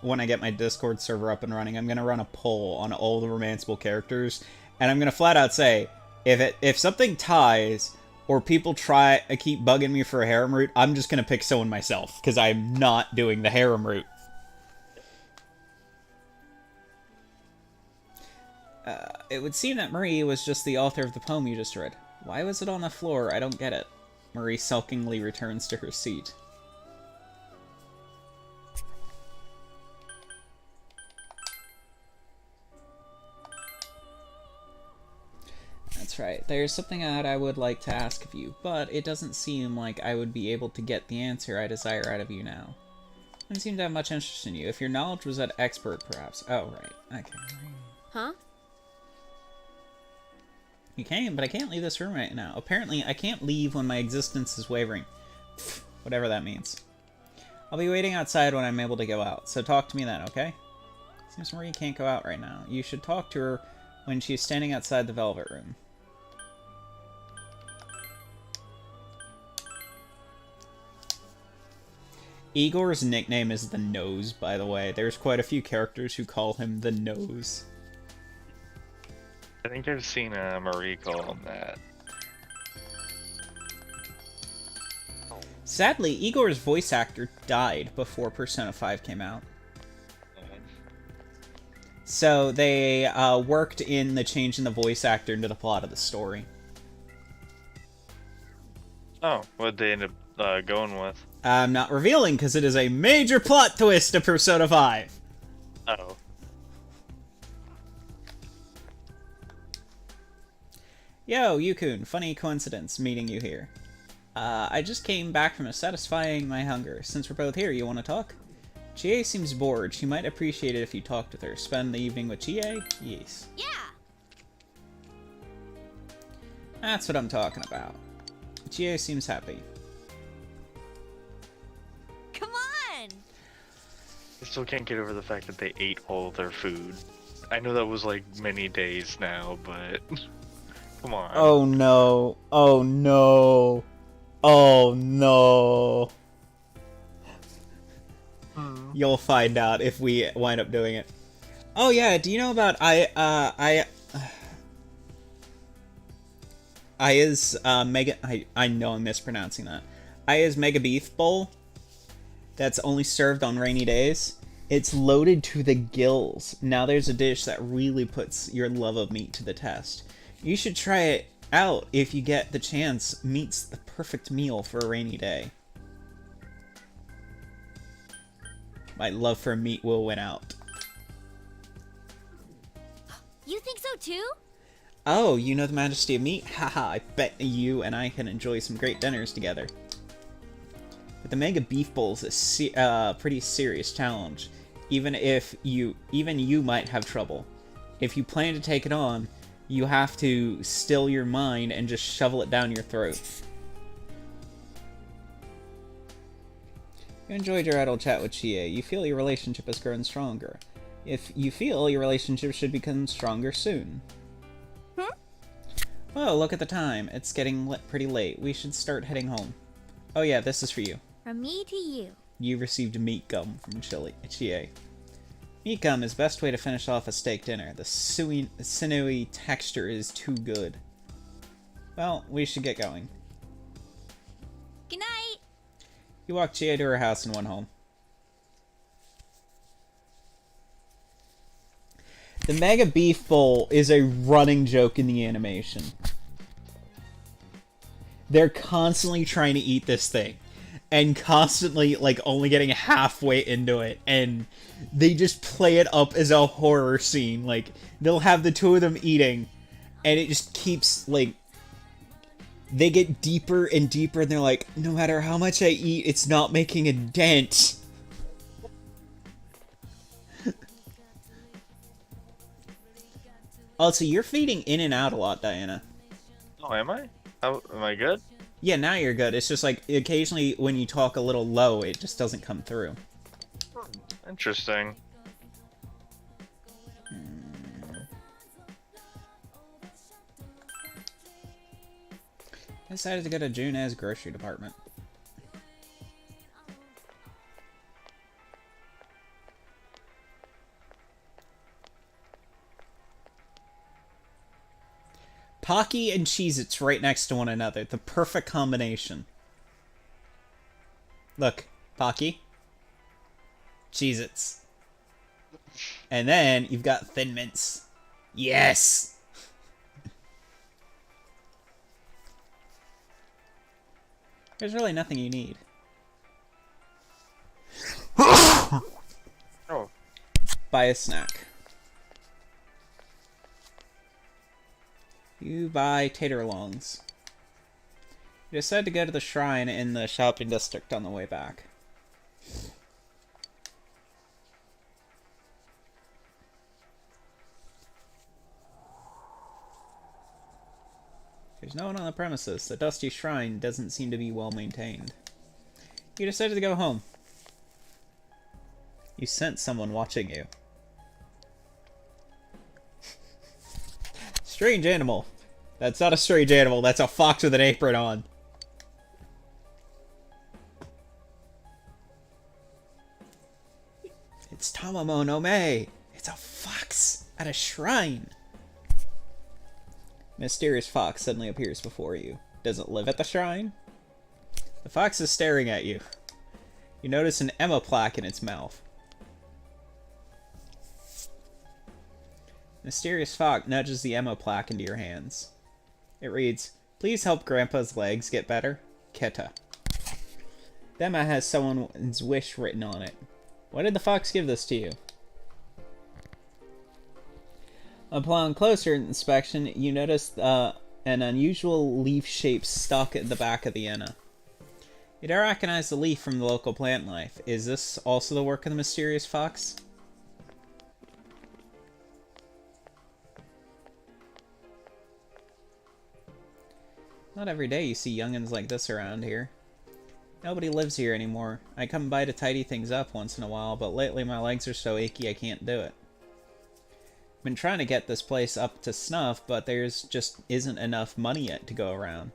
S1: when I get my Discord server up and running, I'm gonna run a poll on all the romanceable characters, and I'm gonna flat out say, if something ties or people keep bugging me for a harem route, I'm just gonna pick someone myself because I'm not doing the harem route. It would seem that Marie was just the author of the poem you just read. Why was it on the floor? I don't get it. Marie sulkingly returns to her seat. That's right. There's something that I would like to ask of you, but it doesn't seem like I would be able to get the answer I desire out of you now. I don't seem to have much interest in you. If your knowledge was at expert, perhaps. Oh, right. Okay.
S9: Huh?
S1: You can, but I can't leave this room right now. Apparently, I can't leave when my existence is wavering. Whatever that means. I'll be waiting outside when I'm able to go out, so talk to me then, okay? Seems Marie can't go out right now. You should talk to her when she's standing outside the Velvet Room. Igor's nickname is the Nose, by the way. There's quite a few characters who call him the Nose.
S2: I think I've seen Marie call him that.
S1: Sadly, Igor's voice actor died before Persona 5 came out. So they worked in the change in the voice actor into the plot of the story.
S2: Oh, what'd they end up going with?
S1: I'm not revealing because it is a major plot twist to Persona 5.
S2: Oh.
S1: Yo, Yukun, funny coincidence meeting you here. I just came back from satisfying my hunger. Since we're both here, you want to talk? Chie seems bored. She might appreciate it if you talked with her. Spend the evening with Chie? Yes.
S5: Yeah.
S1: That's what I'm talking about. Chie seems happy.
S5: Come on.
S2: I still can't get over the fact that they ate all their food. I know that was like many days now, but come on.
S1: Oh no. Oh no. Oh no. You'll find out if we wind up doing it. Oh yeah, do you know about Aya's mega I know I'm mispronouncing that. Aya's Mega Beef Bowl that's only served on rainy days. It's loaded to the gills. Now there's a dish that really puts your love of meat to the test. You should try it out if you get the chance. Meat's the perfect meal for a rainy day. My love for meat will win out.
S5: You think so too?
S1: Oh, you know the majesty of meat? Haha, I bet you and I can enjoy some great dinners together. But the Mega Beef Bowl is a pretty serious challenge. Even you might have trouble. If you plan to take it on, you have to still your mind and just shovel it down your throat. You enjoyed your idle chat with Chie. You feel your relationship has grown stronger. If you feel your relationship should become stronger soon. Well, look at the time. It's getting pretty late. We should start heading home. Oh yeah, this is for you.
S5: From me to you.
S1: You received meat gum from Chie. Meat gum is the best way to finish off a steak dinner. The sinewy texture is too good. Well, we should get going.
S5: Good night.
S1: You walked Chie to her house and went home. The Mega Beef Bowl is a running joke in the animation. They're constantly trying to eat this thing. And constantly, like, only getting halfway into it. And they just play it up as a horror scene. Like, they'll have the two of them eating. And it just keeps, like... They get deeper and deeper, and they're like, no matter how much I eat, it's not making a dent. Also, you're fading in and out a lot, Diana.
S2: Oh, am I? How, am I good?
S1: Yeah, now you're good. It's just like, occasionally when you talk a little low, it just doesn't come through.
S2: Interesting.
S1: I decided to go to June's grocery department. Pocky and Cheez-Its right next to one another. The perfect combination. Look, Pocky. Cheez-Its. And then you've got Thin Mints. Yes! There's really nothing you need.
S2: Oh.
S1: Buy a snack. You buy tater-longs. You decide to go to the shrine in the shopping district on the way back. There's no one on the premises. The dusty shrine doesn't seem to be well maintained. You decided to go home. You sense someone watching you. Strange animal. That's not a strange animal. That's a fox with an apron on. It's Tamamo no Mei. It's a fox at a shrine. Mysterious fox suddenly appears before you. Does it live at the shrine? The fox is staring at you. You notice an Emma plaque in its mouth. Mysterious fox nudges the Emma plaque into your hands. It reads, "Please help Grandpa's legs get better. Keta." The Emma has someone's wish written on it. Why did the fox give this to you? Upon closer inspection, you notice an unusual leaf-shaped stalk at the back of the Enna. You don't recognize the leaf from the local plant life. Is this also the work of the mysterious fox? Not every day you see young'uns like this around here. Nobody lives here anymore. I come by to tidy things up once in a while, but lately my legs are so achy I can't do it. I've been trying to get this place up to snuff, but there's just isn't enough money yet to go around.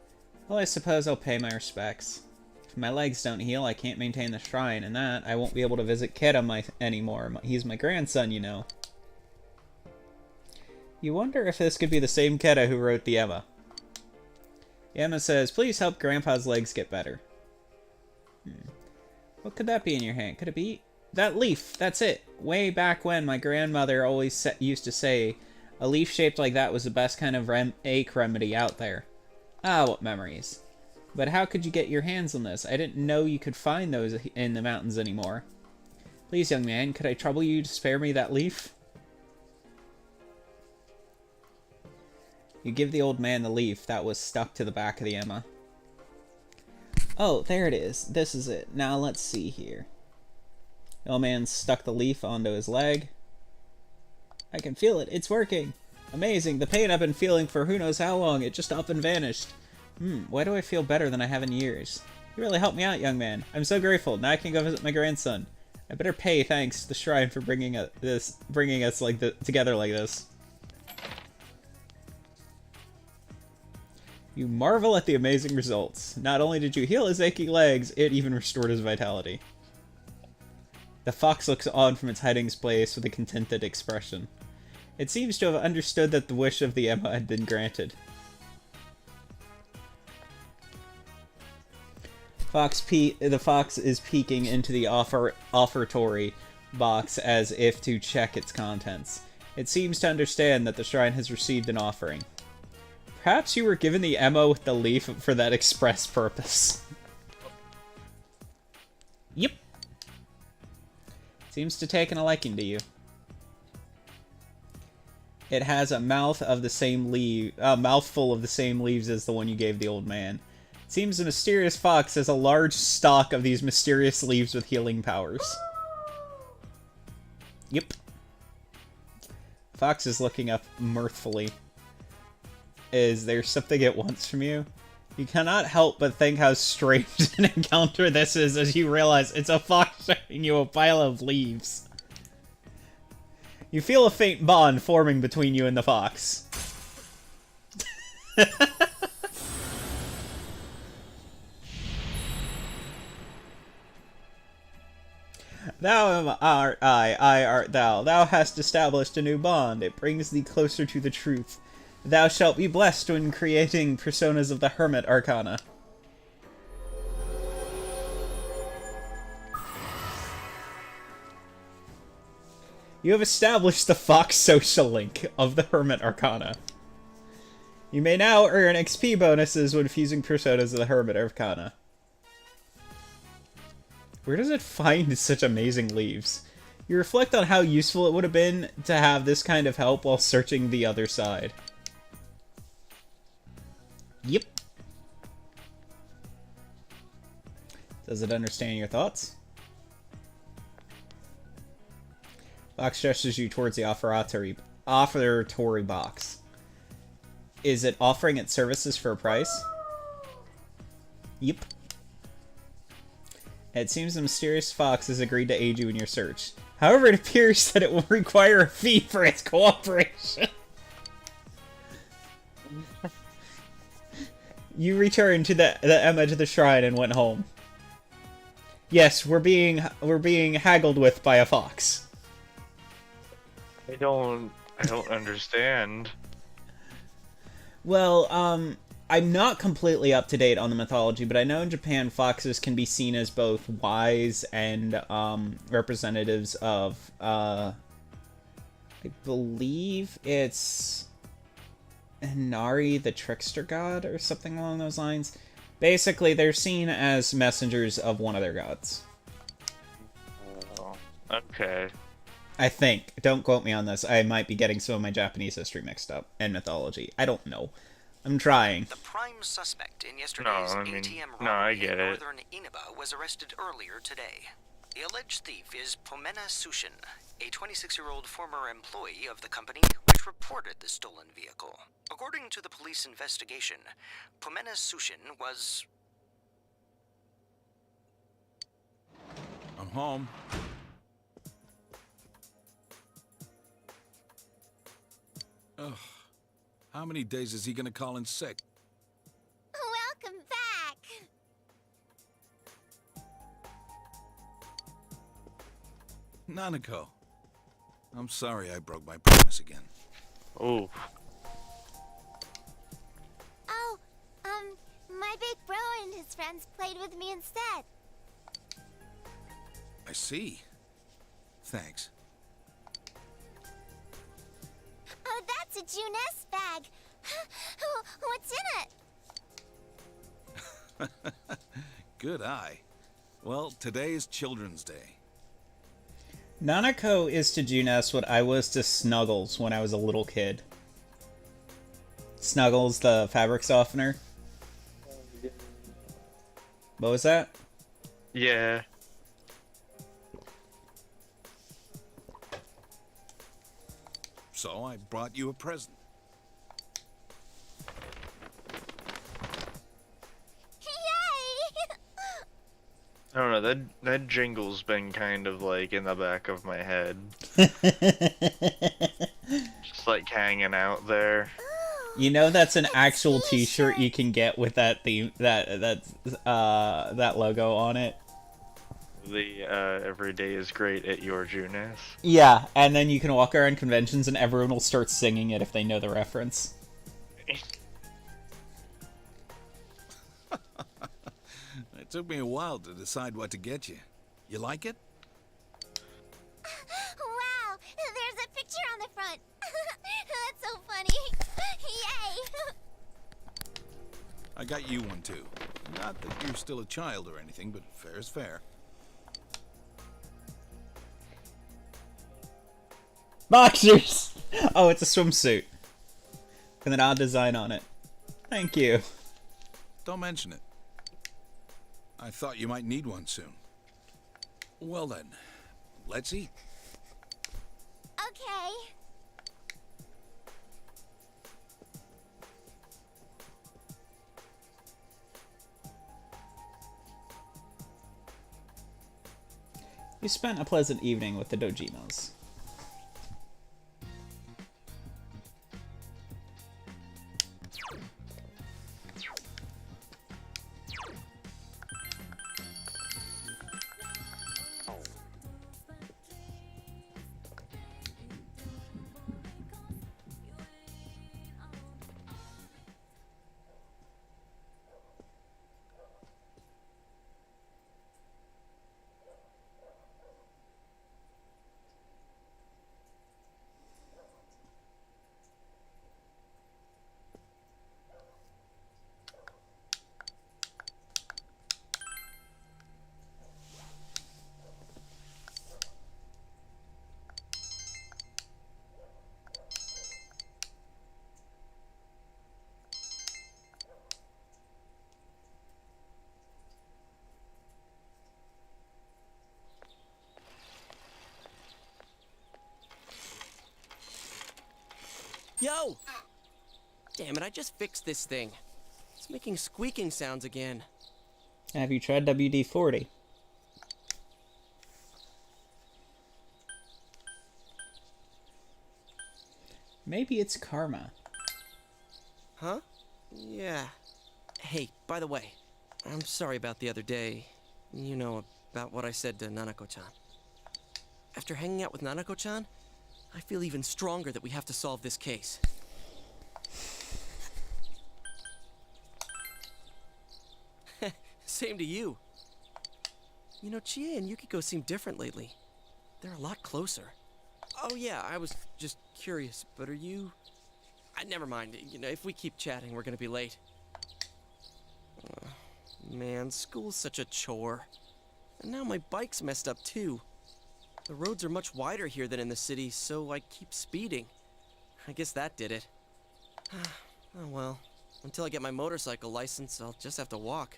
S1: Well, I suppose I'll pay my respects. If my legs don't heal, I can't maintain the shrine, and that, I won't be able to visit Keta anymore. He's my grandson, you know. You wonder if this could be the same Keta who wrote the Emma. The Emma says, "Please help Grandpa's legs get better." What could that be in your hand? Could it be that leaf? That's it. Way back when, my grandmother always used to say, a leaf shaped like that was the best kind of ache remedy out there. Ah, what memories. But how could you get your hands on this? I didn't know you could find those in the mountains anymore. Please, young man, could I trouble you to spare me that leaf? You give the old man the leaf that was stuck to the back of the Emma. Oh, there it is. This is it. Now let's see here. The old man stuck the leaf onto his leg. I can feel it. It's working. Amazing. The pain I've been feeling for who knows how long. It just up and vanished. Why do I feel better than I have in years? You really helped me out, young man. I'm so grateful. Now I can go visit my grandson. I better pay thanks to the shrine for bringing us together like this. You marvel at the amazing results. Not only did you heal his aching legs, it even restored his vitality. The fox looks on from its hiding place with a contented expression. It seems to have understood that the wish of the Emma had been granted. The fox is peeking into the offertory box as if to check its contents. It seems to understand that the shrine has received an offering. Perhaps you were given the Emma with the leaf for that express purpose. Yep. Seems to take a liking to you. It has a mouthful of the same leaves as the one you gave the old man. It seems the mysterious fox has a large stock of these mysterious leaves with healing powers. Yep. Fox is looking up mirthfully. Is there something it wants from you? You cannot help but think how strange an encounter this is as you realize it's a fox showing you a pile of leaves. You feel a faint bond forming between you and the fox. Thou am I art thou. Thou hast established a new bond. It brings thee closer to the truth. Thou shalt be blessed when creating personas of the Hermit Arcana. You have established the Fox social link of the Hermit Arcana. You may now earn XP bonuses when fusing personas of the Hermit Arcana. Where does it find such amazing leaves? You reflect on how useful it would have been to have this kind of help while searching the other side. Yep. Does it understand your thoughts? Box gestures you towards the offertory box. Is it offering its services for a price? Yep. It seems the mysterious fox has agreed to aid you in your search. However, it appears that it will require a fee for its cooperation. You returned to the image of the shrine and went home. Yes, we're being haggled with by a fox.
S2: I don't understand.
S1: Well, I'm not completely up to date on the mythology, but I know in Japan foxes can be seen as both wise and representatives of, I believe it's Inari, the trickster god, or something along those lines. Basically, they're seen as messengers of one of their gods.
S2: Oh, okay.
S1: I think. Don't quote me on this. I might be getting some of my Japanese history mixed up, and mythology. I don't know. I'm trying.
S6: The prime suspect in yesterday's ATM
S2: no, I
S6: robbery
S2: get
S6: in
S2: it.
S6: northern Inaba was arrested earlier today. The alleged thief is Pomena Sushin, a 26-year-old former employee of the company which reported the stolen vehicle. According to the police investigation, Pomena Sushin was...
S10: I'm home. Ugh. How many days is he gonna call in sick?
S8: Welcome back.
S10: Nanako. I'm sorry I broke my promise again.
S2: Oh.
S8: Oh, my big bro and his friends played with me instead.
S10: I see. Thanks.
S8: Oh, that's a Juness bag. What's in it?
S10: Good eye. Well, today is Children's Day.
S1: Nanako is to Juness what I was to Snuggles when I was a little kid. Snuggles, the fabric softener. What was that?
S2: Yeah.
S10: So I brought you a present.
S8: Yay!
S2: I don't know, that jingle's been kind of like in the back of my head. Just like hanging out there.
S1: You know that's an actual T-shirt you can get with that theme, that logo on it.
S2: The every day is great at your Juness.
S1: Yeah, and then you can walk around conventions and everyone will start singing it if they know the reference.
S10: It took me a while to decide what to get you. You like it?
S8: Wow, there's a picture on the front. That's so funny. Yay!
S10: I got you one too. Not that you're still a child or anything, but fair's fair.
S1: Boxers! Oh, it's a swimsuit. With an odd design on it. Thank you.
S10: Don't mention it. I thought you might need one soon. Well then, let's eat.
S8: Okay.
S1: You spent a pleasant evening with the Dojimos.
S4: Yo! Damn it, I just fixed this thing. It's making squeaking sounds again.
S1: Have you tried WD-40? Maybe it's karma.
S4: Huh? Yeah. Hey, by the way, I'm sorry about the other day. You know, about what I said to Nanako-chan. After hanging out with Nanako-chan, I feel even stronger that we have to solve this case. Same to you. You know, Chie and Yukiko seem different lately. They're a lot closer. Oh yeah, I was just curious, but are you... never mind. You know, if we keep chatting, we're gonna be late. Man, school's such a chore. And now my bike's messed up too. The roads are much wider here than in the city, so I keep speeding. I guess that did it. Oh well. Until I get my motorcycle license, I'll just have to walk.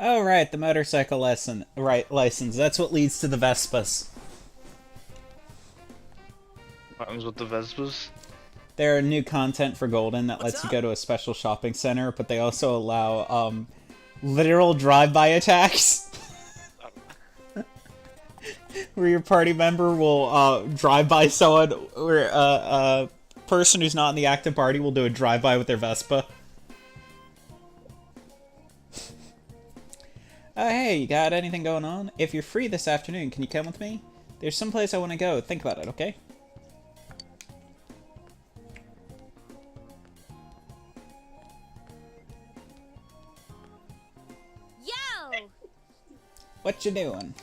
S1: Oh, right, the motorcycle license. That's what leads to the Vespas.
S2: What happens with the Vespas?
S1: There are new content for Golden that lets you go to a special shopping center, but they also allow, literal drive-by attacks. Where your party member will, drive by someone, or, a person who's not in the active party will do a drive-by with their Vespa. Hey, you got anything going on? If you're free this afternoon, can you come with me? There's someplace I want to go. Think about it, okay?
S5: Yo!
S1: What you doing?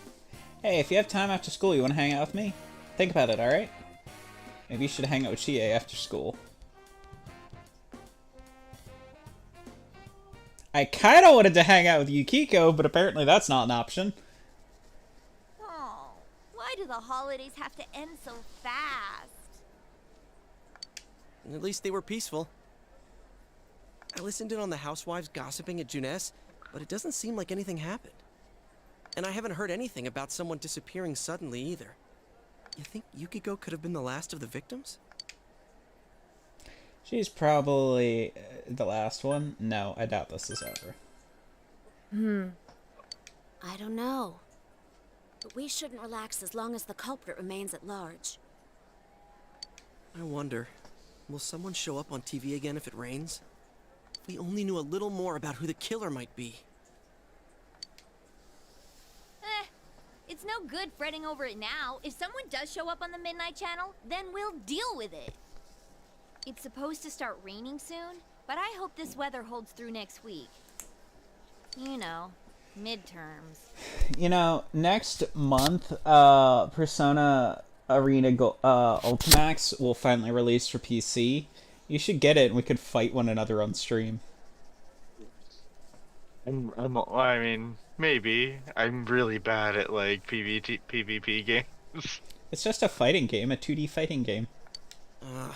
S1: Hey, if you have time after school, you want to hang out with me? Think about it, alright? Maybe you should hang out with Chie after school. I kinda wanted to hang out with Yukiko, but apparently that's not an option.
S5: Oh, why do the holidays have to end so fast?
S4: At least they were peaceful. I listened in on the housewives gossiping at Juness, but it doesn't seem like anything happened. And I haven't heard anything about someone disappearing suddenly either. You think Yukiko could have been the last of the victims?
S1: She's probably the last one. No, I doubt this is over.
S11: I don't know. But we shouldn't relax as long as the culprit remains at large.
S4: I wonder, will someone show up on TV again if it rains? If we only knew a little more about who the killer might be.
S5: It's no good fretting over it now. If someone does show up on the Midnight Channel, then we'll deal with it. It's supposed to start raining soon, but I hope this weather holds through next week. You know, midterms.
S1: You know, next month, Persona Arena Ultimax will finally release for PC. You should get it and we could fight one another on stream.
S2: I mean, maybe. I'm really bad at, like, PvP games.
S1: It's just a fighting game, a 2D fighting game.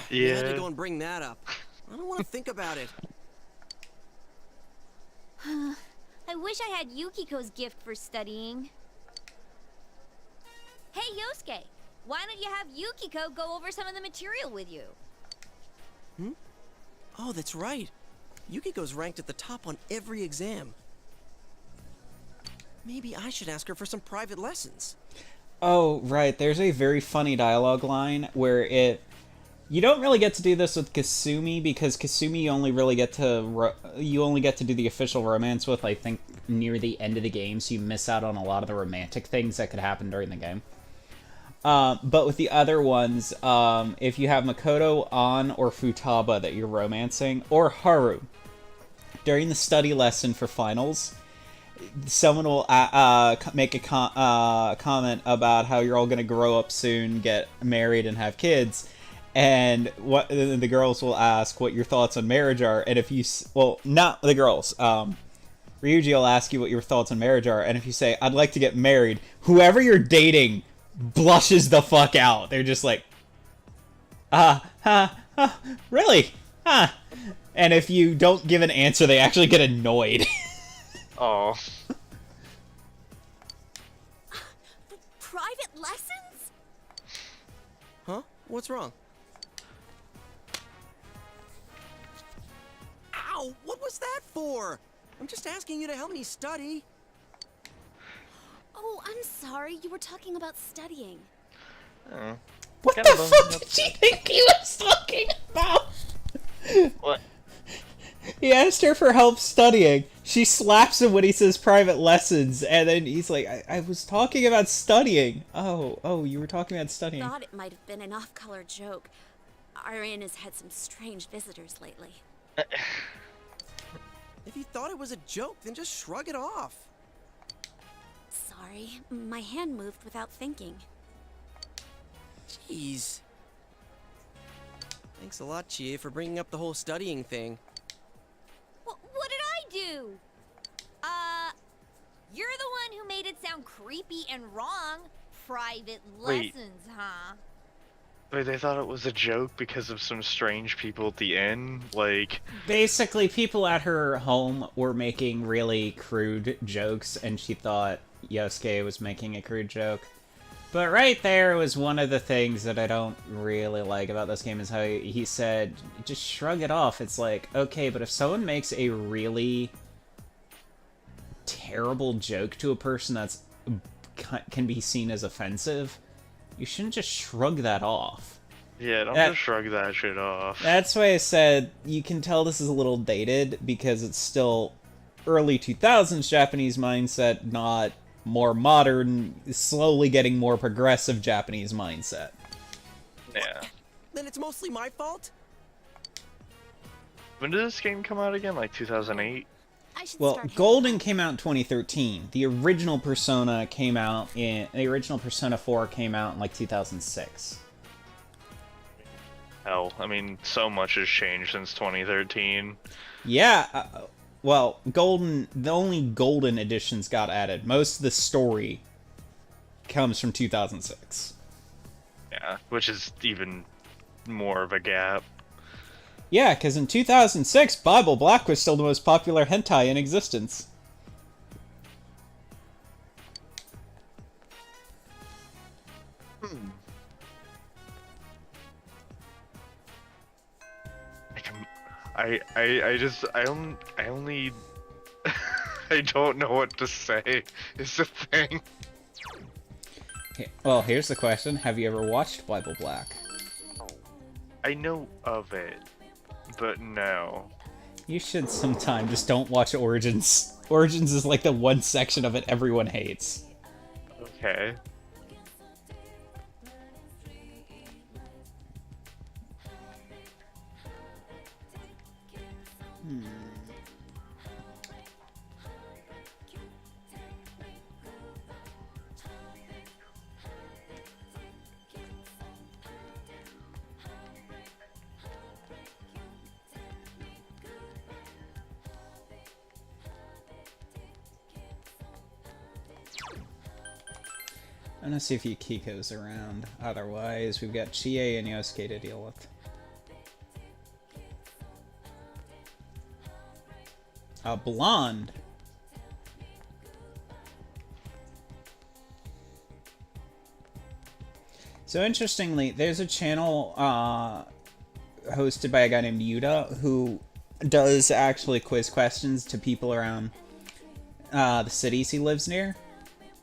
S4: You had to go and bring that up. I don't want to think about it.
S5: I wish I had Yukiko's gift for studying. Hey, Yosuke, why don't you have Yukiko go over some of the material with you?
S4: Oh, that's right. Yukiko's ranked at the top on every exam. Maybe I should ask her for some private lessons.
S1: Oh, right. There's a very funny dialogue line where you don't really get to do this with Kasumi, because Kasumi you only really get to do the official romance with, I think, near the end of the game, so you miss out on a lot of the romantic things that could happen during the game. But with the other ones, if you have Makoto, An, or Futaba that you're romancing, or Haru, during the study lesson for finals, someone will make a comment about how you're all going to grow up soon, get married, and have kids. And the girls will ask what your thoughts on marriage are, and if you... Well, not the girls. Ryuji will ask you what your thoughts on marriage are, and if you say, I'd like to get married, whoever you're dating blushes the fuck out. They're just like, really? And if you don't give an answer, they actually get annoyed.
S2: Oh.
S11: Private lessons?
S4: Huh? What's wrong? Ow! What was that for? I'm just asking you to help me study.
S11: Oh, I'm sorry. You were talking about studying.
S2: Oh.
S1: What the fuck did she think he was talking about?
S2: What?
S1: He asked her for help studying. She slaps him when he says private lessons, and then he's like, I was talking about studying. Oh, you were talking about studying.
S11: Thought it might have been an off-color joke. Arian has had some strange visitors lately.
S4: If you thought it was a joke, then just shrug it off.
S11: Sorry, my hand moved without thinking.
S4: Jeez. Thanks a lot, Chie, for bringing up the whole studying thing.
S5: What did I do? You're the one who made it sound creepy and wrong. Private
S2: Wait.
S5: lessons, huh?
S2: Wait, they thought it was a joke because of some strange people at the end? Like...
S1: Basically, people at her home were making really crude jokes, and she thought Yosuke was making a crude joke. But right there was one of the things that I don't really like about this game, is how he said, just shrug it off. It's like, okay, but if someone makes a really terrible joke to a person that's can be seen as offensive, you shouldn't just shrug that off.
S2: Yeah, don't just shrug that shit off.
S1: That's why I said you can tell this is a little dated, because it's still early 2000s Japanese mindset, not more modern, slowly getting more progressive Japanese mindset.
S2: Yeah.
S4: Then it's mostly my fault?
S2: When did this game come out again? Like 2008?
S1: Well, Golden came out in 2013. The original Persona came out the original Persona 4 came out in like 2006.
S2: Hell, I mean, so much has changed since 2013.
S1: Yeah, well, the only Golden editions got added. Most of the story comes from 2006.
S2: Yeah, which is even more of a gap.
S1: Yeah, because in 2006, Bible Black was still the most popular hentai in existence.
S2: I only I don't know what to say is the thing.
S1: Well, here's the question. Have you ever watched Bible Black?
S2: I know of it, but no.
S1: You should sometime. Just don't watch Origins. Origins is like the one section of it everyone hates.
S2: Okay.
S1: I'm gonna see if Yukiko's around. Otherwise, we've got Chie and Yosuke to deal with. A blonde. So interestingly, there's a channel hosted by a guy named Yuta who does actually quiz questions to people around the cities he lives near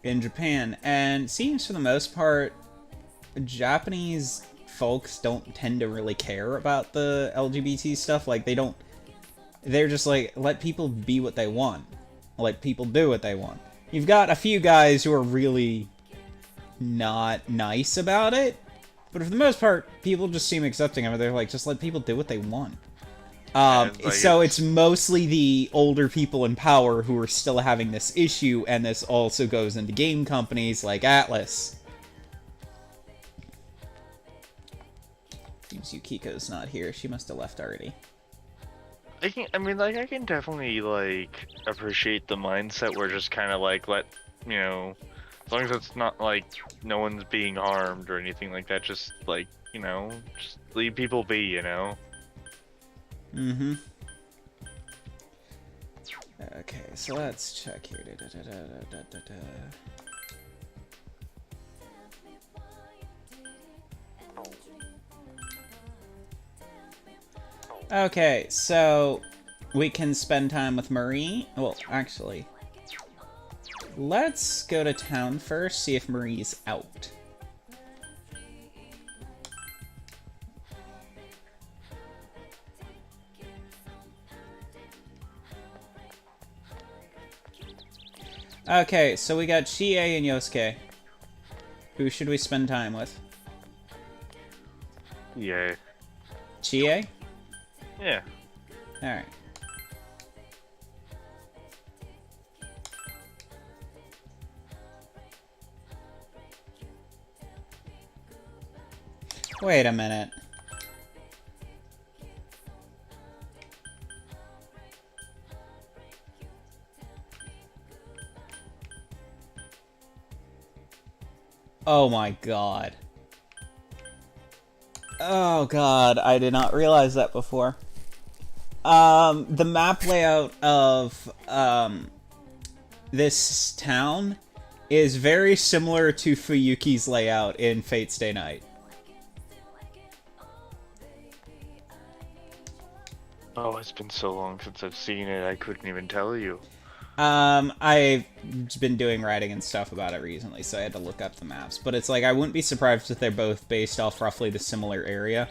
S1: in Japan, and it seems for the most part, Japanese folks don't tend to really care about the LGBT stuff. Like, they're just like, let people be what they want. Let people do what they want. You've got a few guys who are really not nice about it, but for the most part, people just seem accepting of it. They're like, just let people do what they want. So it's mostly the older people in power who are still having this issue, and this also goes into game companies like Atlas. Seems Yukiko's not here. She must have left already.
S2: I can definitely, like, appreciate the mindset where just kind of, like, as long as it's not, like, no one's being harmed or anything like that, just, like, just leave people be,
S1: Mm-hmm. Okay, so let's check here. Okay, so we can spend time with Marie. Well, actually, let's go to town first, see if Marie's out. Okay, so we got Chie and Yosuke. Who should we spend time with?
S2: Yeah.
S1: Chie?
S2: Yeah.
S1: Alright. Wait a minute. Oh my god. Oh god, I did not realize that before. The map layout of, this town is very similar to Fuyuki's layout in Fate Stay Night.
S2: Oh, it's been so long since I've seen it, I couldn't even tell you.
S1: I've been doing writing and stuff about it recently, so I had to look up the maps. But it's like, I wouldn't be surprised if they're both based off roughly the similar area.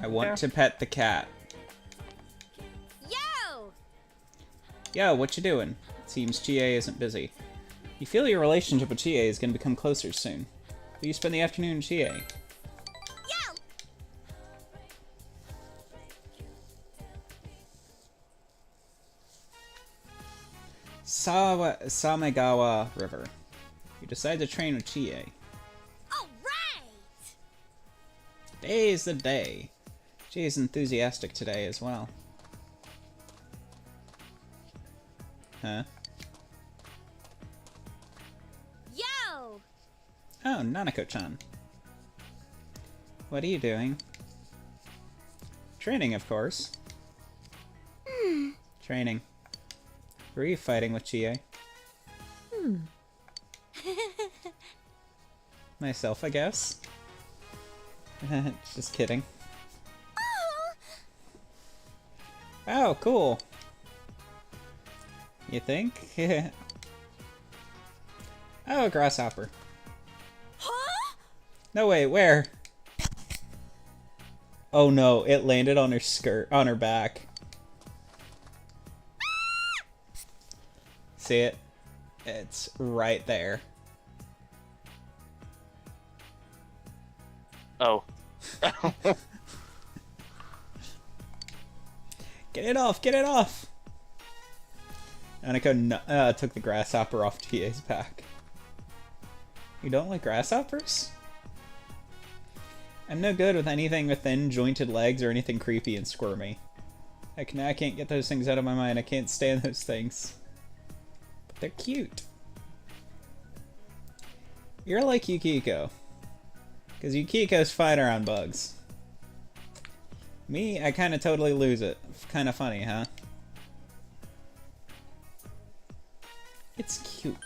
S1: I want to pet the cat.
S5: Yo!
S1: Yo, what you doing? It seems Chie isn't busy. You feel your relationship with Chie is going to become closer soon. Will you spend the afternoon with Chie?
S5: Yo!
S1: Samegawa River. You decide to train with Chie.
S5: All right!
S1: Today's the day. Chie is enthusiastic today as well. Huh?
S5: Yo!
S1: Oh, Nanako-chan. What are you doing? Training, of course. Training. Who are you fighting with, Chie? Myself, I guess. Just kidding. Oh, cool. You think? Oh, a grasshopper.
S5: Huh?
S1: No, wait, where? Oh no, it landed on her skirt, on her back. See it? It's right there.
S2: Oh.
S1: Get it off! Get it off! Aniko took the grasshopper off TA's back. You don't like grasshoppers? I'm no good with anything with thin, jointed legs or anything creepy and squirmy. I can't get those things out of my mind. I can't stand those things. But they're cute. You're like Yukiko. Because Yukiko's fine around bugs. Me, I kind of totally lose it. Kind of funny, huh? It's cute.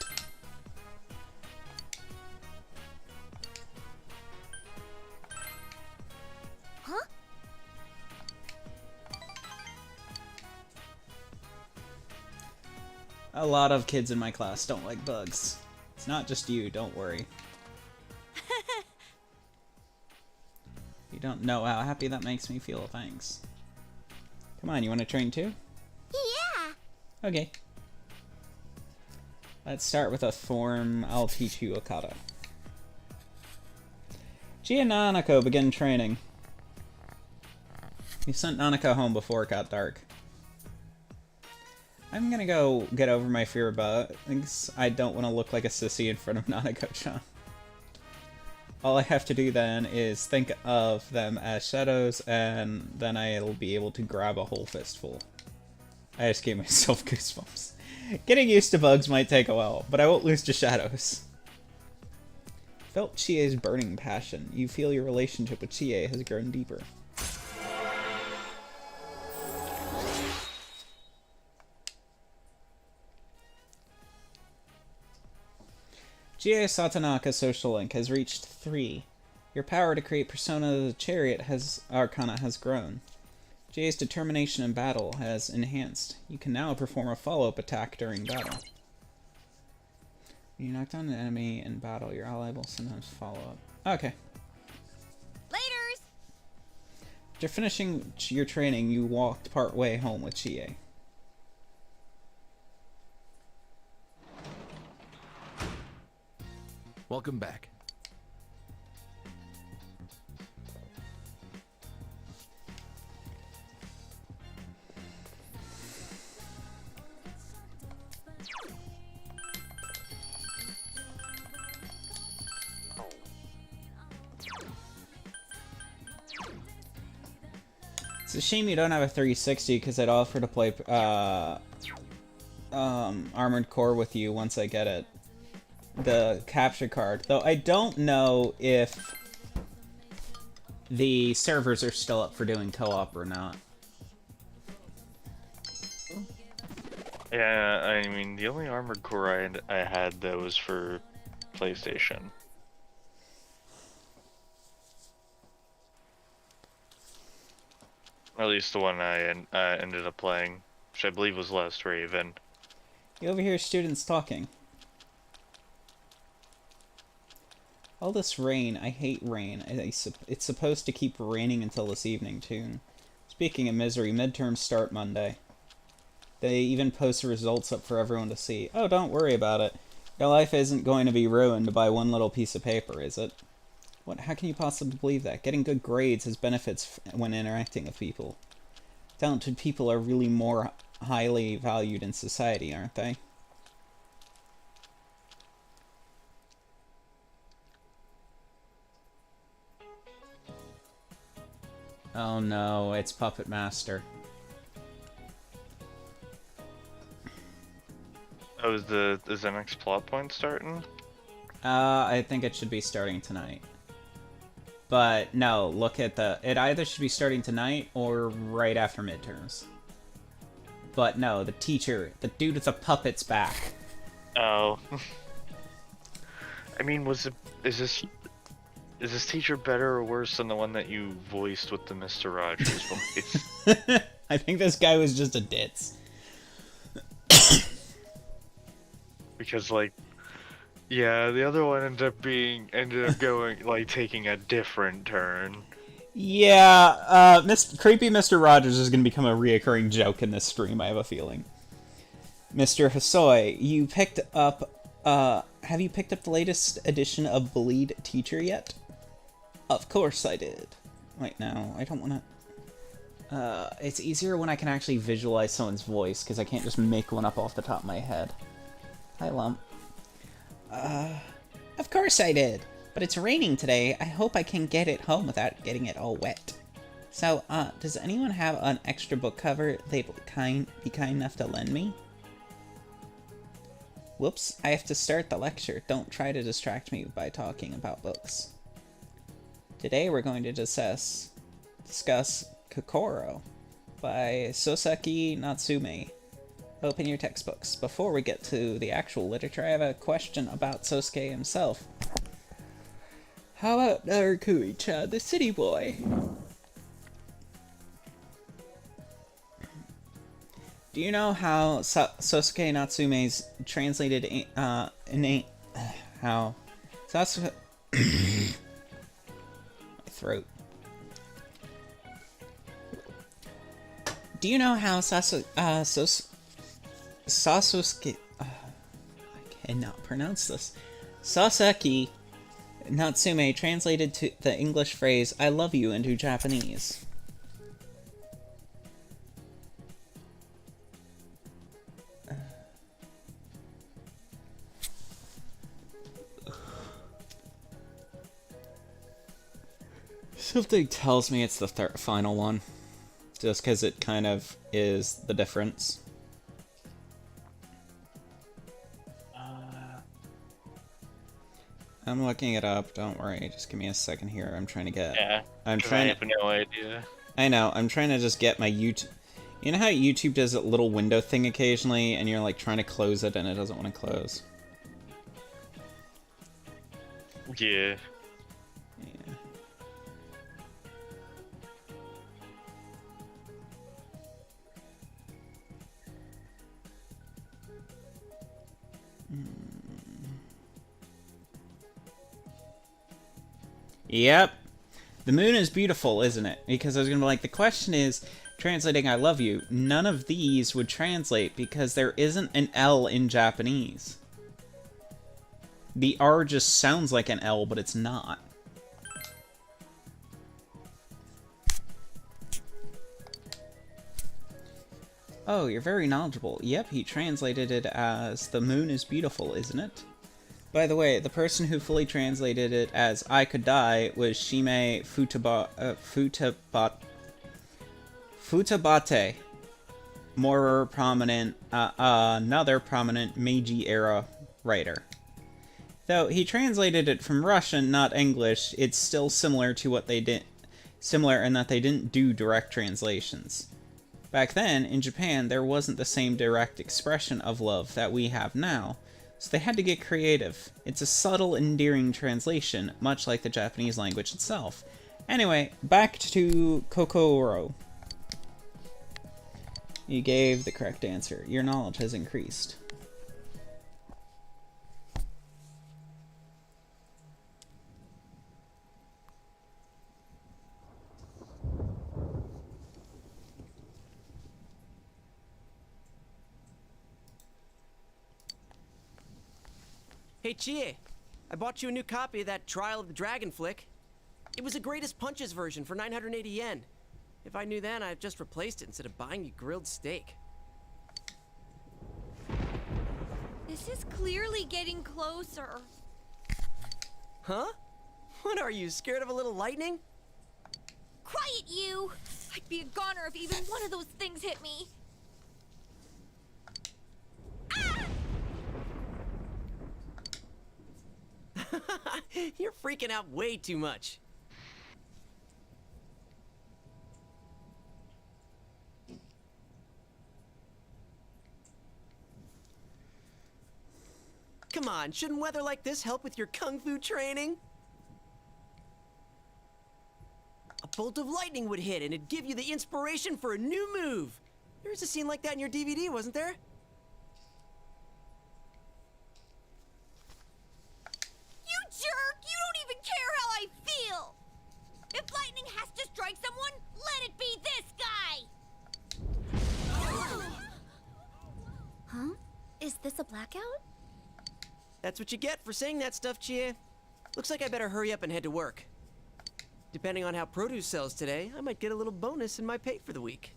S5: Huh?
S1: A lot of kids in my class don't like bugs. It's not just you, don't worry. You don't know how happy that makes me feel, thanks. Come on, you want to train too?
S8: Yeah.
S1: Okay. Let's start with a form. I'll teach you a kata. Gia and Nanako begin training. You sent Nanako home before it got dark. I'm gonna go get over my fear of bugs. I don't want to look like a sissy in front of Nanako-chan. All I have to do then is think of them as shadows, and then I'll be able to grab a whole fistful. I just gave myself goosebumps. Getting used to bugs might take a while, but I won't lose to shadows. Felt Chie's burning passion. You feel your relationship with Chie has grown deeper. Chie Satanaka social link has reached 3. Your power to create Persona of the Chariot Arcana has grown. Chie's determination in battle has enhanced. You can now perform a follow-up attack during battle. When you knock down an enemy in battle, your ally will sometimes follow up. Okay.
S5: Laters!
S1: After finishing your training, you walked part way home with Chie.
S12: Welcome back.
S1: It's a shame you don't have a 360 because I'd offer to play Armored Core with you once I get it. The capture card. Though I don't know if the servers are still up for doing co-op or not.
S2: Yeah, I mean, the only Armored Core I had that was for PlayStation. At least the one I ended up playing, which I believe was Last Raven.
S1: You overhear students talking. All this rain, I hate rain. It's supposed to keep raining until this evening, too. Speaking of misery, midterms start Monday. They even post the results up for everyone to see. Oh, don't worry about it. Your life isn't going to be ruined by one little piece of paper, is it? What? How can you possibly believe that? Getting good grades has benefits when interacting with people. Talented people are really more highly valued in society, aren't they? Oh no, it's Puppet Master.
S2: Oh, is the next plot point starting?
S1: I think it should be starting tonight. But no, look at it either should be starting tonight or right after midterms. But no, the teacher, the dude with the puppet's back.
S2: Oh. I mean, is this teacher better or worse than the one that you voiced with the Mr. Rogers voice?
S1: I think this guy was just a ditz.
S2: Because, like, yeah, the other one ended up going, like, taking a different turn.
S1: Yeah, creepy Mr. Rogers is going to become a reoccurring joke in this stream, I have a feeling. Mr. Hosoi, you picked up, have you picked up the latest edition of Bleed Teacher yet? Of course I did. Wait, no, I don't want to... it's easier when I can actually visualize someone's voice, because I can't just make one up off the top of my head. Hi, Lump. Of course I did. But it's raining today. I hope I can get it home without getting it all wet. So, does anyone have an extra book cover they'd be kind enough to lend me? Whoops, I have to start the lecture. Don't try to distract me by talking about books. Today we're going to discuss Kokoro by Soseki Natsume. Open your textbooks. Before we get to the actual literature, I have a question about Sosuke himself. How about Narukui-chan, the city boy? Do you know how Sosuke Natsume's translated how Sasuke my throat. Do you know how Sasuke I cannot pronounce this. Saseki Natsume translated to the English phrase "I love you" into Japanese? Something tells me it's the final one. Just because it kind of is the difference. I'm looking it up, don't worry. Just give me a second here. I'm trying to get...
S2: Yeah,
S1: I'm trying
S2: I have no idea.
S1: I know, I'm trying to just get my YouTube... You know how YouTube does a little window thing occasionally, and you're like trying to close it and it doesn't want to close?
S2: Yeah.
S1: Yeah. Yep. The moon is beautiful, isn't it? Because I was going to be like, the question is, translating I love you, none of these would translate because there isn't an L in Japanese. The R just sounds like an L, but it's not. Oh, you're very knowledgeable. Yep, he translated it as, the moon is beautiful, isn't it? By the way, the person who fully translated it as I could die was Shime Futabate. More prominent, another prominent Meiji-era writer. Though he translated it from Russian, not English, it's still similar to what they did. Similar in that they didn't do direct translations. Back then, in Japan, there wasn't the same direct expression of love that we have now, so they had to get creative. It's a subtle, endearing translation, much like the Japanese language itself. Anyway, back to Kokoro. You gave the correct answer. Your knowledge has increased.
S4: Hey, Chie, I bought you a new copy of that Trial of the Dragon flick. It was the Greatest Punches version for 980 yen. If I knew then, I'd just replaced it instead of buying you grilled steak.
S5: This is clearly getting closer.
S4: Huh? What are you, scared of a little lightning?
S5: Quiet, you! I'd be a goner if even one of those things hit me.
S4: You're freaking out way too much. Come on, shouldn't weather like this help with your kung fu training? A bolt of lightning would hit and it'd give you the inspiration for a new move. There was a scene like that in your DVD, wasn't there?
S5: You jerk! You don't even care how I feel! If lightning has to strike someone, let it be this guy!
S11: Huh? Is this a blackout?
S4: That's what you get for saying that stuff, Chie. Looks like I better hurry up and head to work. Depending on how produce sells today, I might get a little bonus in my pay for the week.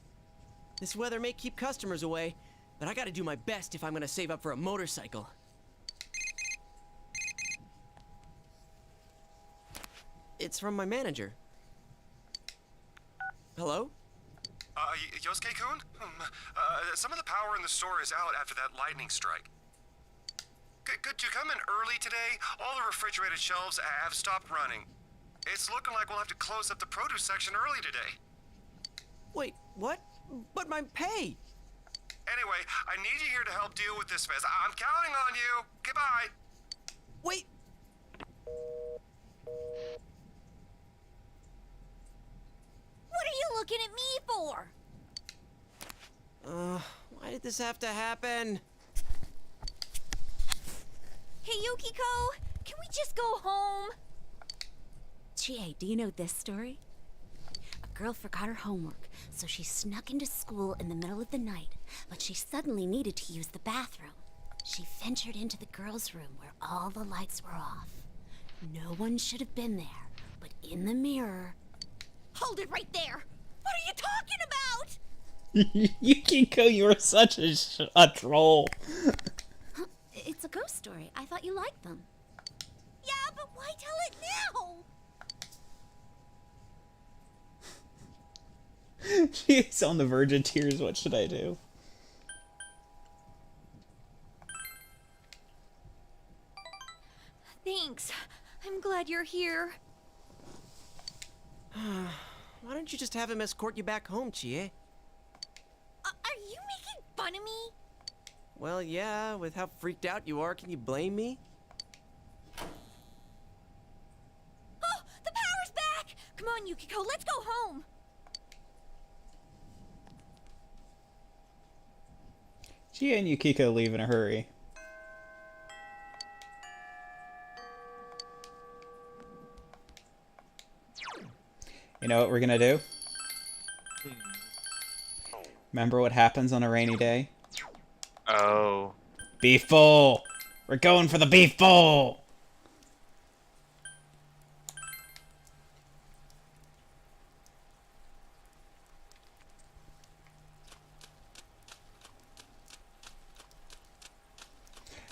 S4: This weather may keep customers away, but I gotta do my best if I'm gonna save up for a motorcycle. It's from my manager. Hello?
S12: Yosuke-kun? Some of the power in the store is out after that lightning strike. Could you come in early today? All the refrigerated shelves have stopped running. It's looking like we'll have to close up the produce section early today.
S4: Wait, what? But my pay!
S12: Anyway, I need you here to help deal with this mess. I'm counting on you. Goodbye.
S4: Wait!
S5: What are you looking at me for?
S4: Why did this have to happen?
S5: Hey, Yukiko, can we just go home?
S11: Chie, do you know this story? A girl forgot her homework, so she snuck into school in the middle of the night, but she suddenly needed to use the bathroom. She ventured into the girls' room where all the lights were off. No one should have been there, but in the mirror...
S5: Hold it right there! What are you talking about?
S1: Yukiko, you are such a troll.
S11: It's a ghost story. I thought you liked them.
S5: Yeah, but why tell it now?
S1: She's on the verge of tears. What should I do?
S5: Thanks. I'm glad you're here.
S4: Why don't you just have him escort you back home, Chie?
S5: Are you making fun of me?
S4: Well, yeah, with how freaked out you are, can you blame me?
S5: Oh, the power's back! Come on, Yukiko, let's go home!
S1: Chie and Yukiko leave in a hurry. You know what we're gonna do? Remember what happens on a rainy day?
S2: Oh.
S1: Beef bowl! We're going for the beef bowl!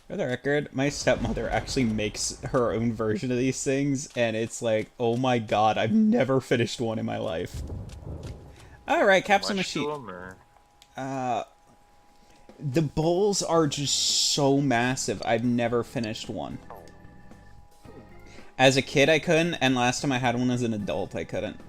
S1: For the record, my stepmother actually makes her own version of these things, and it's like, oh my god, I've never finished one in my life. Alright, Capsule Machine. The bowls are just so massive. I've never finished one. As a kid, I couldn't, and last time I had one as an adult, I couldn't.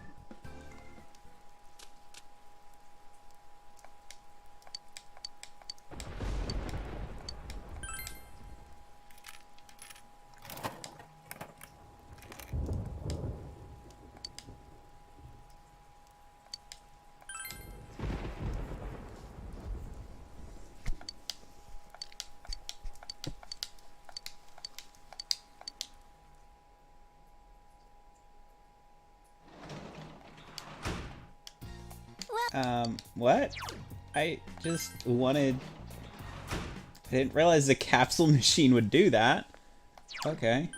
S1: What? I just wanted... I didn't realize the capsule machine would do that. Okay.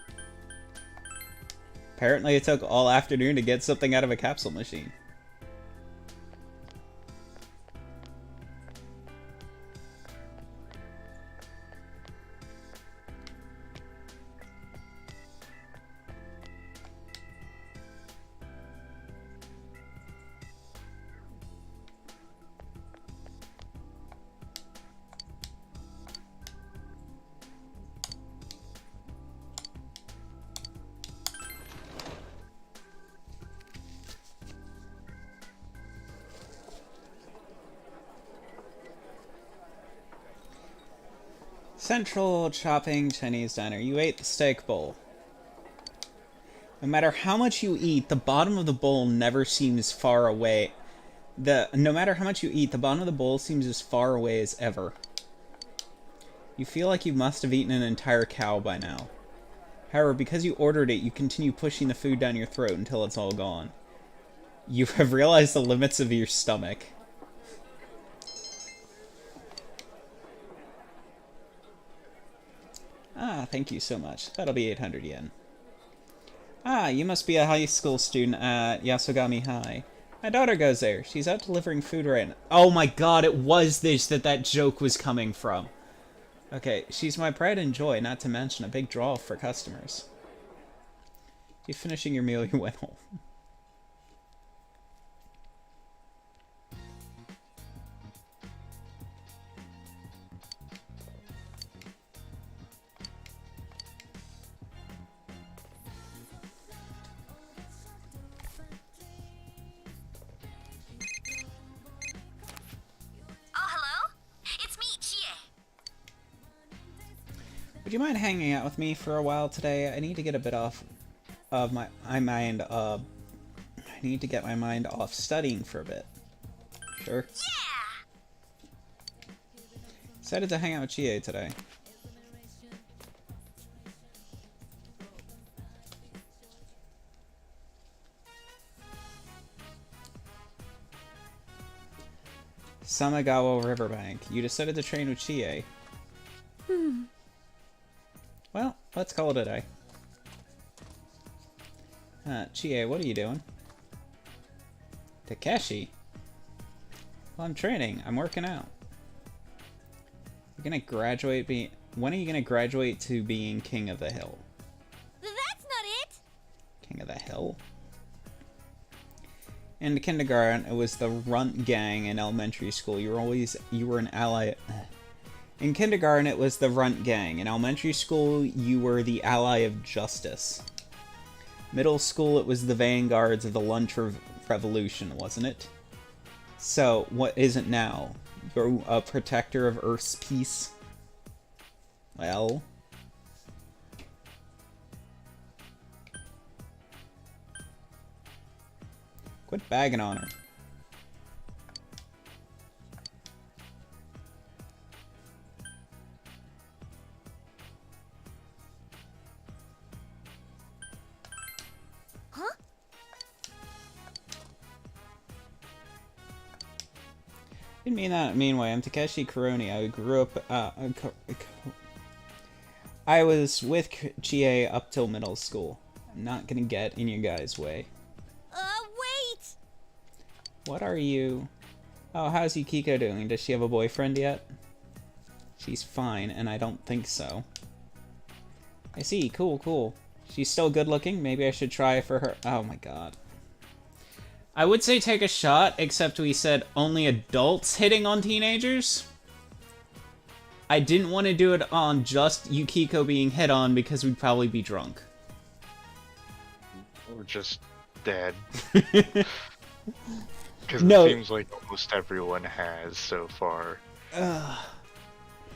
S1: Apparently it took all afternoon to get something out of a capsule machine. Central Chopping Chinese Diner. You ate the steak bowl. No matter how much you eat, the bottom of the bowl never seems far away. No matter how much you eat, the bottom of the bowl seems as far away as ever. You feel like you must have eaten an entire cow by now. However, because you ordered it, you continue pushing the food down your throat until it's all gone. You have realized the limits of your stomach. Ah, thank you so much. That'll be 800 yen. Ah, you must be a high school student at Yasogami High. My daughter goes there. She's out delivering food right now. Oh my god, it was this that joke was coming from. Okay, she's my pride and joy, not to mention a big draw for customers. You finishing your meal, you went home. Would you mind hanging out with me for a while today? I need to get a bit off of my mind. I need to get my mind off studying for a bit. Sure.
S5: Yeah.
S1: Decided to hang out with Chie today. Samagawa Riverbank. You decided to train with Chie. Well, let's call it a day. Chie, what are you doing? Takeshi? Well, I'm training. I'm working out. You're gonna graduate when are you gonna graduate to being King of the Hill?
S5: That's not it!
S1: King of the Hill? In kindergarten, it was the runt gang. In elementary school, you were an ally. In kindergarten, it was the runt gang. In elementary school, you were the ally of justice. Middle school, it was the vanguards of the lunch revolution, wasn't it? So, what is it now? You're a protector of Earth's peace? Well... Quit bagging on her.
S5: Huh?
S1: Didn't mean that in a mean way. I'm Takeshi Kuroni. I grew up, I was with Chie up till middle school. I'm not gonna get in your guys' way.
S5: Wait!
S1: What are you? Oh, how's Yukiko doing? Does she have a boyfriend yet? She's fine, and I don't think so. I see. Cool, cool. She's still good looking? Maybe I should try for her. Oh my god. I would say take a shot, except we said only adults hitting on teenagers. I didn't want to do it on just Yukiko being hit on because we'd probably be drunk.
S2: Or just dead. Because
S1: No.
S2: it seems like almost everyone has so far.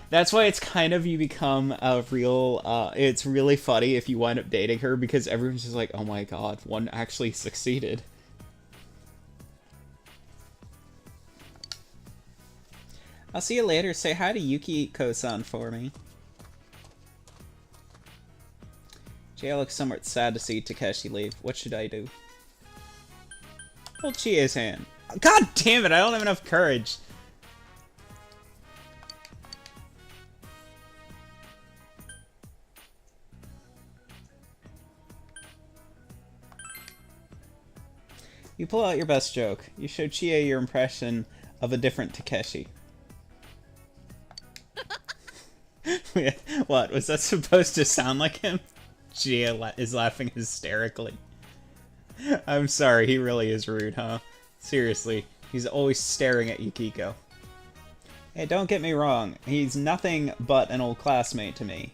S1: That's why it's kind of, you become a real, it's really funny if you wind up dating her, because everyone's just like, oh my god, one actually succeeded. I'll see you later. Say hi to Yukiko-san for me. Jay looks somewhat sad to see Takeshi leave. What should I do? Hold Chie's hand. God damn it, I don't have enough courage. You pull out your best joke. You show Chie your impression of a different Takeshi. What? Was that supposed to sound like him? Chie is laughing hysterically. I'm sorry, he really is rude, huh? Seriously, he's always staring at Yukiko. Hey, don't get me wrong, he's nothing but an old classmate to me.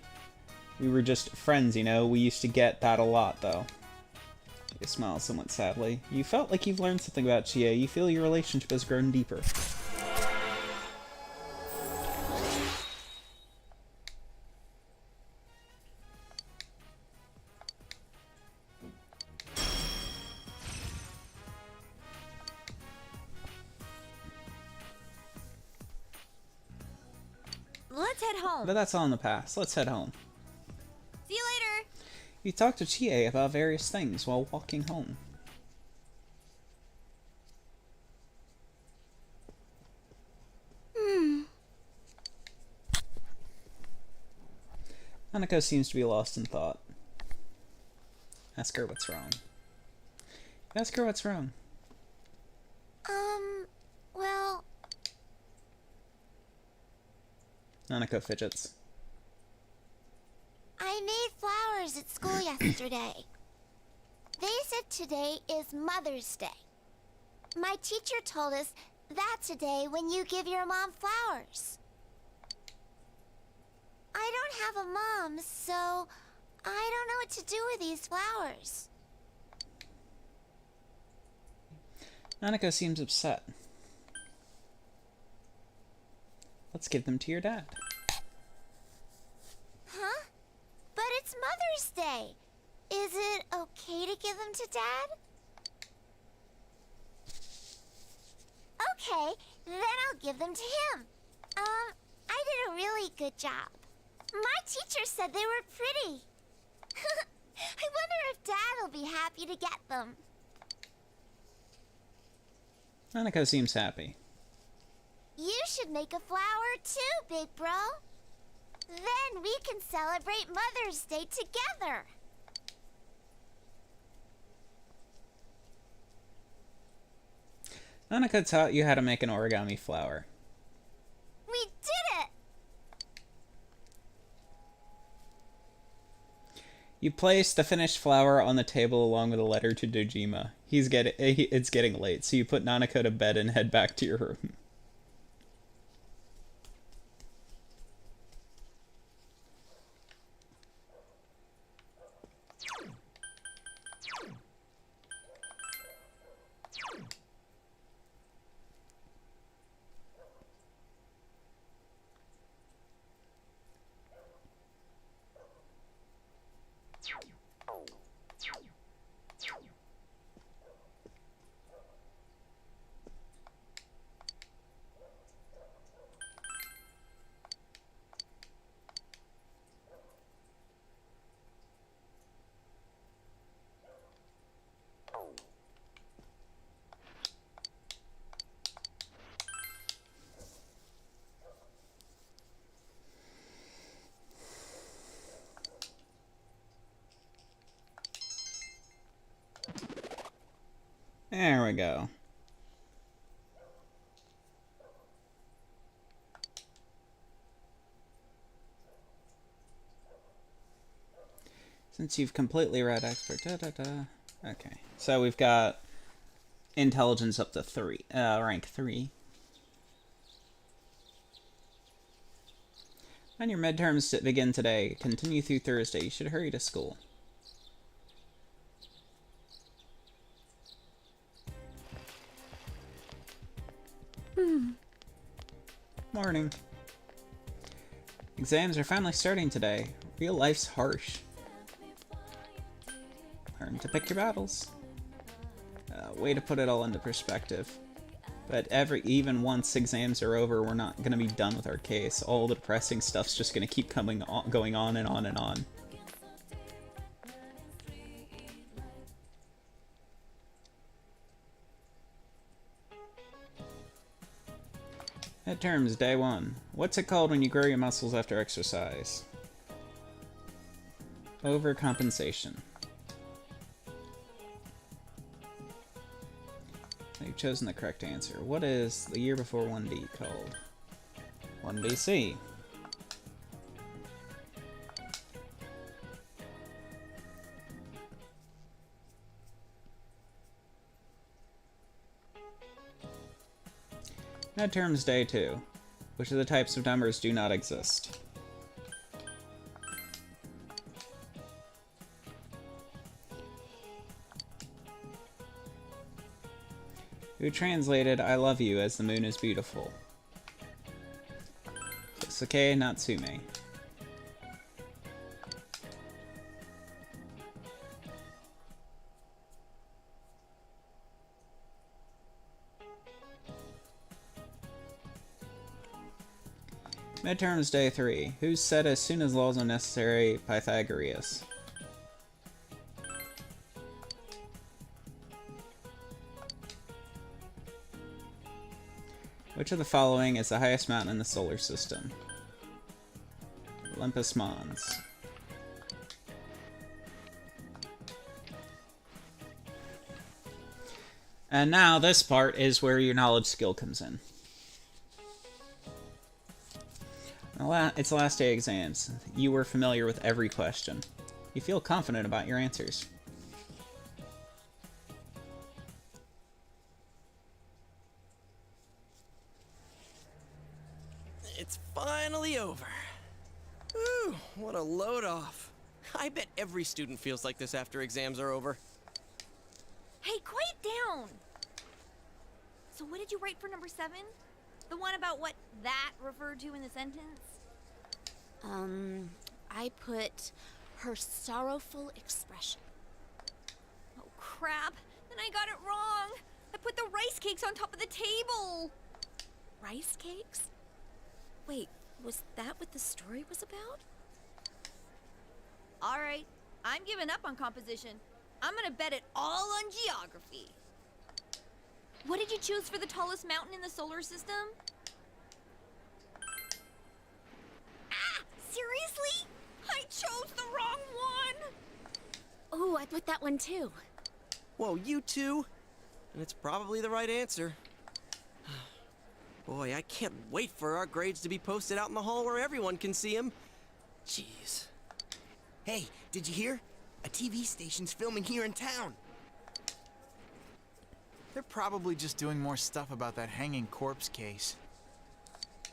S1: We were just friends, you know, we used to get that a lot, though. Chie smiles somewhat sadly. You felt like you've learned something about Chie. You feel your relationship has grown deeper.
S5: Let's head home.
S1: But that's all in the past. Let's head home.
S5: See you later.
S1: You talked to Chie about various things while walking home. Hanako seems to be lost in thought. Ask her what's wrong. Ask her what's wrong.
S8: Well...
S1: Hanako fidgets.
S8: I made flowers at school yesterday. They said today is Mother's Day. My teacher told us that's a day when you give your mom flowers. I don't have a mom, so I don't know what to do with these flowers.
S1: Hanako seems upset. Let's give them to your dad.
S8: Huh? But it's Mother's Day. Is it okay to give them to Dad? Okay, then I'll give them to him. I did a good job. My teacher said they were pretty. I wonder if Dad will be happy to get them.
S1: Nanako seems happy.
S8: You should make a flower too, big bro. Then we can celebrate Mother's Day together.
S1: Nanako taught you how to make an origami flower.
S8: We did it!
S1: You place the finished flower on the table along with a letter to Dojima. It's getting late, so you put Nanako to bed and head back to your room. There we go. Since you've completely read expert, Okay, so we've got intelligence up to 3, rank 3. And your midterms begin today. Continue through Thursday. You should hurry to school. Morning. Exams are finally starting today. Real life's harsh. Learn to pick your battles. Way to put it all into perspective. But even once exams are over, we're not going to be done with our case. All the depressing stuff's just going to keep going on and on and on. Midterms, day 1. What's it called when you grow your muscles after exercise? Overcompensation. You've chosen the correct answer. What is the year before 1D called? 1BC. Midterms day 2. Which of the types of numbers do not exist? Who translated I love you as the moon is beautiful? Sasuke Natsume. Midterms day 3. Who said as soon as laws are necessary, Pythagoras? Which of the following is the highest mountain in the solar system? Olympus Mons. And now this part is where your knowledge skill comes in. It's the last day of exams. You were familiar with every question. You feel confident about your answers.
S4: It's finally over. Ooh, what a load off. I bet every student feels like this after exams are over.
S5: Hey, quiet down! So what did you write for number 7? The one about what that referred to in the sentence?
S11: I put her sorrowful expression.
S5: Oh, crap. Then I got it wrong. I put the rice cakes on top of the table.
S11: Rice cakes? Wait, Was that what the story was about?
S5: Alright, I'm giving up on composition. I'm gonna bet it all on geography. What did you choose for the tallest mountain in the solar system? Ah! Seriously? I chose the wrong one!
S11: Oh, I put that one too.
S4: Whoa, you two? And it's probably the right answer. Boy, I can't wait for our grades to be posted out in the hall where everyone can see them. Jeez.
S3: Hey, did you hear? A TV station's filming here in town.
S13: They're probably just doing more stuff about that hanging corpse case.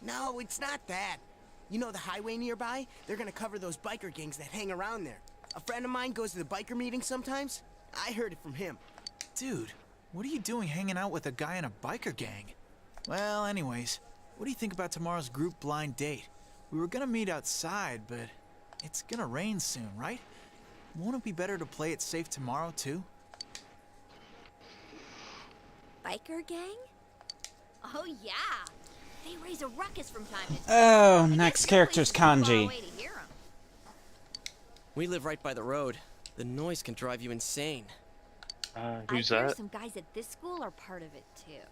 S3: No, it's not that. You know the highway nearby? They're gonna cover those biker gangs that hang around there. A friend of mine goes to the biker meeting sometimes. I heard it from him.
S13: Dude, what are you doing hanging out with a guy in a biker gang? Well, anyways, what do you think about tomorrow's group blind date? We were gonna meet outside, but it's gonna rain soon, right? Won't it be better to play it safe tomorrow, too?
S11: Biker gang?
S5: Oh yeah! They raise a ruckus from time to time.
S1: Oh,
S5: I guess
S1: next
S5: your
S1: character's
S5: place is too far
S1: Kanji.
S5: away to hear 'em.
S4: We live right by the road. The noise can drive you insane.
S2: Who's
S5: I hear
S2: that?
S5: some guys at this school are part of it too.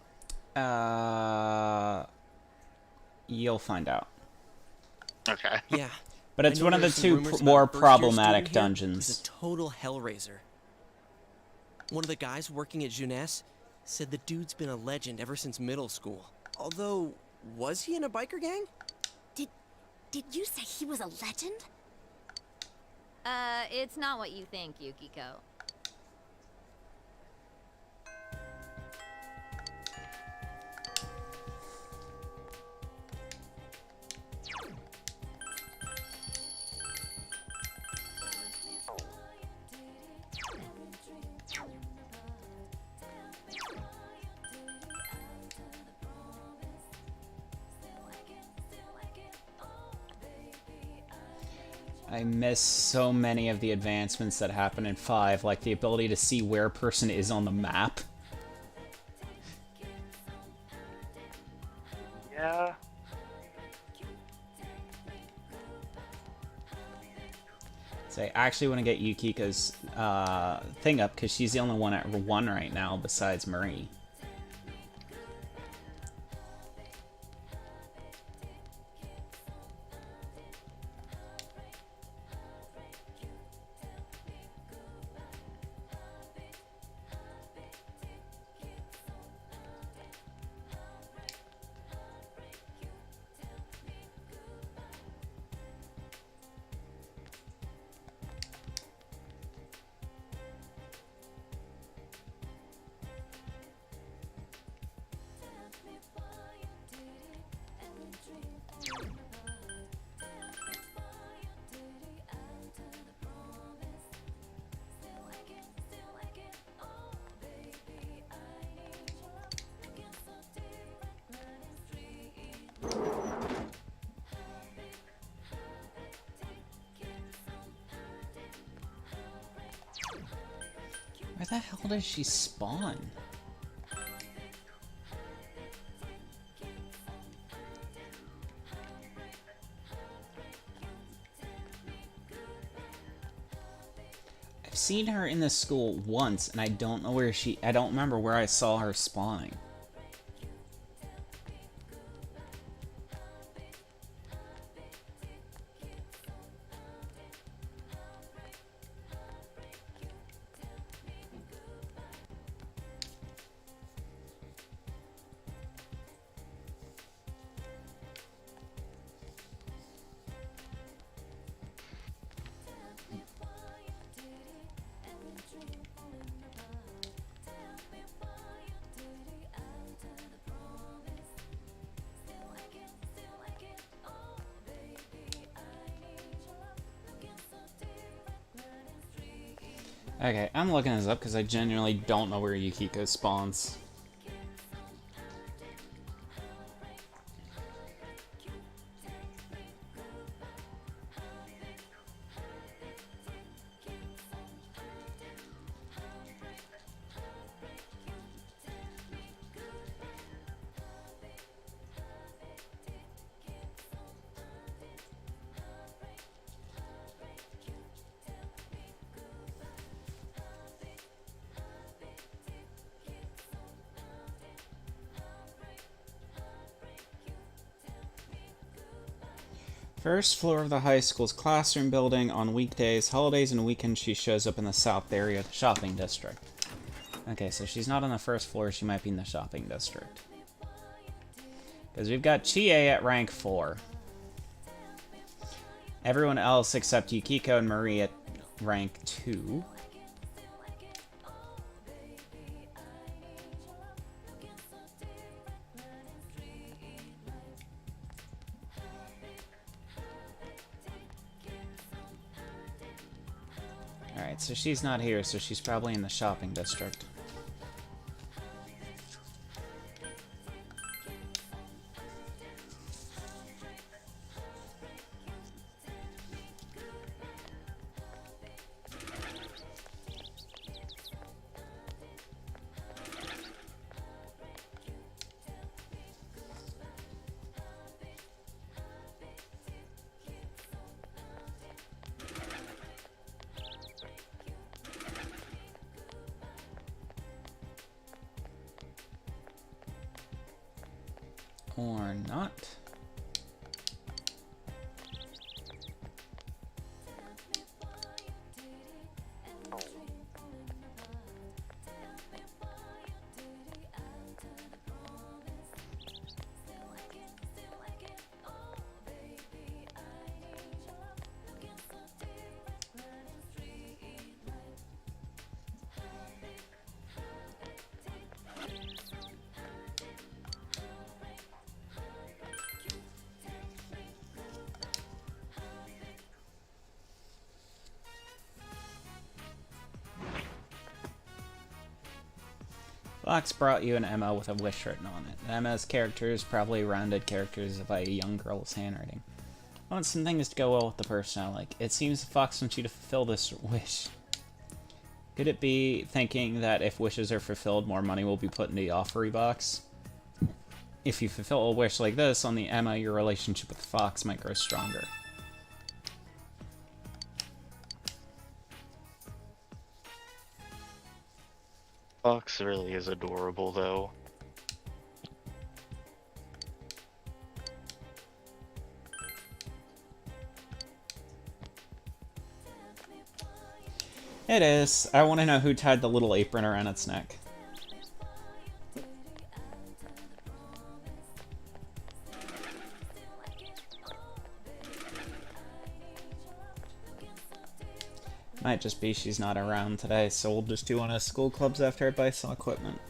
S1: You'll find out.
S2: Okay.
S4: Yeah.
S1: But it's
S4: I know
S1: one of the
S4: there's some
S1: two
S4: rumors about
S1: more
S4: a first-year
S1: problematic
S4: student here
S1: dungeons.
S4: who's a total hellraiser. One of the guys working at Jeunesse said the dude's been a legend ever since middle school. Although, was he in a biker gang?
S11: Did you say he was a legend?
S5: It's not what you think, Yukiko.
S1: I miss so many of the advancements that happen in 5, like the ability to see where a person is on the map.
S2: Yeah.
S1: So I actually want to get Yukiko's thing up, because she's the only one at 1 right now besides Marie. Where the hell does she spawn? I've seen her in this school once, and I don't know where I don't remember where I saw her spawning. Okay, I'm looking this up because I genuinely don't know where Yukiko spawns. First floor of the high school's classroom building. On weekdays, holidays, and weekends, she shows up in the south area of the shopping district. Okay, so she's not on the first floor, she might be in the shopping district. Because we've got Chie at rank 4. Everyone else except Yukiko and Marie at rank 2. Alright, so she's not here, so she's probably in the shopping district. Or not. Fox brought you an Emma with a wish written on it. Emma's character is probably rounded characters by a young girl's handwriting. I want some things to go well with the person I like. It seems Fox wants you to fulfill this wish. Could it be thinking that if wishes are fulfilled, more money will be put in the offery box? If you fulfill a wish like this on the Emma, your relationship with Fox might grow stronger.
S2: Fox really is adorable, though.
S1: It is. I want to know who tied the little apron around its neck. Might just be she's not around today, so we'll just do one of school clubs after I buy some equipment.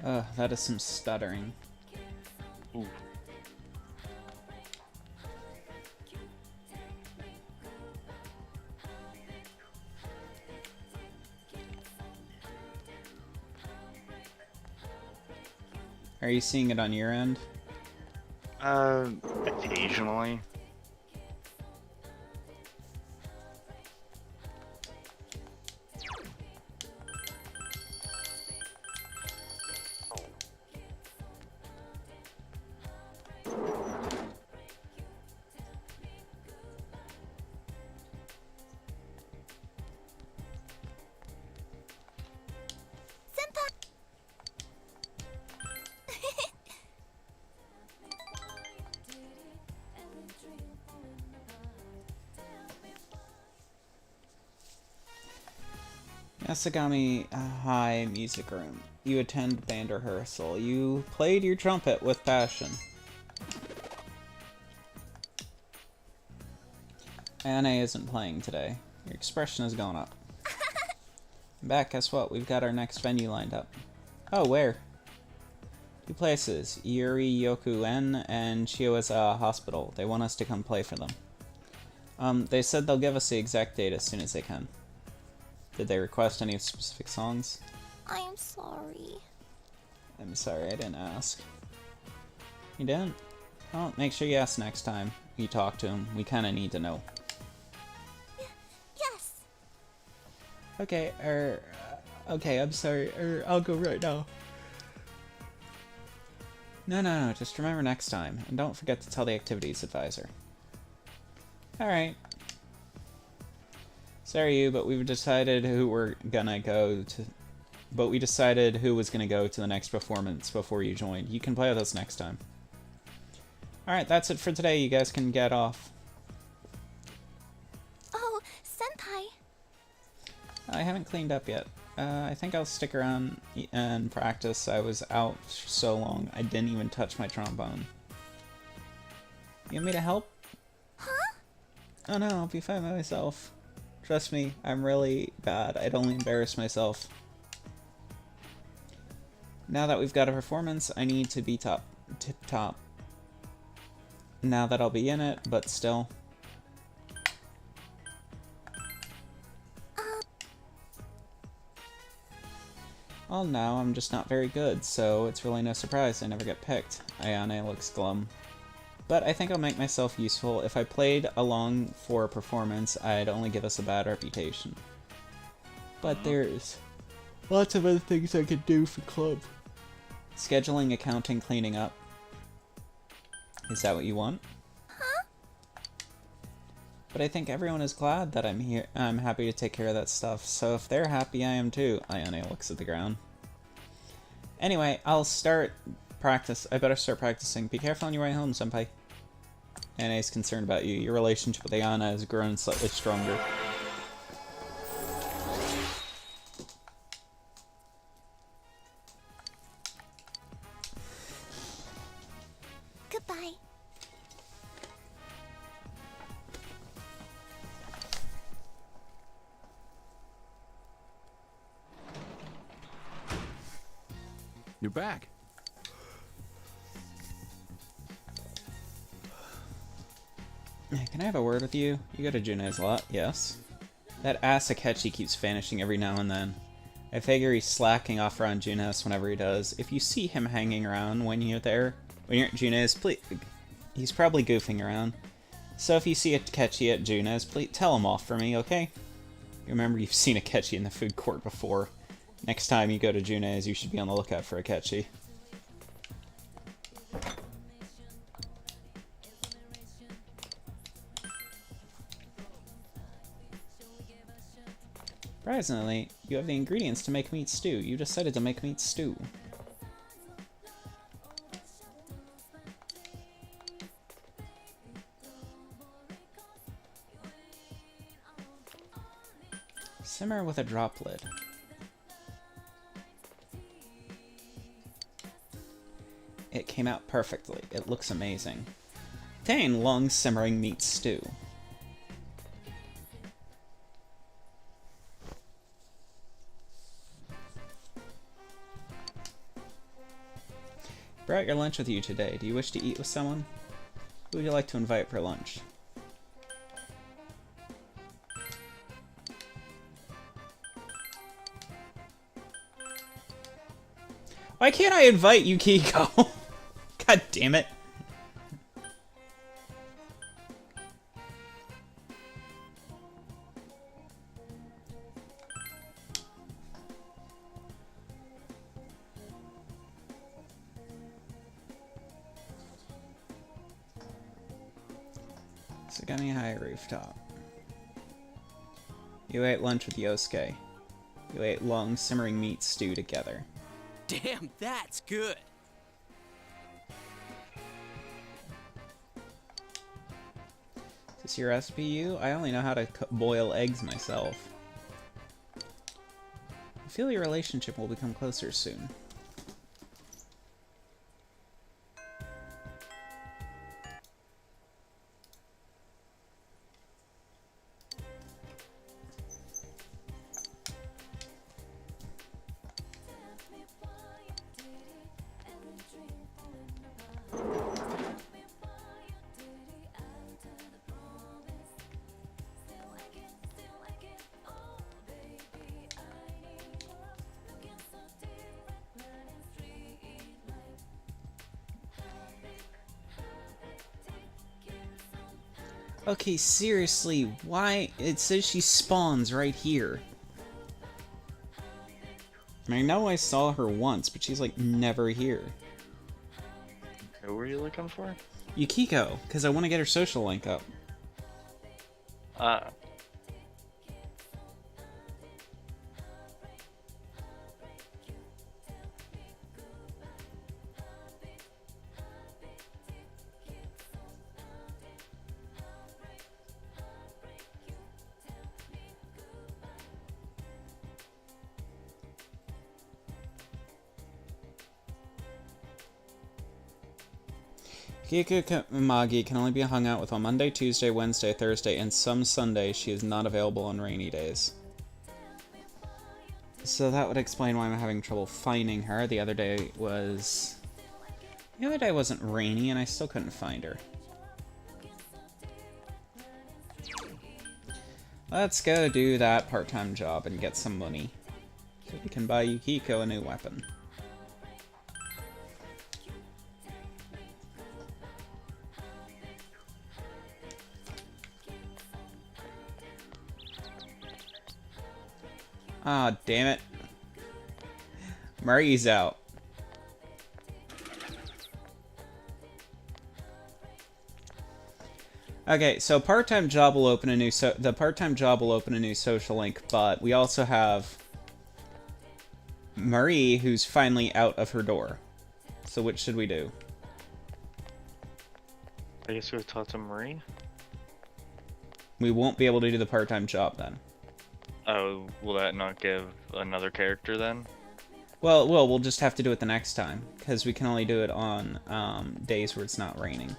S1: Ugh, that is some stuttering.
S2: Ooh.
S1: Are you seeing it on your end?
S2: Occasionally.
S1: Yasagami High Music Room. You attend band rehearsal. You played your trumpet with passion. Anna isn't playing today. Your expression has gone up. Back, guess what? We've got our next venue lined up. Oh, where? 2 places. Yuri Yoku-en and Chiyoza Hospital. They want us to come play for them. They said they'll give us the exact date as soon as they can. Did they request any specific songs?
S8: I am sorry.
S1: I'm sorry, I didn't ask. You didn't? Well, make sure you ask next time you talk to him. We kinda need to know.
S8: Yes.
S1: Okay, okay, I'm sorry, I'll go right now. No, just remember next time, and don't forget to tell the activities advisor. Alright. Sorry you, but we've decided who we're gonna go to... But we decided who was gonna go to the next performance before you joined. You can play with us next time. Alright, that's it for today. You guys can get off.
S8: Oh, Senpai.
S1: I haven't cleaned up yet. I think I'll stick around and practice. I was out for so long, I didn't even touch my trombone. You want me to help?
S8: Huh?
S1: Oh no, I'll be fine by myself. Trust me, I'm really bad. I'd only embarrass myself. Now that we've got a performance, I need to be tip-top. Now that I'll be in it, but still. Well, now I'm just not very good, so it's really no surprise I never get picked. Ayane looks glum. But I think I'll make myself useful. If I played along for a performance, I'd only give us a bad reputation. But there's lots of other things I could do for club. Scheduling, accounting, cleaning up. Is that what you want?
S8: Huh?
S1: But I think everyone is glad that I'm here. I'm happy to take care of that stuff, so if they're happy, I am too. Ayane looks at the ground. Anyway, I'll start practice. I better start practicing. Be careful on your way home, senpai. Ayane's concerned about you. Your relationship with Ayana has grown slightly stronger.
S8: Goodbye.
S10: You're back.
S1: Can I have a word with you? You go to June's a lot, yes. That ass Akechi keeps vanishing every now and then. I figure he's slacking off around June's whenever he does. If you see him hanging around when you're there, when you're at June's, please, he's probably goofing around. So if you see Akechi at June's, please tell him off for me, okay? Remember, you've seen Akechi in the food court before. Next time you go to June's, you should be on the lookout for Akechi. Surprisingly, you have the ingredients to make meat stew. You decided to make meat stew. Simmer with a drop lid. It came out perfectly. It looks amazing. Obtain long simmering meat stew. Brought your lunch with you today. Do you wish to eat with someone? Who would you like to invite for lunch? Why can't I invite Yukiko? God damn it. Sagami High Rooftop. You ate lunch with Yosuke. You ate long simmering meat stew together.
S4: Damn, that's good.
S1: Is this your recipe, you? I only know how to boil eggs myself. I feel your relationship will become closer soon. Okay, seriously, why? It says she spawns right here. I mean, I know I saw her once, but she's like never here.
S2: Who were you looking for?
S1: Yukiko, because I want to get her social link up. Yukiko Magi can only be hung out with on Monday, Tuesday, Wednesday, Thursday, and some Sundays. She is not available on rainy days. So that would explain why I'm having trouble finding her. The other day wasn't rainy and I still couldn't find her. Let's go do that part-time job and get some money. So we can buy Yukiko a new weapon. Ah, damn it. Murray's out. Okay, so part-time job will open a new the part-time job will open a new social link, but we also have Marie, who's finally out of her door. So which should we do?
S2: I guess we'll talk to Marie.
S1: We won't be able to do the part-time job then.
S2: Oh, will that not give another character then?
S1: Well, we'll just have to do it the next time, because we can only do it on days where it's not raining.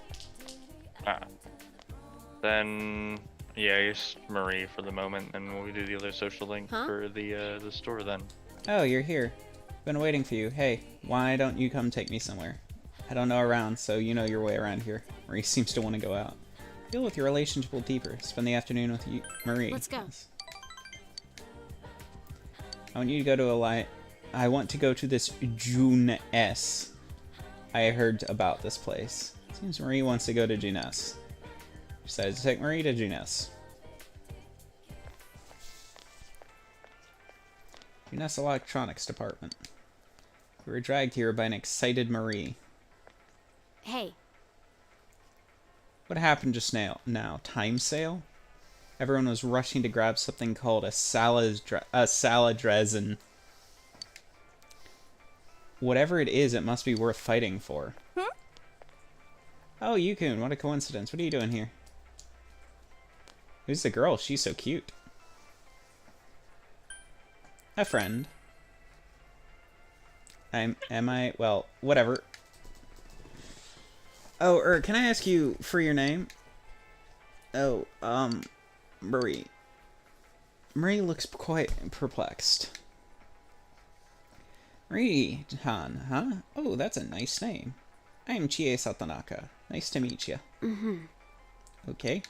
S2: Then, yeah, I guess Marie for the moment, and we'll do the other social link for the store then.
S1: Oh, you're here. Been waiting for you. Hey, why don't you come take me somewhere? I don't know around, so you know your way around here. Marie seems to want to go out. Deal with your relationship a little deeper. Spend the afternoon with you, Marie.
S9: Let's go.
S1: I want you to go to I want to go to this June S. I heard about this place. Seems Marie wants to go to June S. Decided to take Marie to June S. June S Electronics Department. We were dragged here by an excited Marie.
S9: Hey.
S1: What happened just now? Time sale? Everyone was rushing to grab something called a salad resin. Whatever it is, it must be worth fighting for. Oh, Yukun, what a coincidence. What are you doing here? Who's the girl? She's so cute. A friend. Well, whatever. Oh, can I ask you for your name? Oh, Marie. Marie looks quite perplexed. Marie-han, huh? Oh, that's a nice name. I'm Chie Satonaka. Nice to meet you.
S9: Mm-hmm.
S1: Okay.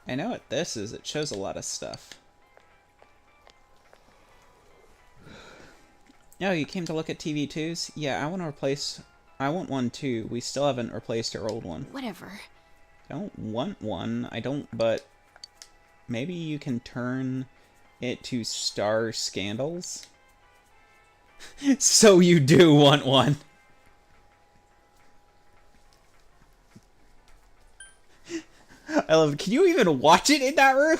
S1: I know what this is. It shows a lot of stuff. Oh, you came to look at TV2s? Yeah, I want one too. We still haven't replaced our old one.
S9: Whatever.
S1: I don't want one. I don't, but maybe you can turn it to star scandals? So you do want one. I love it. Can you even watch it in that room?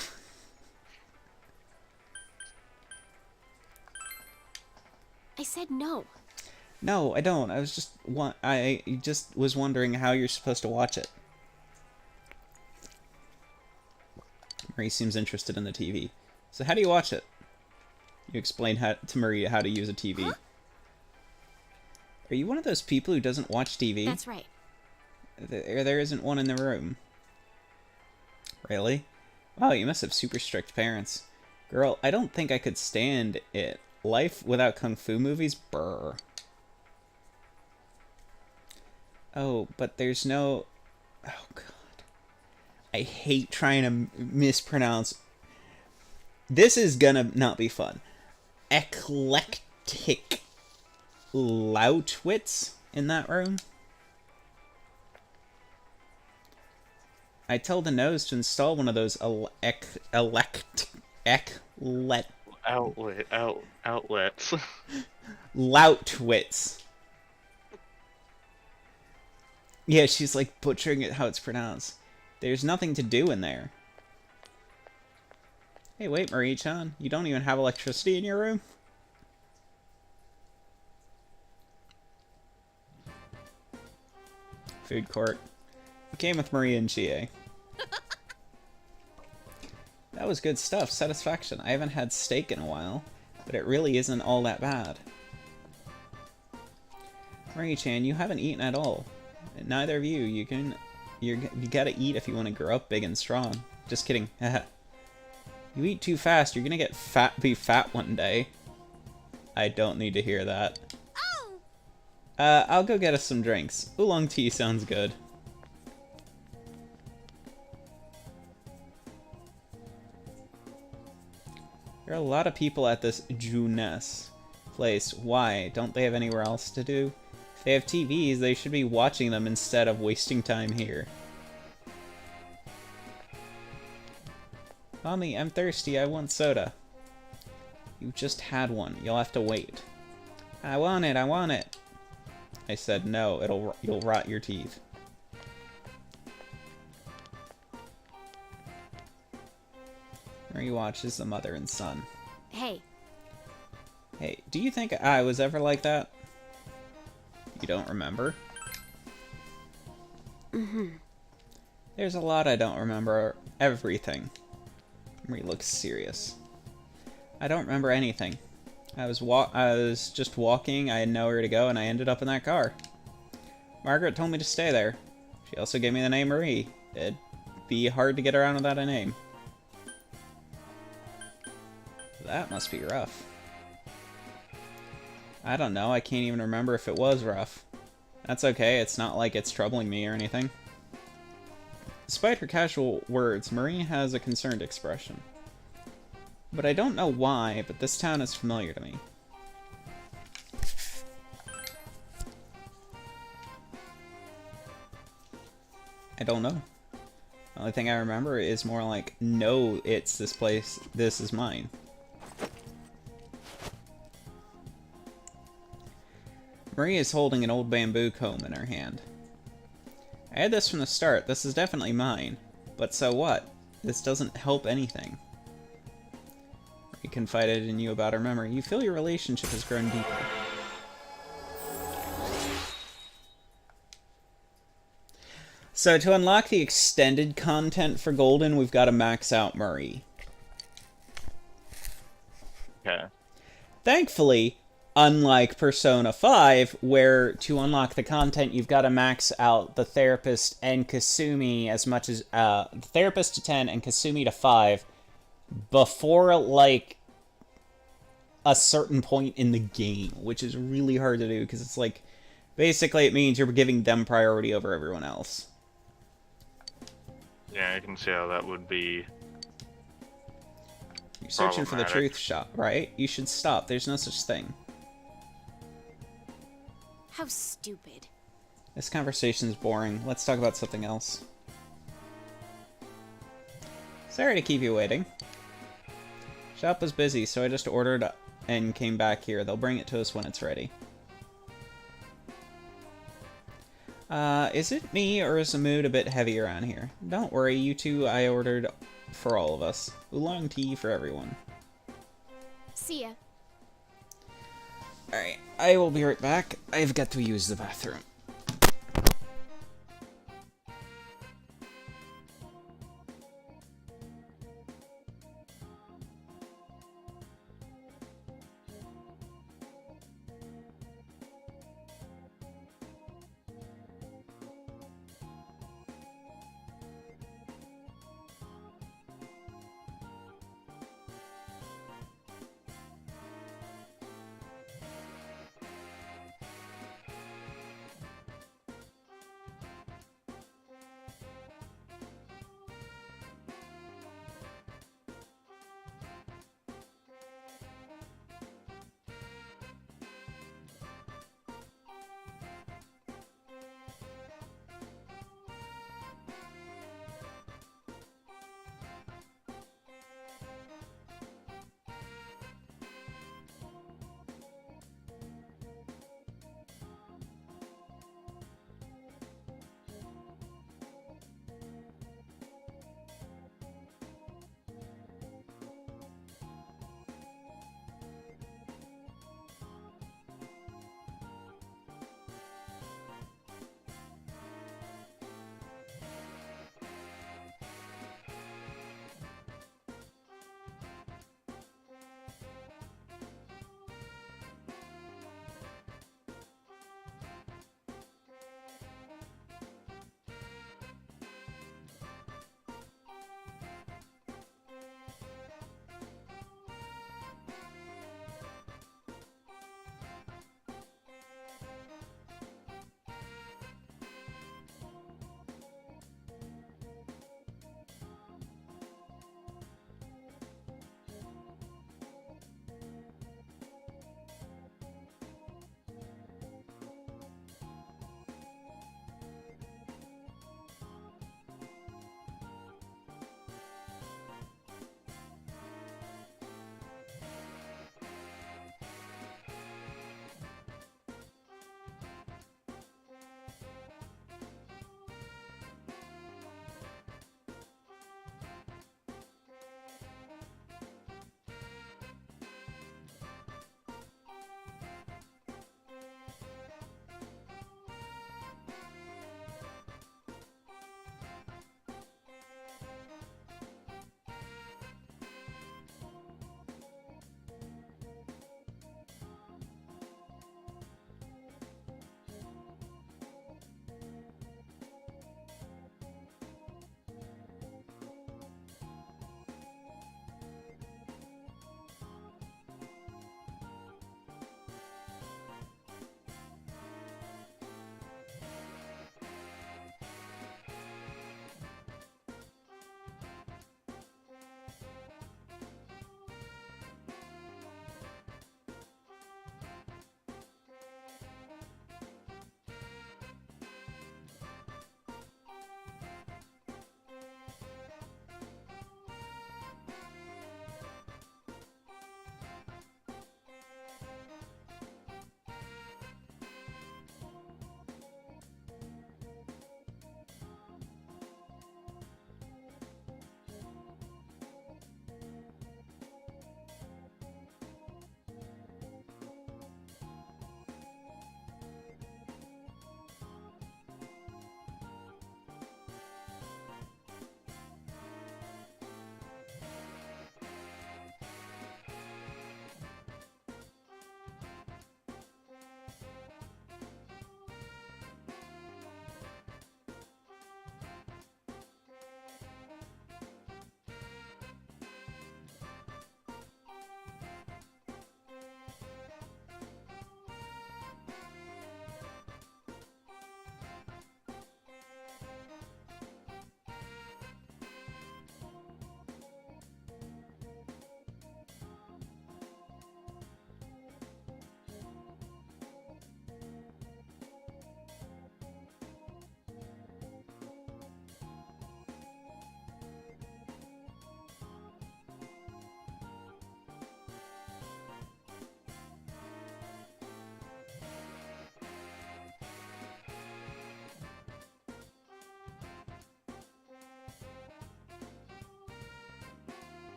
S9: I said no.
S1: No, I don't. I just was wondering how you're supposed to watch it. Marie seems interested in the TV. So how do you watch it? You explain to Marie how to use a TV.
S9: Huh?
S1: Are you one of those people who doesn't watch TV?
S9: That's right.
S1: There isn't one in the room. Really? Wow, you must have super strict parents. Girl, I don't think I could stand it. Life without kung fu movies? Brr. Oh, but there's no... Oh, God. I hate trying to mispronounce... This is gonna not be fun. Eclectic Lautwitz in that room? I tell the nose to install one of those
S2: outlets.
S1: Lautwitz. Yeah, she's like butchering it how it's pronounced. There's nothing to do in there. Hey, wait, Marie-chan. You don't even have electricity in your room? Food court. You came with Marie and Chie. That was good stuff. Satisfaction. I haven't had steak in a while, but it really isn't all that bad. Marie-chan, you haven't eaten at all. Neither of you. You gotta eat if you want to grow up big and strong. Just kidding. You eat too fast, you're gonna be fat one day. I don't need to hear that.
S5: Oh!
S1: I'll go get us some drinks. Oolong tea sounds good. There are a lot of people at this Junes place. Why? Don't they have anywhere else to do? If they have TVs, they should be watching them instead of wasting time here. Mommy, I'm thirsty. I want soda. You just had one. You'll have to wait. I want it. I want it. I said no. You'll rot your teeth. Marie watches the mother and son.
S9: Hey.
S1: Hey, do you think I was ever like that? You don't remember?
S9: Mm-hmm.
S1: There's a lot I don't remember. Everything. Marie looks serious. I don't remember anything. I was just walking, I had nowhere to go, and I ended up in that car. Margaret told me to stay there. She also gave me the name Marie. It'd be hard to get around without a name. That must be rough. I don't know, I can't even remember if it was rough. That's okay, it's not like it's troubling me or anything. Despite her casual words, Marie has a concerned expression. But I don't know why, but this town is familiar to me. I don't know. The only thing I remember is more like, no, it's this place, this is mine. Marie is holding an old bamboo comb in her hand. I had this from the start, this is definitely mine. But so what? This doesn't help anything. Marie confided in you about her memory. You feel your relationship has grown deeper. So to unlock the extended content for Golden, we've got to max out Marie.
S2: Okay.
S1: Thankfully, unlike Persona 5, where to unlock the content, you've got to max out the Therapist and Kasumi as much as... the Therapist to 10 and Kasumi to 5 before, like, a certain point in the game, which is really hard to do, because it's like, basically it means you're giving them priority over everyone else.
S2: Yeah, I can see how that would be.
S1: You're searching for the truth shot, right? You should stop. There's no such thing.
S9: How stupid.
S1: This conversation's boring. Let's talk about something else. Sorry to keep you waiting. Shop was busy, so I just ordered and came back here. They'll bring it to us when it's ready. Is it me, or is the mood a bit heavy around here? Don't worry, you two, I ordered for all of us. Oolong tea for everyone.
S9: See ya.
S1: Alright, I will be right back. I've got to use the bathroom.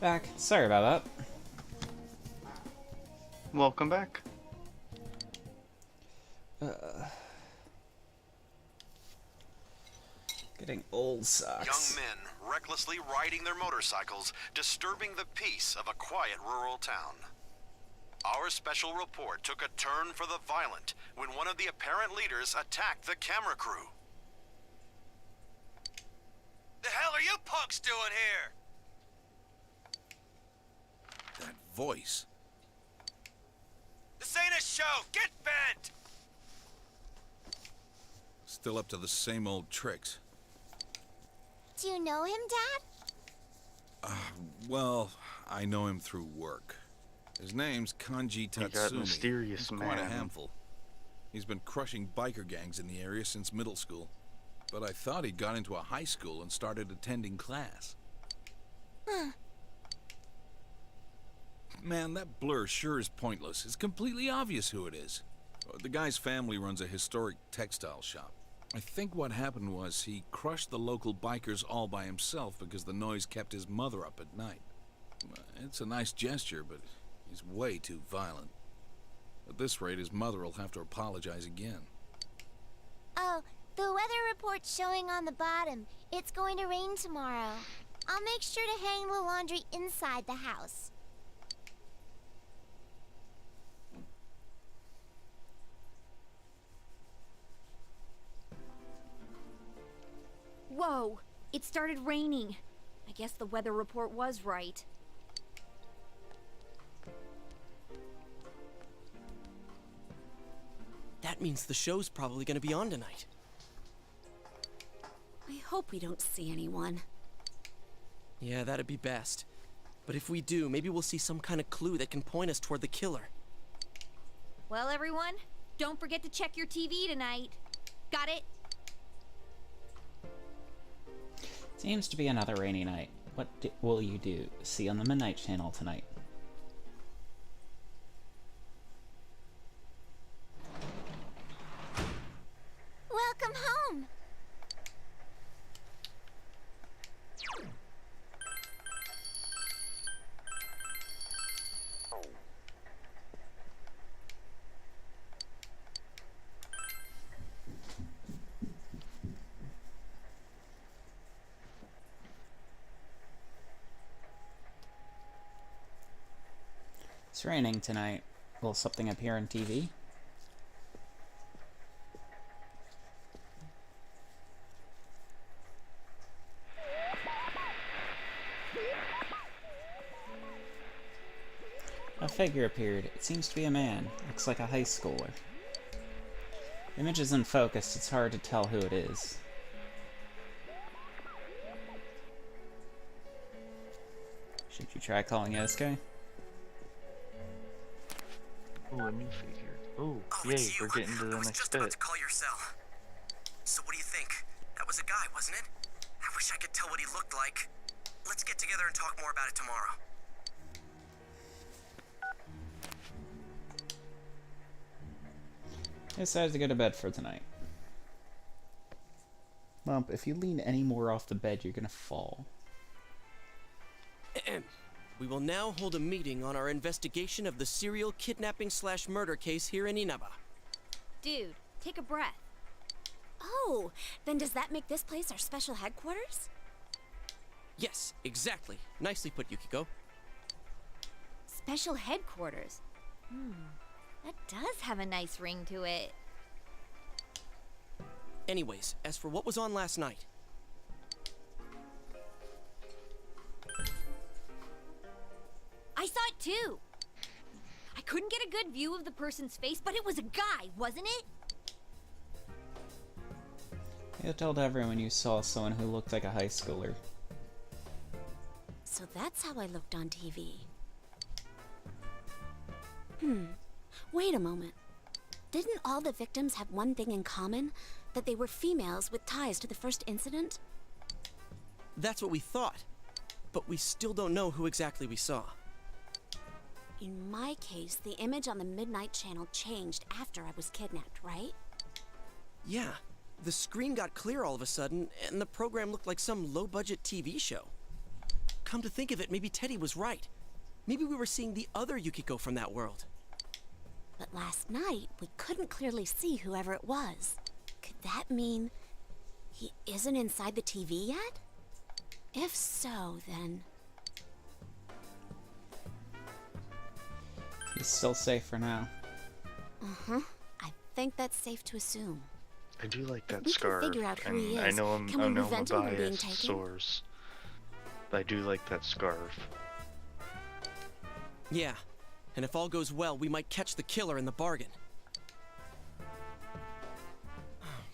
S1: Back. Sorry about that.
S2: Welcome back.
S1: Getting old sucks.
S12: Young men recklessly riding their motorcycles, disturbing the peace of a quiet rural town. Our special report took a turn for the violent when one of the apparent leaders attacked the camera crew.
S14: The hell are you punks doing here?
S10: That voice.
S14: This ain't a show! Get bent!
S10: Still up to the same old tricks.
S8: Do you know him, Dad?
S10: Well, I know him through work. His name's Kanji Tatsumi.
S2: That mysterious
S10: He's quite a
S2: man.
S10: handful. He's been crushing biker gangs in the area since middle school. But I thought he'd got into a high school and started attending class.
S8: Huh.
S10: Man, that blur sure is pointless. It's completely obvious who it is. The guy's family runs a historic textile shop. I think what happened was he crushed the local bikers all by himself because the noise kept his mother up at night. It's a nice gesture, but he's way too violent. At this rate, his mother will have to apologize again.
S8: Oh, the weather report's showing on the bottom. It's going to rain tomorrow. I'll make sure to hang the laundry inside the house.
S5: Whoa! It started raining. I guess the weather report was right.
S4: That means the show's probably gonna be on tonight.
S11: I hope we don't see anyone.
S4: Yeah, that'd be best. But if we do, maybe we'll see some kind of clue that can point us toward the killer.
S5: Well, everyone, don't forget to check your TV tonight. Got it?
S1: Seems to be another rainy night. What will you do? See on the Midnight Channel tonight.
S8: Welcome home!
S1: It's raining tonight. Will something appear on TV? A figure appeared. It seems to be a man. Looks like a high schooler. The image isn't focused. It's hard to tell who it is. Should you try calling Yosuke?
S2: Ooh, a new figure. Ooh,
S6: Oh,
S2: yay,
S6: it's you.
S2: we're getting to the
S6: I was
S2: next
S6: just
S2: bit.
S6: about to call your cell. So what do you think? That was a guy, wasn't it? I wish I could tell what he looked like. Let's get together and talk more about it tomorrow.
S1: I decided to go to bed for tonight. Lump, if you lean any more off the bed, you're gonna fall.
S4: We will now hold a meeting on our investigation of the serial kidnapping/murder case here in Inaba.
S5: Dude, take a breath.
S11: Oh, then does that make this place our special headquarters?
S4: Yes, exactly. Nicely put, Yukiko.
S5: Special headquarters. That does have a nice ring to it.
S4: Anyways, as for what was on last night,
S5: I saw it too. I couldn't get a good view of the person's face, but it was a guy, wasn't it?
S1: You told everyone you saw someone who looked like a high schooler.
S11: So that's how I looked on TV. Wait a moment. Didn't all the victims have one thing in common? That they were females with ties to the first incident?
S4: that's what we thought. But we still don't know who exactly we saw.
S11: In my case, the image on the Midnight Channel changed after I was kidnapped, right?
S4: Yeah. The screen got clear all of a sudden, and the program looked like some low-budget TV show. Come to think of it, maybe Teddy was right. Maybe we were seeing the other Yukiko from that world.
S11: But last night, we couldn't clearly see whoever it was. Could that mean he isn't inside the TV yet? If so, then...
S1: He's still safe for now.
S11: Uh-huh. I think that's safe to assume.
S2: I do like that
S11: we can
S2: scarf,
S11: figure out who he
S2: and I
S11: is,
S2: know I'm
S11: can we
S2: a
S11: prevent him from being
S2: biased
S11: taken?
S2: source, but I do like that scarf.
S4: Yeah, and if all goes well, we might catch the killer in the bargain.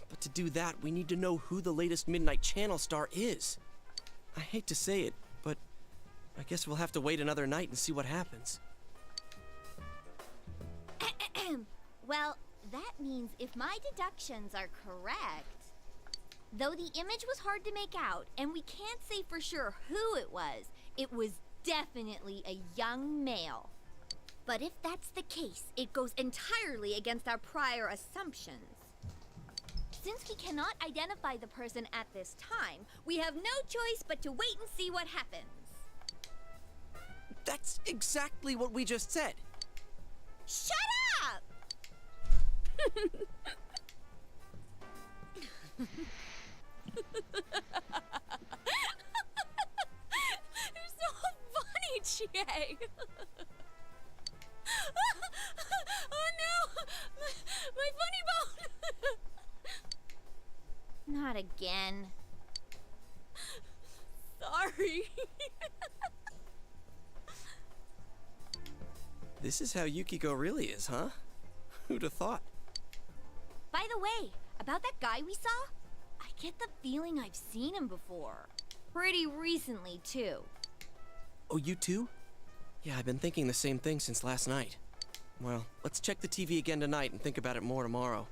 S4: But to do that, we need to know who the latest Midnight Channel star is. I hate to say it, but I guess we'll have to wait another night and see what happens.
S5: Well, that means if my deductions are correct, though the image was hard to make out, and we can't say for sure who it was definitely a young male. But if that's the case, it goes entirely against our prior assumptions. Since we cannot identify the person at this time, we have no choice but to wait and see what happens.
S4: That's exactly what we just said.
S5: Shut up!
S9: You're so funny, Chie. Oh no! My funny bone!
S5: Not again.
S9: Sorry.
S4: This is how Yukiko really is, huh? Who'd have thought?
S5: By the way, about that guy we saw, I get the feeling I've seen him before. Pretty recently, too.
S4: Oh, you too? Yeah, I've been thinking the same thing since last night. Well, let's check the TV again tonight and think about it more tomorrow.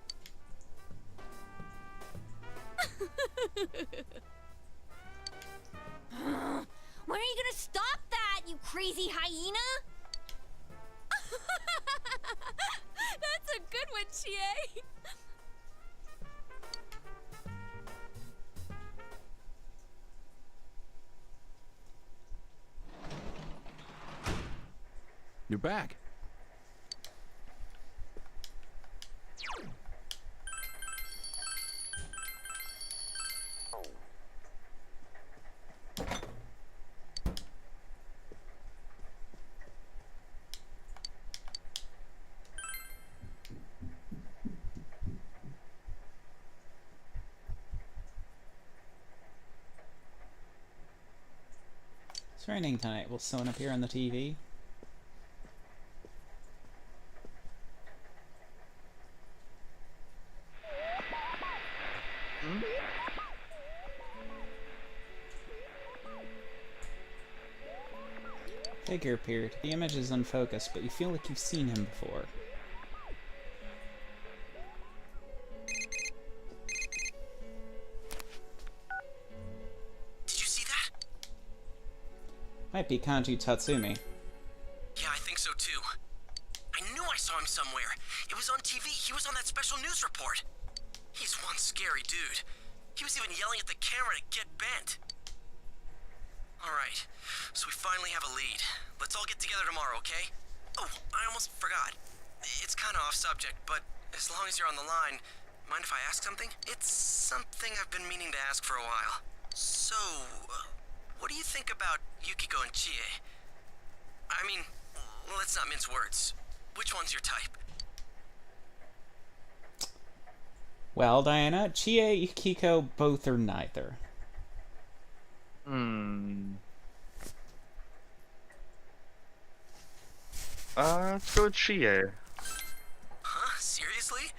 S5: When are you gonna stop that, you crazy hyena?
S9: That's a good one, Chie.
S10: You're back.
S1: It's raining tonight. Will someone appear on the TV? Figure appeared. The image is unfocused, but you feel like you've seen him before.
S6: Did you see that?
S1: Might be Kanji Tatsumi.
S4: Yeah, I think so too. I knew I saw him somewhere. It was on TV. He was on that special news report. He's one scary dude. He was even yelling at the camera to get bent. Alright, so we finally have a lead. Let's all get together tomorrow, okay? Oh, I almost forgot. It's kind of off subject, but as long as you're on the line, mind if I ask something? It's something I've been meaning to ask for a while. So, what do you think about Yukiko and Chie? I mean, let's not mince words. Which one's your type?
S1: Well, Diana, Chie, Yukiko, both or neither.
S2: Let's go with Chie.
S4: Huh? Seriously?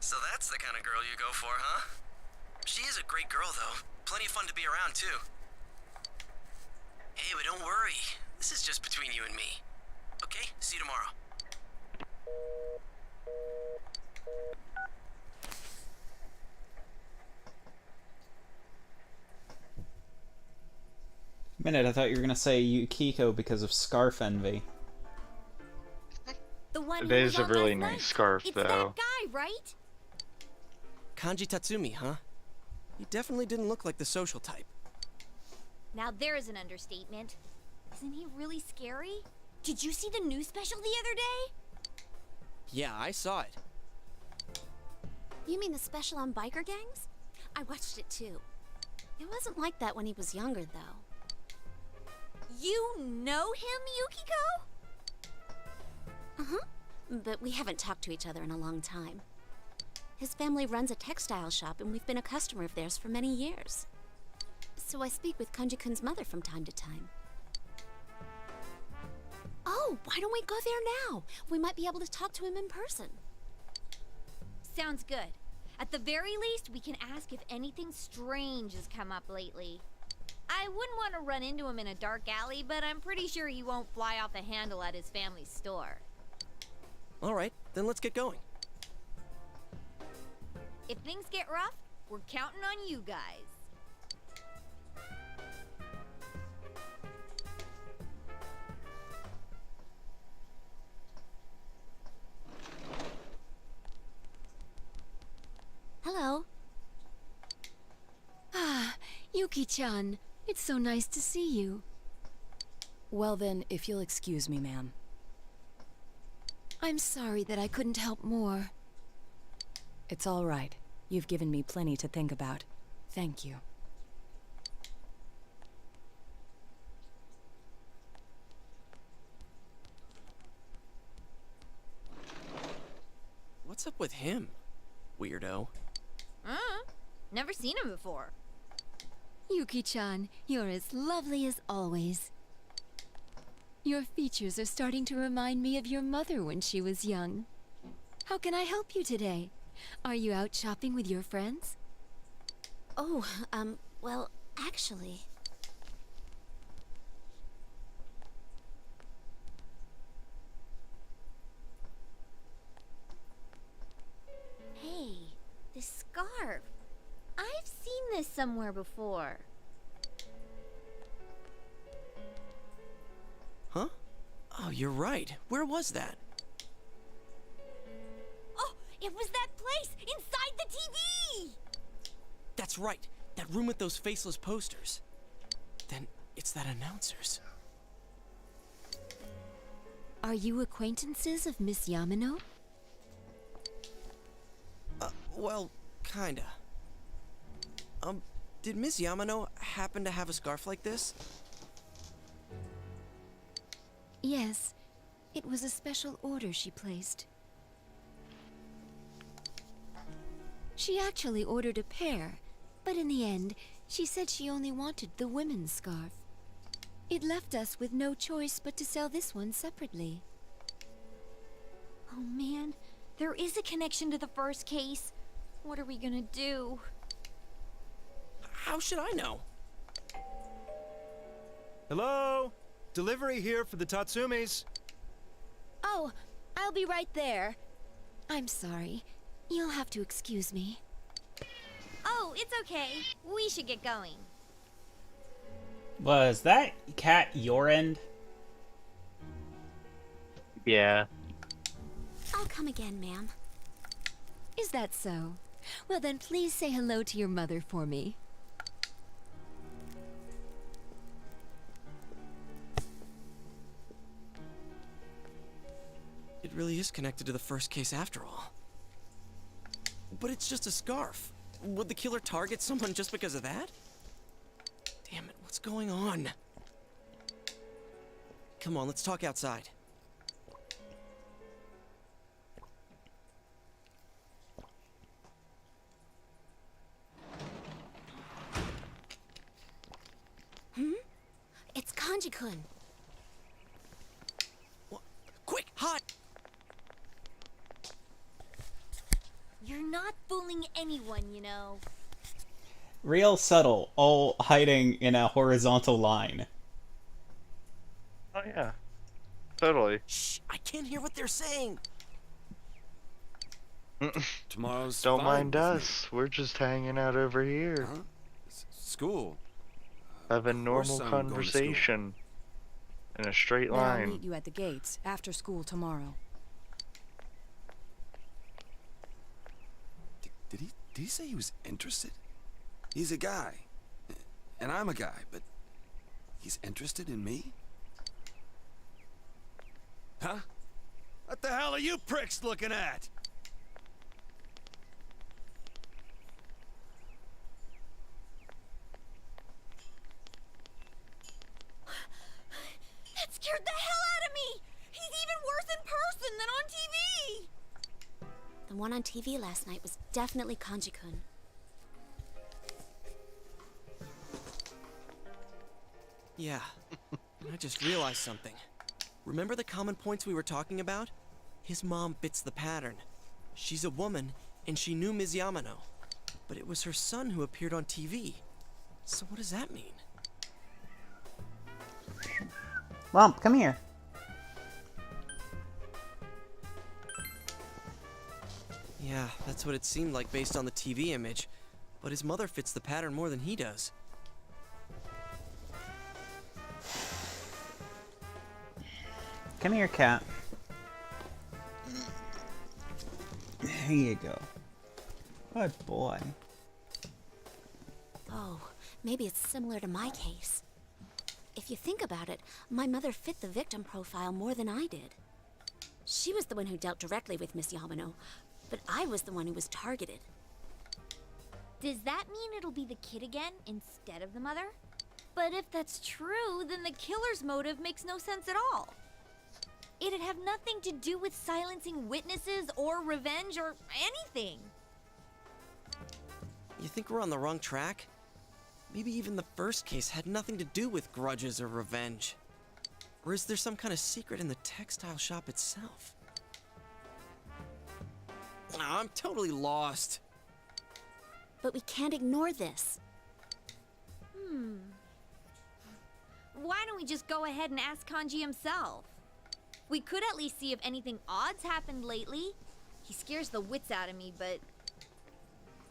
S4: So that's the kind of girl you go for, huh? She is a great girl, though. Plenty of fun to be around, too. Hey, but don't worry. This is just between you and me. Okay? See you tomorrow.
S1: Minute, I thought you were gonna say Yukiko because of scarf envy.
S5: The one
S2: It
S5: who
S2: is
S5: was
S2: a
S5: on
S2: really
S5: last
S2: nice
S5: night.
S2: scarf,
S5: It's
S2: though.
S5: that guy, right?
S4: Kanji Tatsumi, huh? He definitely didn't look like the social type.
S5: Now there's an understatement. Isn't he really scary? Did you see the news special the other day?
S4: Yeah, I saw it.
S11: You mean the special on biker gangs? I watched it too. It wasn't like that when he was younger, though.
S5: You know him, Yukiko?
S11: Uh-huh. But we haven't talked to each other in a long time. His family runs a textile shop, and we've been a customer of theirs for many years. So I speak with Kanji-kun's mother from time to time. Oh, why don't we go there now? We might be able to talk to him in person.
S5: Sounds good. At the very least, we can ask if anything strange has come up lately. I wouldn't want to run into him in a dark alley, but I'm pretty sure he won't fly off the handle at his family's store.
S4: All right, then let's get going.
S5: If things get rough, we're counting on you guys.
S11: Hello.
S15: Ah, Yuki-chan. It's so nice to see you. Well then, if you'll excuse me, ma'am. I'm sorry that I couldn't help more. It's all right. You've given me plenty to think about. Thank you.
S4: What's up with him? Weirdo.
S5: Never seen him before.
S15: Yuki-chan, you're as lovely as always. Your features are starting to remind me of your mother when she was young. How can I help you today? Are you out shopping with your friends?
S11: Oh, well, actually...
S5: Hey, this scarf. I've seen this somewhere before.
S4: Huh? Oh, you're right. Where was that?
S5: Oh, it was that place inside the TV!
S4: That's right. That room with those faceless posters. Then it's that announcer's.
S15: Are you acquaintances of Miss Yamano?
S4: Well, kinda. Did Miss Yamano happen to have a scarf like this?
S15: Yes. It was a special order she placed. She actually ordered a pair, but in the end, she said she only wanted the women's scarf. It left us with no choice but to sell this one separately.
S5: Oh man, there is a connection to the first case. What are we gonna do?
S4: How should I know?
S16: Hello? Delivery here for the Tatsumis.
S15: Oh, I'll be right there. I'm sorry. You'll have to excuse me.
S5: Oh, it's okay. We should get going.
S1: Was that cat your end?
S2: Yeah.
S11: I'll come again, ma'am.
S15: Is that so? Well then, please say hello to your mother for me.
S4: It really is connected to the first case after all. But it's just a scarf. Would the killer target someone just because of that? Damn it, what's going on? Come on, let's talk outside.
S11: It's Kanji-kun.
S4: Quick, hot!
S5: You're not fooling anyone, you know.
S1: Real subtle, all hiding in a horizontal line.
S2: Oh yeah. Totally.
S4: Shh, I can't hear what they're saying.
S10: Tomorrow's
S2: Don't
S10: fine
S2: mind
S10: with me.
S2: us. We're just hanging out over here.
S10: Huh? School.
S2: Having
S10: course
S2: normal
S10: I'm going to school.
S2: conversation. In a straight
S15: Then I'll
S2: line.
S15: meet you at the gates after school tomorrow.
S10: Did he say he was interested? He's a guy. And I'm a guy, but
S17: He's interested in me? Huh? What the hell are you pricks looking at?
S5: That scared the hell out of me! He's even worse in person than on TV!
S11: The one on TV last night was definitely Kanji-kun.
S4: Yeah, and I just realized something. Remember the common points we were talking about? His mom fits the pattern. She's a woman, and she knew Ms. Yamano. But it was her son who appeared on TV. So what does that mean?
S1: Lump, come here.
S4: Yeah, that's what it seemed like based on the TV image. But his mother fits the pattern more than he does.
S1: Come here, cat. There you go. Good boy.
S11: Oh, maybe it's similar to my case. If you think about it, my mother fit the victim profile more than I did. She was the one who dealt directly with Miss Yamano, but I was the one who was targeted.
S5: Does that mean it'll be the kid again instead of the mother? But if that's true, then the killer's motive makes no sense at all. It'd have nothing to do with silencing witnesses or revenge or anything.
S4: You think we're on the wrong track? Maybe even the first case had nothing to do with grudges or revenge. Or is there some kind of secret in the textile shop itself? I'm totally lost.
S11: But we can't ignore this.
S5: Why don't we just go ahead and ask Kanji himself? We could at least see if anything odd's happened lately. He scares the wits out of me, but...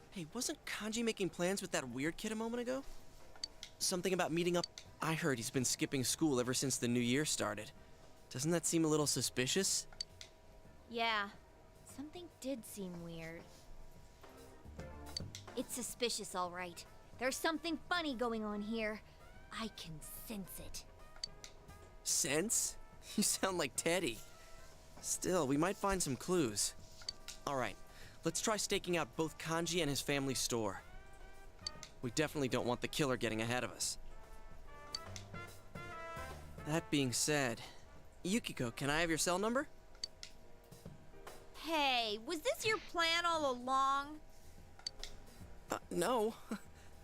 S4: Hey, wasn't Kanji making plans with that weird kid a moment ago? Something about meeting up. I heard he's been skipping school ever since the new year started. Doesn't that seem a little suspicious?
S5: Yeah, something did seem weird. It's suspicious, all right. There's something funny going on here. I can sense it.
S4: Sense? You sound like Teddy. Still, we might find some clues. Alright, let's try staking out both Kanji and his family store. We definitely don't want the killer getting ahead of us. That being said, Yukiko, can I have your cell number?
S5: Hey, was this your plan all along?
S4: No.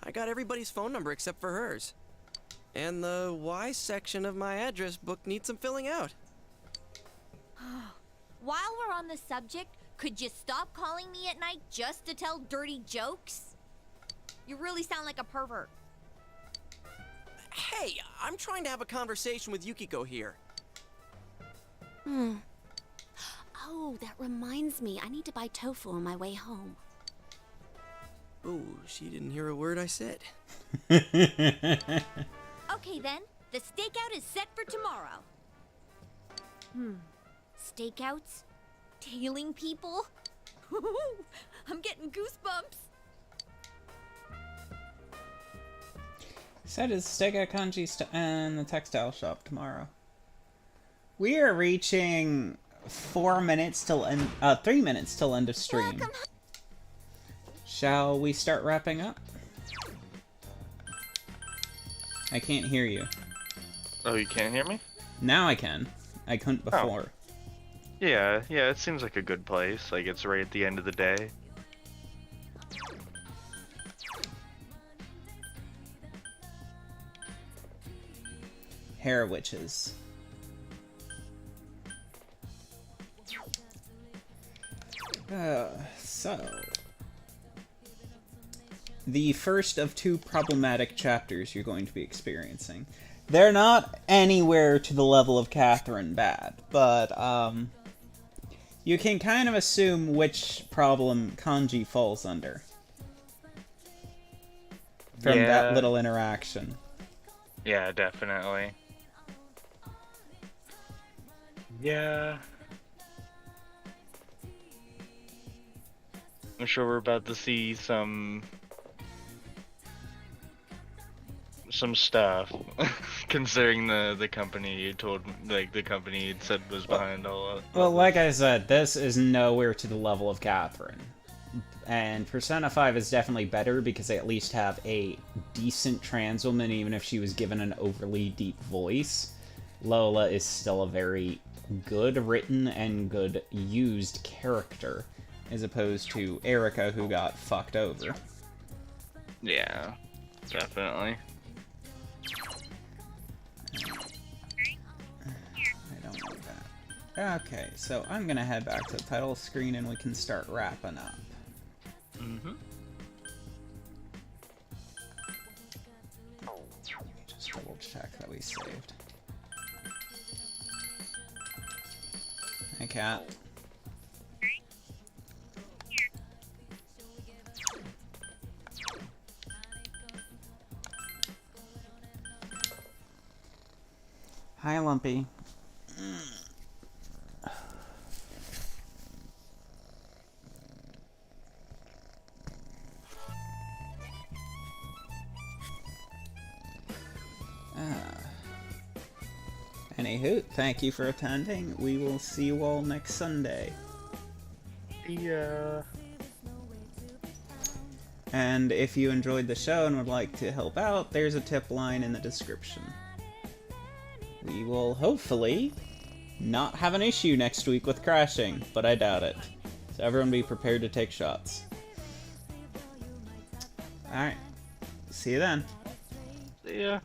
S4: I got everybody's phone number except for hers. And the Y section of my address book needs some filling out.
S5: While we're on the subject, could you stop calling me at night just to tell dirty jokes? You really sound like a pervert.
S4: Hey, I'm trying to have a conversation with Yukiko here.
S11: Oh, that reminds me. I need to buy tofu on my way home.
S4: Oh, she didn't hear a word I said.
S5: Okay then, the stakeout is set for tomorrow. Stakeouts? Tailing people? I'm getting goosebumps.
S1: Said is stake at Kanji and the textile shop tomorrow. We are reaching 4 minutes till end. 3 minutes till end of stream. Shall we start wrapping up? I can't hear you.
S2: Oh, you can't hear me?
S1: Now I can. I couldn't before.
S2: Yeah, it seems like a good place. Like, it's right at the end of the day.
S1: Hair witches. So... the first of 2 problematic chapters you're going to be experiencing. They're not anywhere to the level of Catherine bad, but, you can kind of assume which problem Kanji falls under. From that little interaction.
S2: Yeah, definitely. Yeah. I'm sure we're about to see some stuff. Considering the company you told, like the company you'd said was behind all of.
S1: Well, like I said, this is nowhere to the level of Catherine. And Persona 5 is definitely better because they at least have a decent trans woman, even if she was given an overly deep voice. Lola is still a very good written and good used character, as opposed to Erica, who got fucked over.
S2: Yeah, definitely.
S1: I don't want that. Okay, so I'm gonna head back to the title screen and we can start wrapping up.
S2: Mm-hmm.
S1: Just double check that we saved. Hey, cat. Hi, Lumpy. Anywho, thank you for attending. We will see you all next Sunday.
S2: Yeah.
S1: And if you enjoyed the show and would like to help out, there's a tip line in the description. We will hopefully not have an issue next week with crashing, but I doubt it. So everyone be prepared to take shots. Alright. See you then.
S2: See ya.